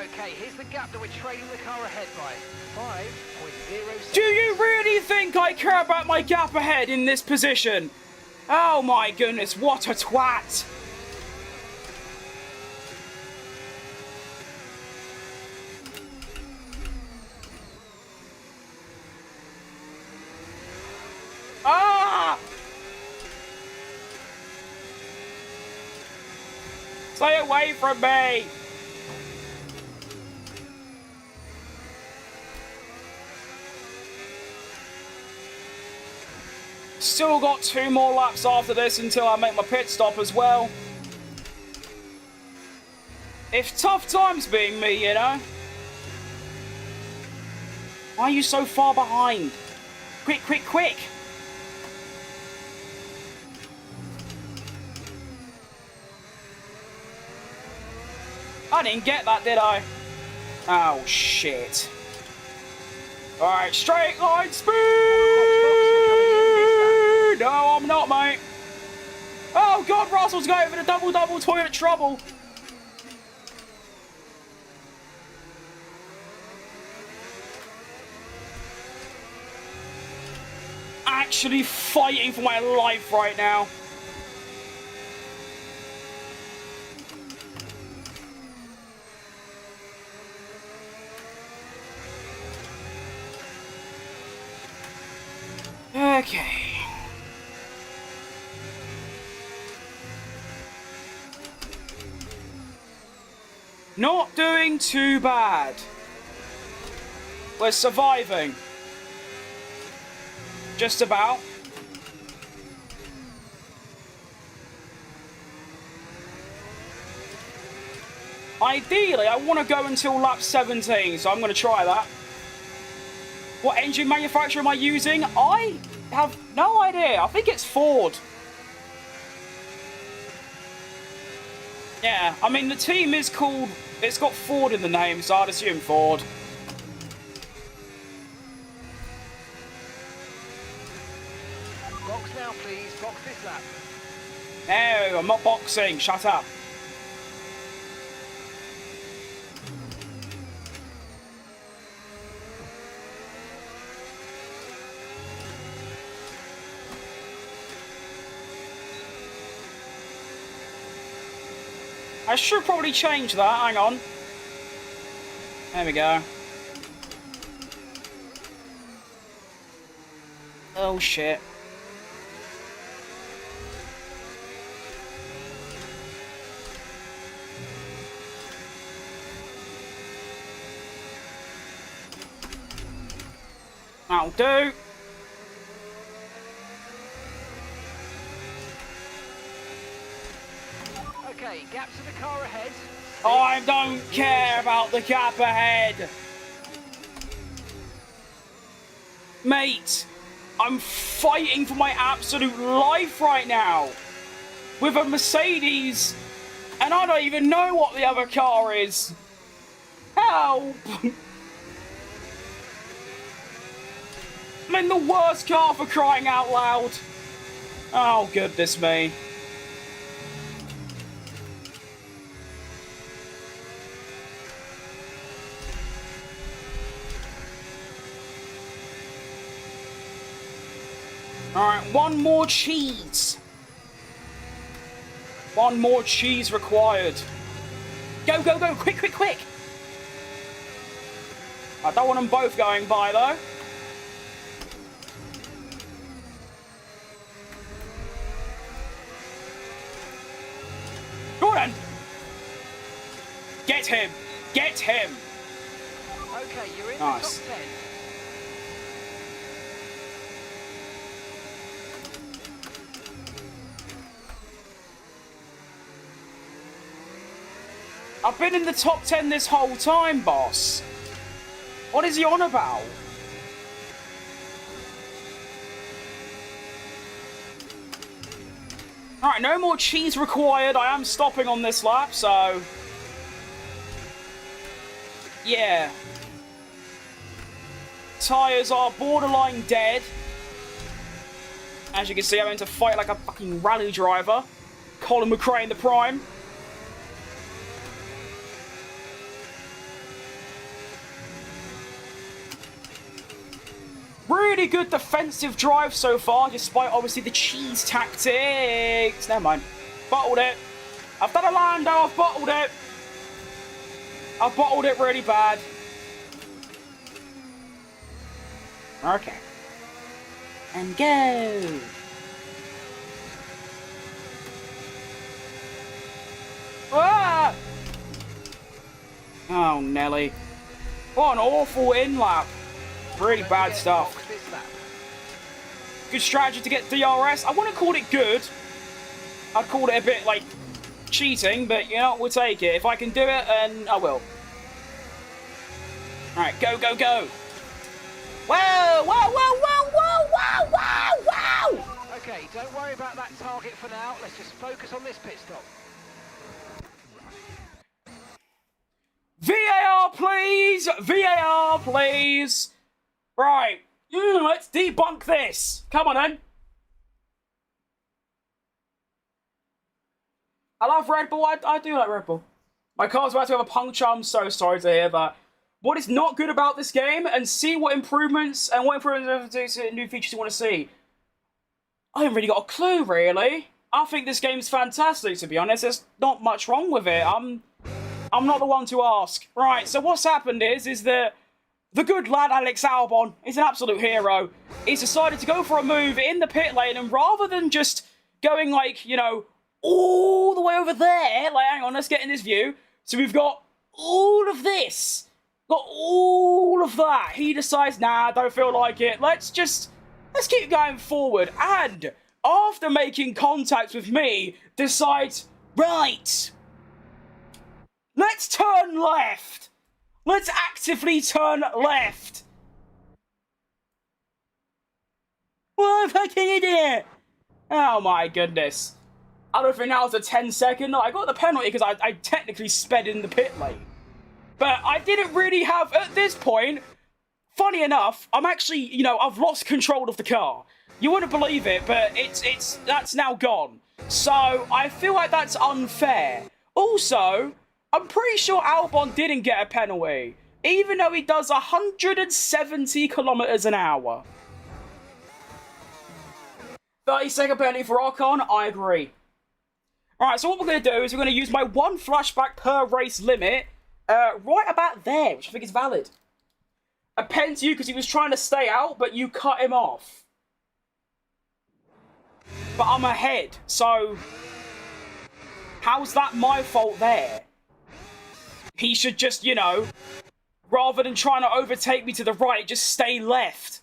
Okay, here's the gap that we're trailing the car ahead by. 5.0 seconds. Do you really think I care about my gap ahead in this position? Oh my goodness, what a twat. Ah! Stay away from me! Still got 2 more laps after this until I make my pit stop as well. If tough times being me, you know. Why are you so far behind? Quick, quick, quick! I didn't get that, did I? Oh, shit. Alright, straight line speed! No, I'm not, mate. Oh, God, Russell's going for the double toilet trouble. Actually fighting for my life right now. Okay. Not doing too bad. We're surviving. Just about. Ideally, I want to go until lap 17, so I'm going to try that. What engine manufacturer am I using? I have no idea. I think it's Ford. Yeah, I mean, the team is called... It's got Ford in the name, so I'd assume Ford. Box now, please. Box this lap. No, I'm not boxing. Shut up. I should probably change that. Hang on. There we go. Oh, shit. That'll do. Okay, gap to the car ahead. I don't care about the gap ahead. Mate, I'm fighting for my absolute life right now. With a Mercedes. And I don't even know what the other car is. Help. I'm in the worst car for crying out loud. Oh, goodness me. Alright, one more cheese. One more cheese required. Go, go, go. Quick, quick, quick. I don't want them both going by, though. Jordan! Get him! Get him! Okay, you're in Nice. the top 10. I've been in the top 10 this whole time, boss. What is he on about? Alright, no more cheese required. I am stopping on this lap, so... yeah. Tyres are borderline dead. As you can see, I'm having to fight like a fucking rally driver. Colin McRae in the prime. Really good defensive drive so far, despite obviously the cheese tactics. Never mind. Bottled it. I've done a Lando, I've bottled it. I've bottled it really bad. Okay. And go. Ah! Oh, Nelly. What an awful in-lap. Really bad stuff. Good strategy to get DRS. I wouldn't call it good. I'd call it a bit, like, cheating, but, you know, we'll take it. If I can do it, then I will. Alright, go, go, go. Whoa, whoa, whoa, whoa, whoa, whoa, whoa, whoa! Okay, don't worry about that target for now. Let's just focus on this pit stop. VAR, please! VAR, please! Right, let's debunk this. Come on, then. I love Red Bull. I do like Red Bull. My car's about to have a puncture. I'm so sorry to hear that. What is not good about this game, and see what improvements and new features you want to see. I haven't really got a clue, really. I think this game's fantastic, to be honest. There's not much wrong with it. I'm not the one to ask. Right, so what's happened is that the good lad Alex Albon is an absolute hero. He's decided to go for a move in the pit lane, and rather than just going, like, you know, all the way over there, like, hang on, let's get in this view. So we've got all of this. Got all of that. He decides, nah, don't feel like it. Let's keep going forward. And after making contact with me, decides, right, let's turn left. Let's actively turn left. What a fucking idiot. Oh my goodness. I don't think that was a 10-second. I got the penalty because I technically sped in the pit lane. But I didn't really have, at this point, funny enough, I'm actually, you know, I've lost control of the car. You wouldn't believe it, but that's now gone. So I feel like that's unfair. Also, I'm pretty sure Albon didn't get a penalty, even though he does 170 kilometers an hour. 30-second penalty for Ocon, I agree. Alright, so what we're going to do is we're going to use my one flashback per race limit, right about there, which I think is valid. A pen to you because he was trying to stay out, but you cut him off. But I'm ahead, so how's that my fault there? He should just, you know, rather than trying to overtake me to the right, just stay left.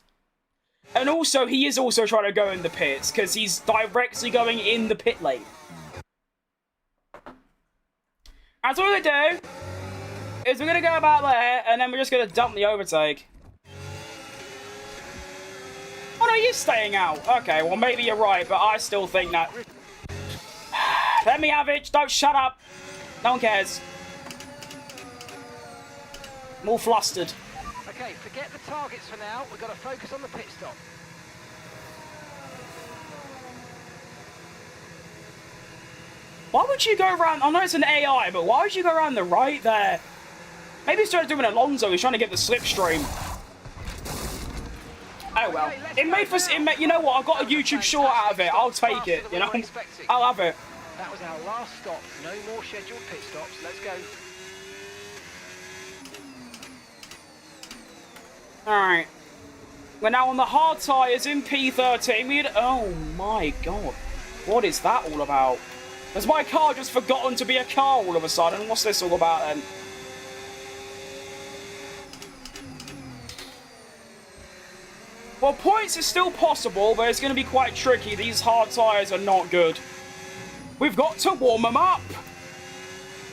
And also, he is also trying to go in the pits, because he's directly going in the pit lane. And so what we're going to do is we're going to go about there, and then we're just going to dump the overtake. Oh no, you're staying out. Okay, well maybe you're right, but I still think that... Let me have it. Don't shut up. No one cares. I'm all flustered. Okay, forget the targets for now. We've got to focus on the pit stop. Why would you go around... I know it's an AI, but why would you go around the right there? Maybe he's trying to do an Alonso. He's trying to get the slipstream. Oh well. It made for... you know what? I got a YouTube short out of it. I'll take it, you know? I'll have it. That was our last stop. No more scheduled pit stops. Let's go. Alright. We're now on the hard tyres in P13. Oh my god. What is that all about? Has my car just forgotten to be a car all of a sudden? What's this all about then? Well, points is still possible, but it's going to be quite tricky. These hard tyres are not good. We've got to warm them up.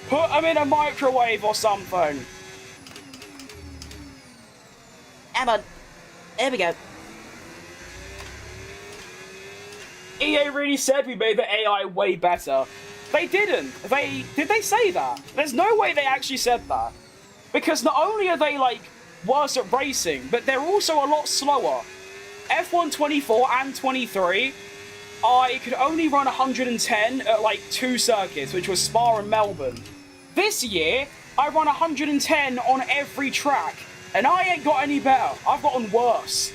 Put them in a microwave or something. Emma, there we go. EA really said we made the AI way better. They didn't. Did they say that? There's no way they actually said that. Because not only are they, like, worse at racing, but they're also a lot slower. F1 24 and 23, I could only run 110 at, like, 2 circuits, which was Spa and Melbourne. This year, I run 110 on every track. And I ain't got any better. I've gotten worse.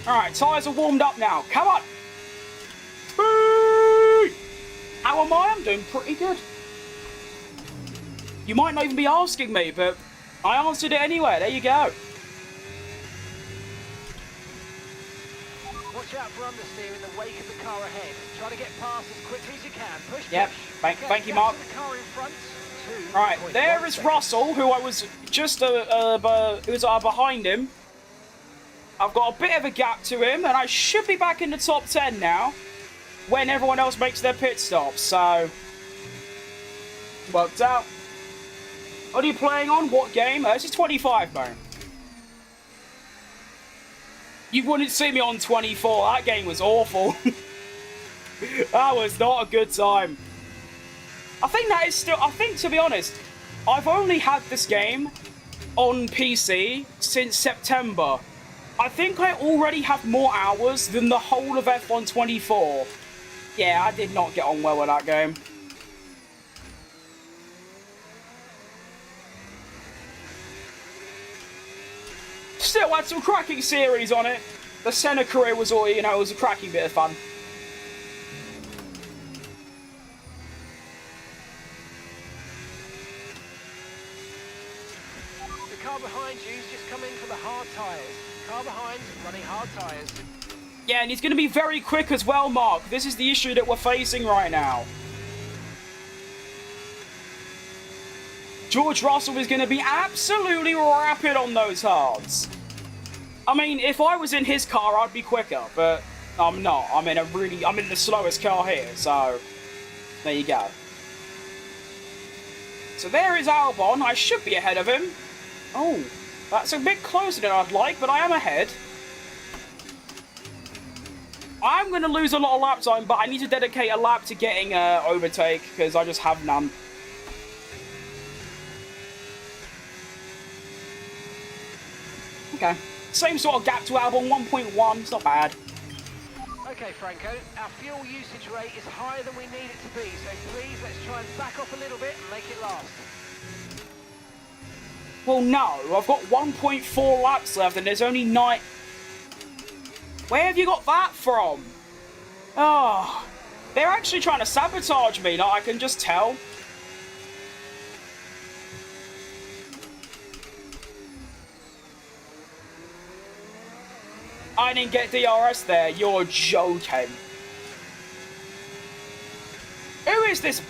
Alright, tyres are warmed up now. Come on! Whee! How am I? I'm doing pretty good. You might not even be asking me, but I answered it anyway. There you go. Watch out for understeer in the wake of the car ahead. Try to get past as quickly as you can. Push, Yep. push. Thank you, Mark. The car in front. Right, there is Russell, who I was just behind him. I've got a bit of a gap to him, and I should be back in the top 10 now when everyone else makes their pit stop. So, worked out. What are you playing on? What game? This is 25, man. You wouldn't see me on 24. That game was awful. That was not a good time. I think that is still... I think, to be honest, I've only had this game on PC since September. I think I already have more hours than the whole of F1 24. Yeah, I did not get on well with that game. Still had some cracking series on it. The Senna career was all, you know, it was a cracking bit of fun. The car behind you's just come in for the hard tyres. Car behind's running hard tyres. Yeah, and he's going to be very quick as well, Mark. This is the issue that we're facing right now. George Russell is going to be absolutely rapid on those hards. I mean, if I was in his car, I'd be quicker, but I'm not. I'm in the slowest car here, so there you go. So there is Albon. I should be ahead of him. Oh, that's a bit closer than I'd like, but I am ahead. I'm going to lose a lot of lap time, but I need to dedicate a lap to getting overtake, because I just have none. Okay. Same sort of gap to Albon, 1.1. It's not bad. Okay, Franco, our fuel usage rate is higher than we need it to be, so please let's try and back off a little bit and make it last. Well, no. I've got 1.4 laps left, and there's only 9... Where have you got that from? Oh, they're actually trying to sabotage me, like, I can just tell. I didn't get DRS there. You're joking. Who is this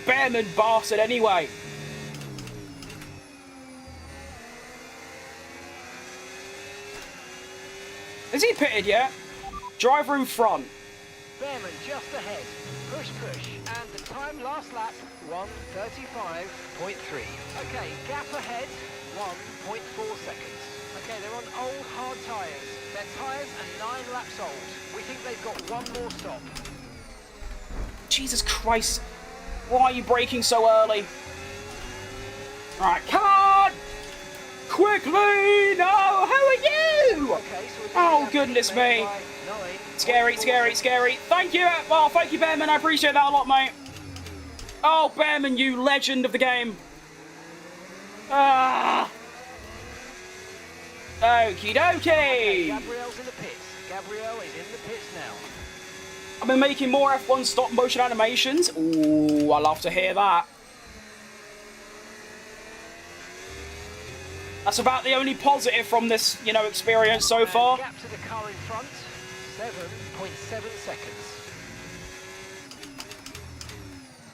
Behrman bastard anyway? Is he pitted yet? Driver in front. Behrman just ahead. Push, push. And the time last lap, 1:35.3. Okay, gap ahead, 1.4 seconds. Okay, they're on old hard tyres. Their tyres are 9 laps old. We think they've got one more stop. Jesus Christ. Why are you braking so early? Right, come on! Quickly! No! Who are you? Okay, so Oh, goodness me. Scary, scary, scary. Thank you. Well, thank you, Behrman. I appreciate that a lot, mate. Oh, Behrman, you legend of the game. Ah. Okie dokie. Gabriel's in the pits. Gabriel is in the pits now. I've been making more F1 stop motion animations. Ooh, I love to hear that. That's about the only positive from this, you know, experience so far. Gap to the car in front, 7.7 seconds.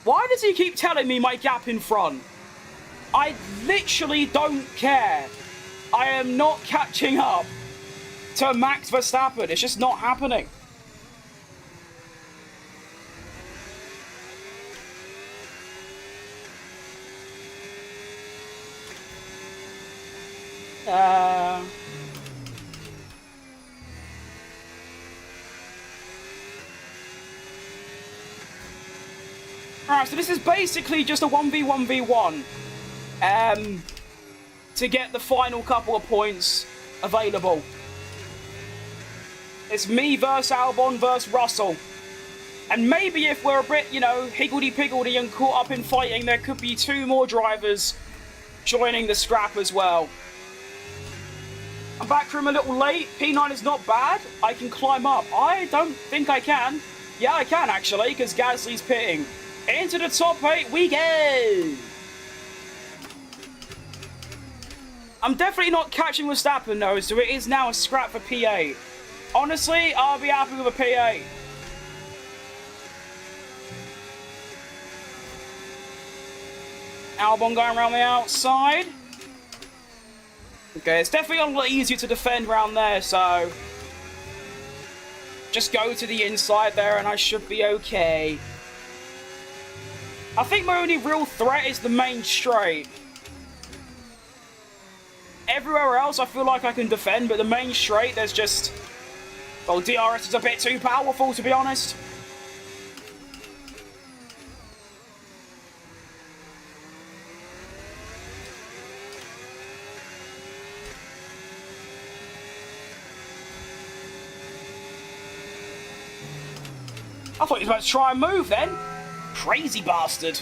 Why does he keep telling me my gap in front? I literally don't care. I am not catching up to Max Verstappen. It's just not happening. Alright, so this is basically just a 1v1v1 to get the final couple of points available. It's me versus Albon versus Russell. And maybe if we're a bit, you know, higgledy-piggledy and caught up in fighting, there could be 2 more drivers joining the scrap as well. I'm back from a little late. P9 is not bad. I can climb up. I don't think I can. Yeah, I can actually, because Gasly's pitting. Into the top 8 we go. I'm definitely not catching Verstappen though, so it is now a scrap for P8. Honestly, I'll be happy with a P8. Albon going around the outside. Okay, it's definitely a lot easier to defend around there, so just go to the inside there and I should be okay. I think my only real threat is the main straight. Everywhere else I feel like I can defend, but the main straight there's just... well, DRS is a bit too powerful, to be honest. I thought he was about to try and move then. Crazy bastard.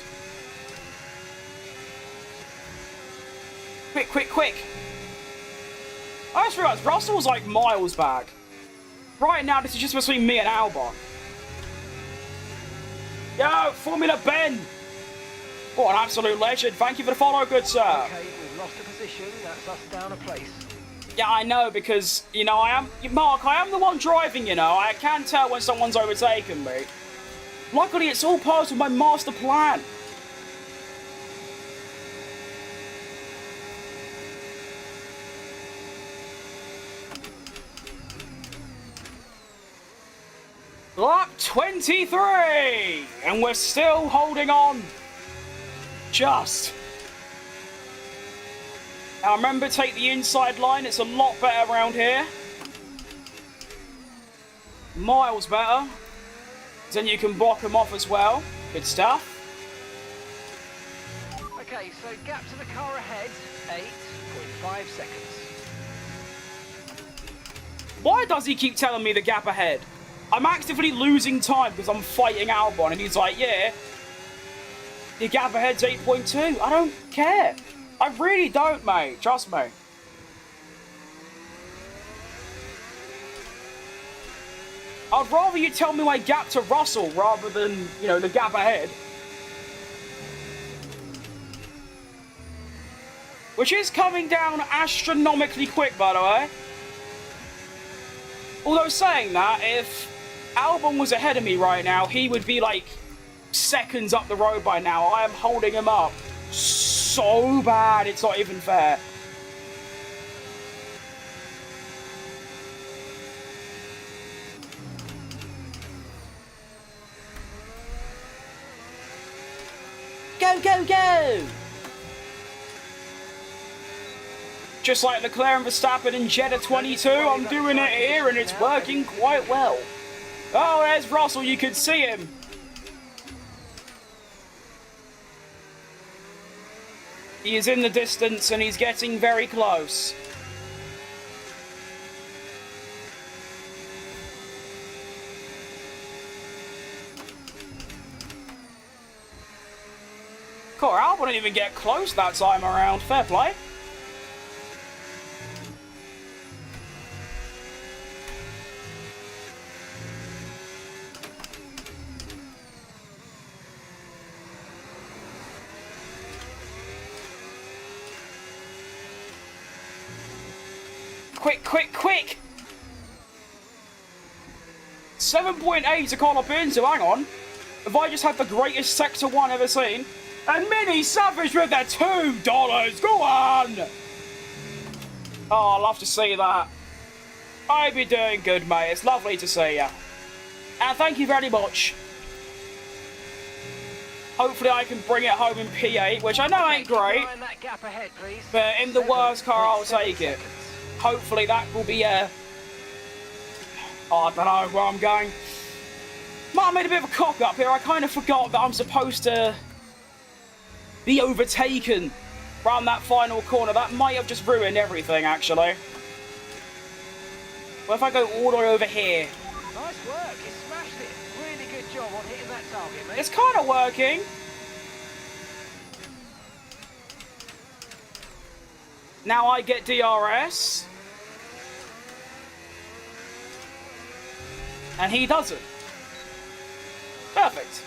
Quick, quick, quick. I just realised Russell was like miles back. Right now, this is just between me and Albon. Yo, Formula Ben. What an absolute legend. Thank you for the follow, good sir. Okay, we've lost a position. That's us down a place. Yeah, I know, because, you know, Mark, I am the one driving, you know. I can tell when someone's overtaken me. Luckily, it's all part of my master plan. Lap 23! And we're still holding on. Just. Now remember, take the inside line. It's a lot better around here. Miles better. Then you can block them off as well. Good stuff. Okay, so gap to the car ahead, 8.5 seconds. Why does he keep telling me the gap ahead? I'm actively losing time because I'm fighting Albon, and he's like, yeah, the gap ahead's 8.2. I don't care. I really don't, mate. Trust me. I'd rather you tell me my gap to Russell rather than, you know, the gap ahead. Which is coming down astronomically quick, by the way. Although saying that, if Albon was ahead of me right now, he would be like seconds up the road by now. I am holding him up so bad, it's not even fair. Go, go, go! Just like Leclerc and Verstappen in Jeddah 22, I'm doing it here and it's working quite well. Oh, there's Russell, you could see him. He is in the distance and he's getting very close. Cool, Albon didn't even get close that time around. Fair play. Quick, quick, quick! 7.8 to call up into, hang on. Have I just had the greatest Sector 1 ever seen? And Mini Savage with their $2! Go on! Oh, I love to see that. I'd be doing good, mate. It's lovely to see you. And thank you very much. Hopefully I can bring it home in P8, which I know ain't great. That gap ahead, please. But in the worst car, I'll take it. Hopefully that will be a... oh, I don't know where I'm going. Might have made a bit of a cock up here. I kind of forgot that I'm supposed to be overtaken around that final corner. That might have just ruined everything, actually. What if I go all the way over here? Nice work. You smashed it. Really good job on hitting that target, mate. It's kind of working. Now I get DRS. And he doesn't. Perfect.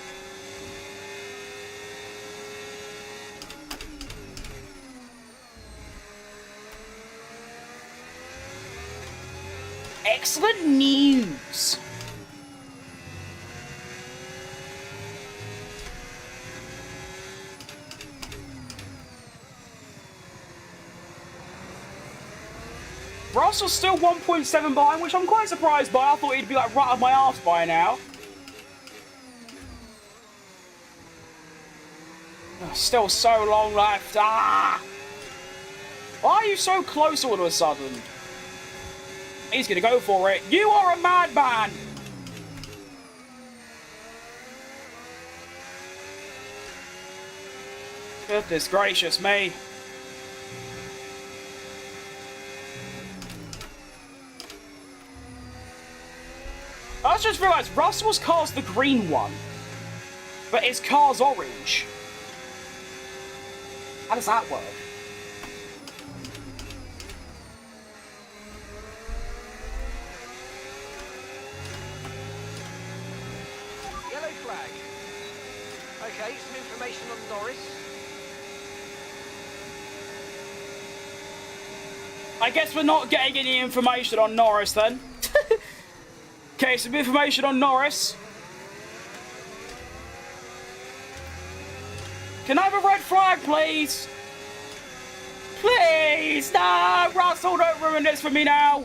Excellent news. Russell's still 1.7 behind, which I'm quite surprised by. I thought he'd be like right up my arse by now. Oh, still so long left. Ah! Why are you so close all of a sudden? He's gonna go for it. You are a madman! Goodness gracious me. I just realised Russell's car's the green one, but his car's orange. How does that work? Yellow flag. Okay, some information on Norris. I guess we're not getting any information on Norris then. Okay, some information on Norris. Can I have a red flag, please? Please! No! Russell, don't ruin this for me now!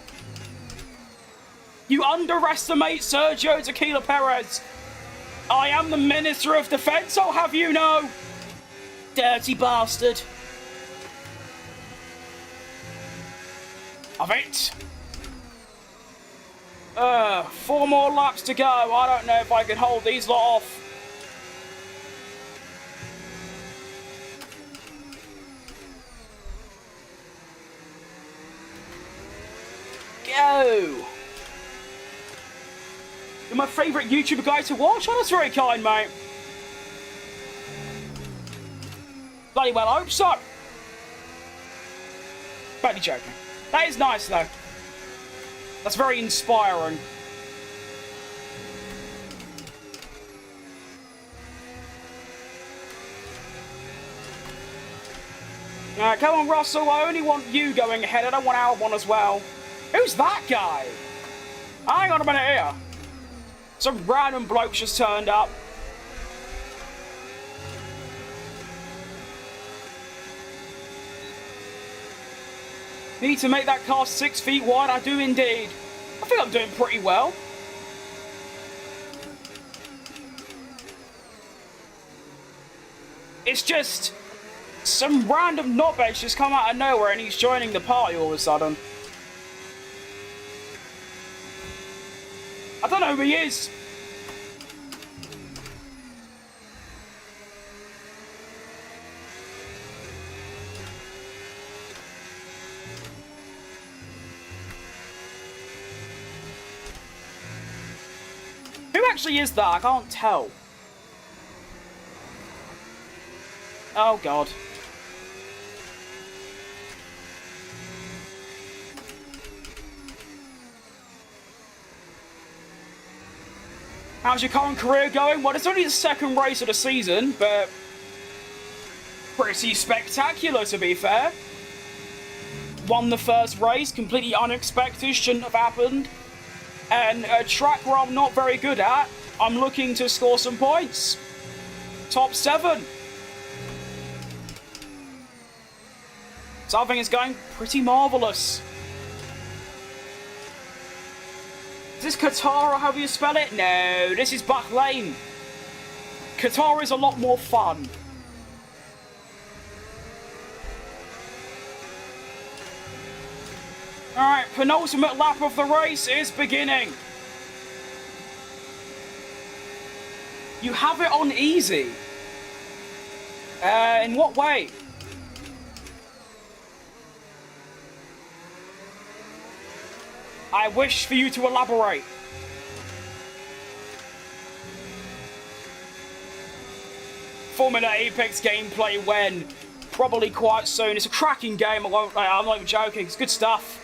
You underestimate Sergio Tequila Perez. I am the Minister of Defense, I'll have you know! Dirty bastard. Of it. 4 more laps to go. I don't know if I can hold these lot off. Go! You're my favourite YouTuber guy to watch? Oh, that's very kind, mate. Bloody well, I hope so. Totally joking. That is nice, though. That's very inspiring. Come on, Russell. I only want you going ahead. I don't want Albon as well. Who's that guy? Hang on a minute here. Some random bloke just turned up. Need to make that car 6 feet wide. I do indeed. I think I'm doing pretty well. It's just some random knobhead's just come out of nowhere and he's joining the party all of a sudden. I don't know who he is. Who actually is that? I can't tell. Oh, God. How's your current career going? Well, it's only the second race of the season, but pretty spectacular, to be fair. Won the first race, completely unexpected, shouldn't have happened. And a track where I'm not very good at, I'm looking to score some points. Top 7. So I think it's going pretty marvellous. Is this Qatar or however you spell it? No, this is Bahrain. Qatar is a lot more fun. Alright, penultimate lap of the race is beginning. You have it on easy. In what way? I wish for you to elaborate. Formula Apex gameplay when? Probably quite soon. It's a cracking game, I'm not even joking. It's good stuff.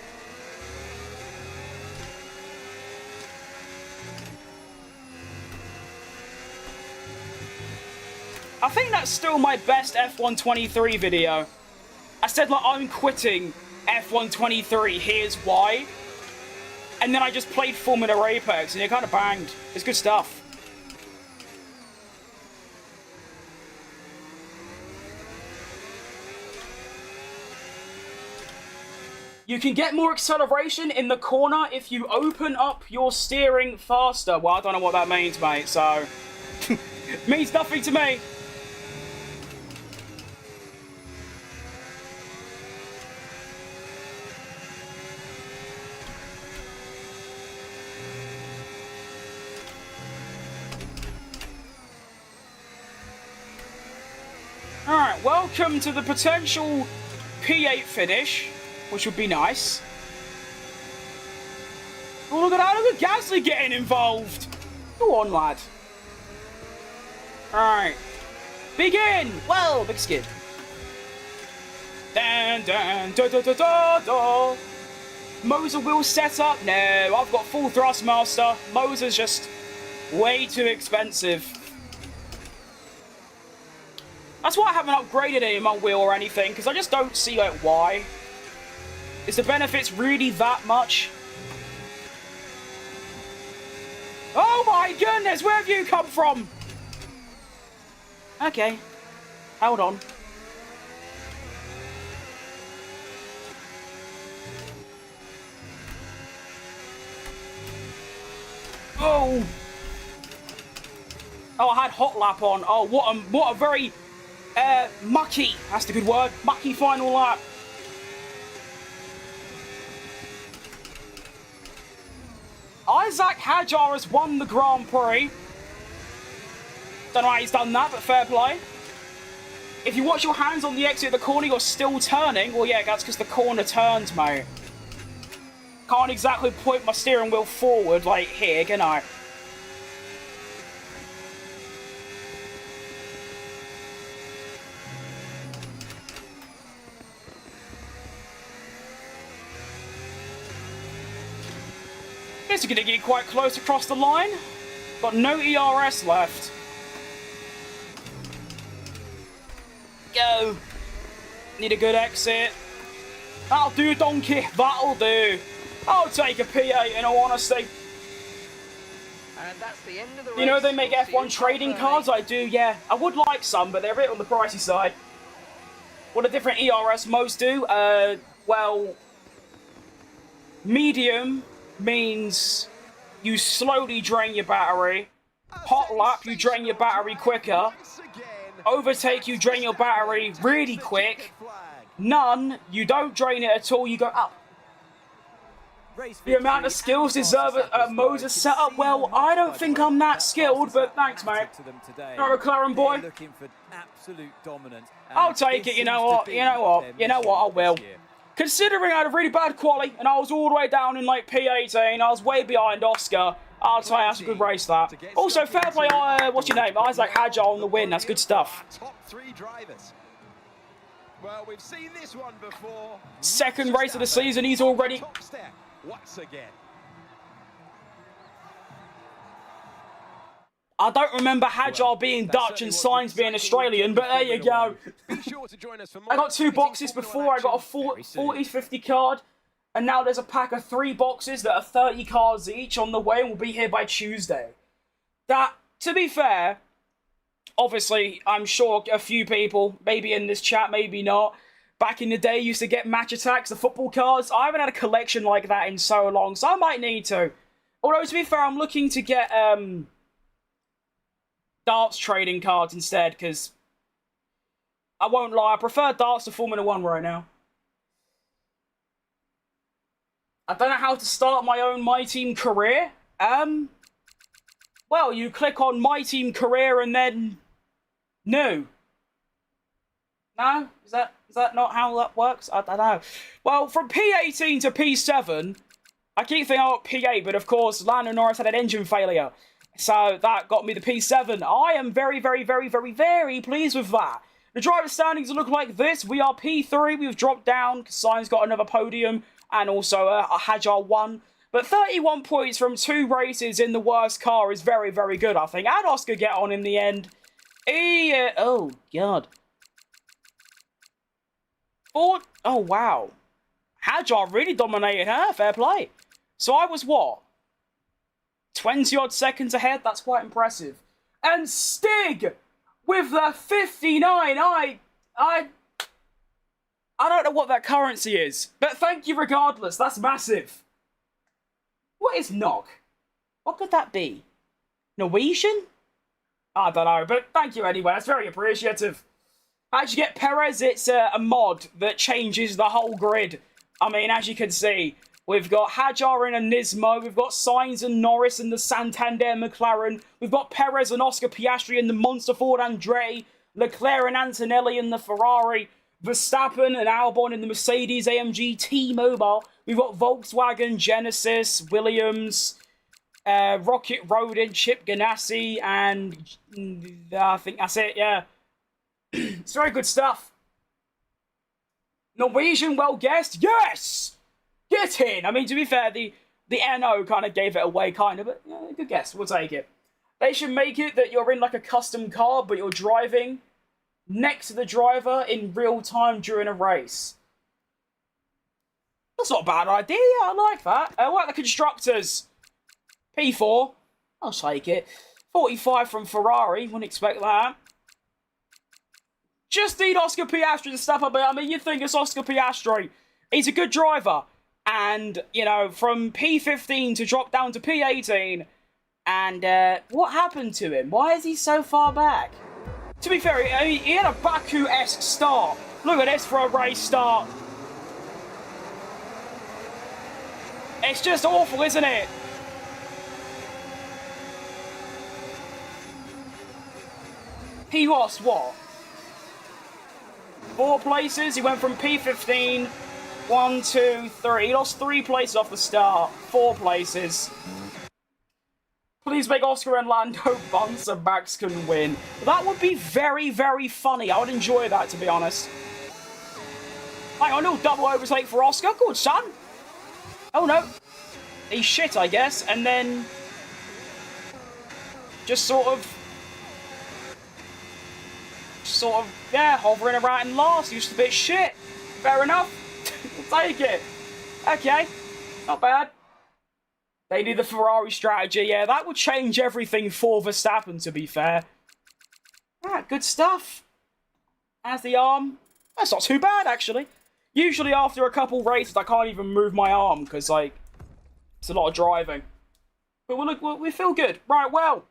I think that's still my best F123 video. I said, like, I'm quitting F123, here's why. And then I just played Formula Apex, and it kind of banged. It's good stuff. You can get more acceleration in the corner if you open up your steering faster. Well, I don't know what that means, mate, so... means nothing to me. Alright, welcome to the potential P8 finish, which would be nice. Oh, look at that, look at Gasly getting involved. Go on, lad. Alright. Begin! Well, big skid. Dan, dan, da, da, da, da, da. Moser wheel set up? No, I've got full Thrustmaster. Moser's just way too expensive. That's why I haven't upgraded any of my wheel or anything, because I just don't see, like, why. Is the benefits really that much? Oh my goodness, where have you come from? Okay, hold on. Oh! Oh, I had hot lap on. Oh, what a very... mucky, that's the good word, mucky final lap. Isaac Hadjar has won the Grand Prix. Don't know how he's done that, but fair play. If you watch your hands on the exit of the corner, you're still turning. Well, yeah, that's because the corner turns, mate. Can't exactly point my steering wheel forward like here, can I? Guess we're going to get quite close across the line. Got no ERS left. Go. Need a good exit. That'll do, donkey. That'll do. I'll take a P8 in all honesty. And that's the end of the race. You know they make F1 trading cards? I do, yeah. I would like some, but they're a bit on the pricey side. What do different ERS modes do? Well, medium means you slowly drain your battery. Hot lap, you drain your battery quicker. Overtake, you drain your battery really quick. None, you don't drain it at all, you go up. The amount of skills deserve a Moses setup? Well, I don't think I'm that skilled, but thanks, mate. Not a McLaren boy. I'll take it, you know what, I will. Considering I had a really bad quali, and I was all the way down in, like, P18, I was way behind Oscar, I'll tell you, that's a good race, that. Also, fair play, what's your name? Isaac Hadjar on the win, that's good stuff. Top three drivers. Well, we've seen this one before. Second race of the season, he's already... Top step once again. I don't remember Hadjar being Dutch and Sainz being Australian, but there you go. I got 2 boxes before, I got a 40-50 card, and now there's a pack of 3 boxes that are 30 cards each on the way and will be here by Tuesday. That, to be fair, obviously, I'm sure a few people, maybe in this chat, maybe not, back in the day used to get Match Attacks, the football cards. I haven't had a collection like that in so long, so I might need to. Although, to be fair, I'm looking to get, darts trading cards instead, because I won't lie, I prefer darts to Formula 1 right now. I don't know how to start my own My Team career. Well, you click on My Team career and then new. No? Is that not how that works? I don't know. Well, from P18 to P7, I keep thinking, oh, P8, but of course, Lando Norris had an engine failure. So that got me the P7. I am very, very, very, very, very pleased with that. The driver standings look like this. We are P3. We've dropped down because Sainz got another podium and also a Hadjar won. But 31 points from 2 races in the worst car is very, very good, I think. And Oscar get on in the end. Oh, God. Oh, wow. Hajar really dominated her. Fair play. So I was, what? 20-odd seconds ahead? That's quite impressive. And Stig with the 59. I don't know what that currency is, but thank you regardless. That's massive. What is NOK? What could that be? Norwegian? I don't know, but thank you anyway. That's very appreciative. How'd you get Perez? It's a mod that changes the whole grid. I mean, as you can see, we've got Hajar in a Nismo, we've got Sainz and Norris in the Santander McLaren, we've got Perez and Oscar Piastri in the Monster Ford Andretti, Leclerc and Antonelli in the Ferrari, Verstappen and Albon in the Mercedes AMG T-Mobile, we've got Volkswagen, Genesis, Williams, Rocket Road and Chip Ganassi, and I think that's it, yeah. It's very good stuff. Norwegian, well guessed. Yes! Get in! I mean, to be fair, the NO kind of gave it away, kind of, but yeah, good guess. We'll take it. They should make it that you're in like a custom car, but you're driving next to the driver in real time during a race. That's not a bad idea. Yeah, I like that. I like the constructors. P4. I'll take it. 45 from Ferrari. Wouldn't expect that. Just need Oscar Piastri to step up. I mean, you think it's Oscar Piastri. He's a good driver. And, you know, from P15 to drop down to P18. And what happened to him? Why is he so far back? To be fair, he had a Baku-esque start. Look at this for a race start. It's just awful, isn't it? He lost what? 4 places. He went from P15, 1, 2, 3. He lost 3 places off the start. 4 places. Please make Oscar and Lando bun so Max can win. That would be very, very funny. I would enjoy that, to be honest. Hang on, a little double overtake for Oscar. Good, son. Oh, no. He's shit, I guess. And then just sort of, yeah, hovering around in last. Used a bit shit. Fair enough. We'll take it. Okay. Not bad. They do the Ferrari strategy. Yeah, that would change everything for Verstappen, to be fair. Ah, good stuff. As the arm. That's not too bad, actually. Usually after a couple races, I can't even move my arm, because, like, it's a lot of driving. But we feel good. Right, well,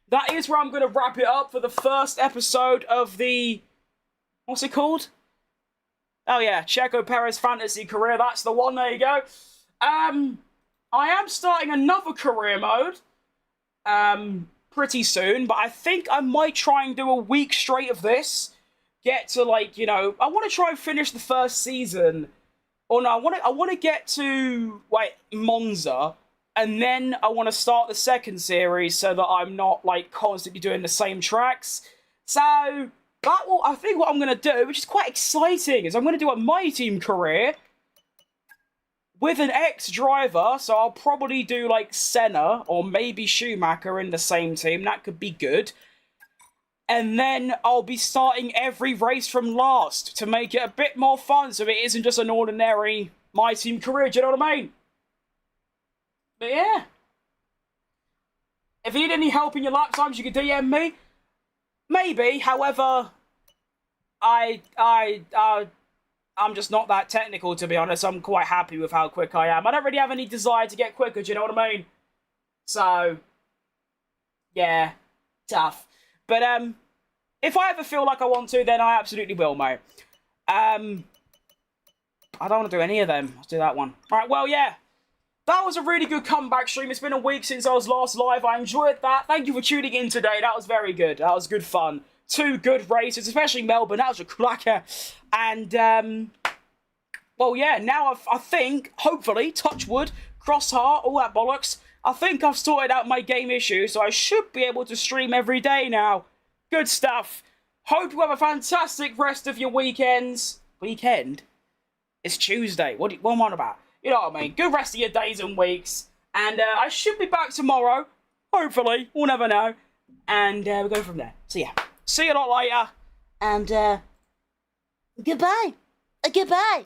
that is where I'm going to wrap it up for the first episode of the... What's it called? Oh, yeah, Checo Perez Fantasy Career. That's the one. There you go. I am starting another career mode pretty soon, but I think I might try and do a week straight of this. Get to, like, you know, I want to try and finish the first season. Or no, I want to get to, like, Monza, and then I want to start the second series so that I'm not, like, constantly doing the same tracks. So, that will, I think what I'm going to do, which is quite exciting, is I'm going to do a My Team career with an ex-driver, so I'll probably do, like, Senna or maybe Schumacher in the same team. That could be good. And then I'll be starting every race from last to make it a bit more fun so it isn't just an ordinary My Team career, do you know what I mean? But yeah. If you need any help in your lap times, you can DM me. Maybe, however, I'm just not that technical, to be honest. I'm quite happy with how quick I am. I don't really have any desire to get quicker, do you know what I mean? So, yeah, tough. But, if I ever feel like I want to, then I absolutely will, mate. I don't want to do any of them. Let's do that one. Alright, well, yeah. That was a really good comeback stream. It's been a week since I was last live. I enjoyed that. Thank you for tuning in today. That was very good. That was good fun. 2 good races, especially Melbourne. That was a cracker. And, well, yeah, now I think, hopefully, touch wood, cross heart, all that bollocks, I think I've sorted out my game issue, so I should be able to stream every day now. Good stuff. Hope you have a fantastic rest of your weekends. Weekend? It's Tuesday. What am I on about? You know what I mean. Good rest of your days and weeks. And I should be back tomorrow. Hopefully. We'll never know. and we'll go from there. So yeah, see you a lot later, and goodbye. Goodbye.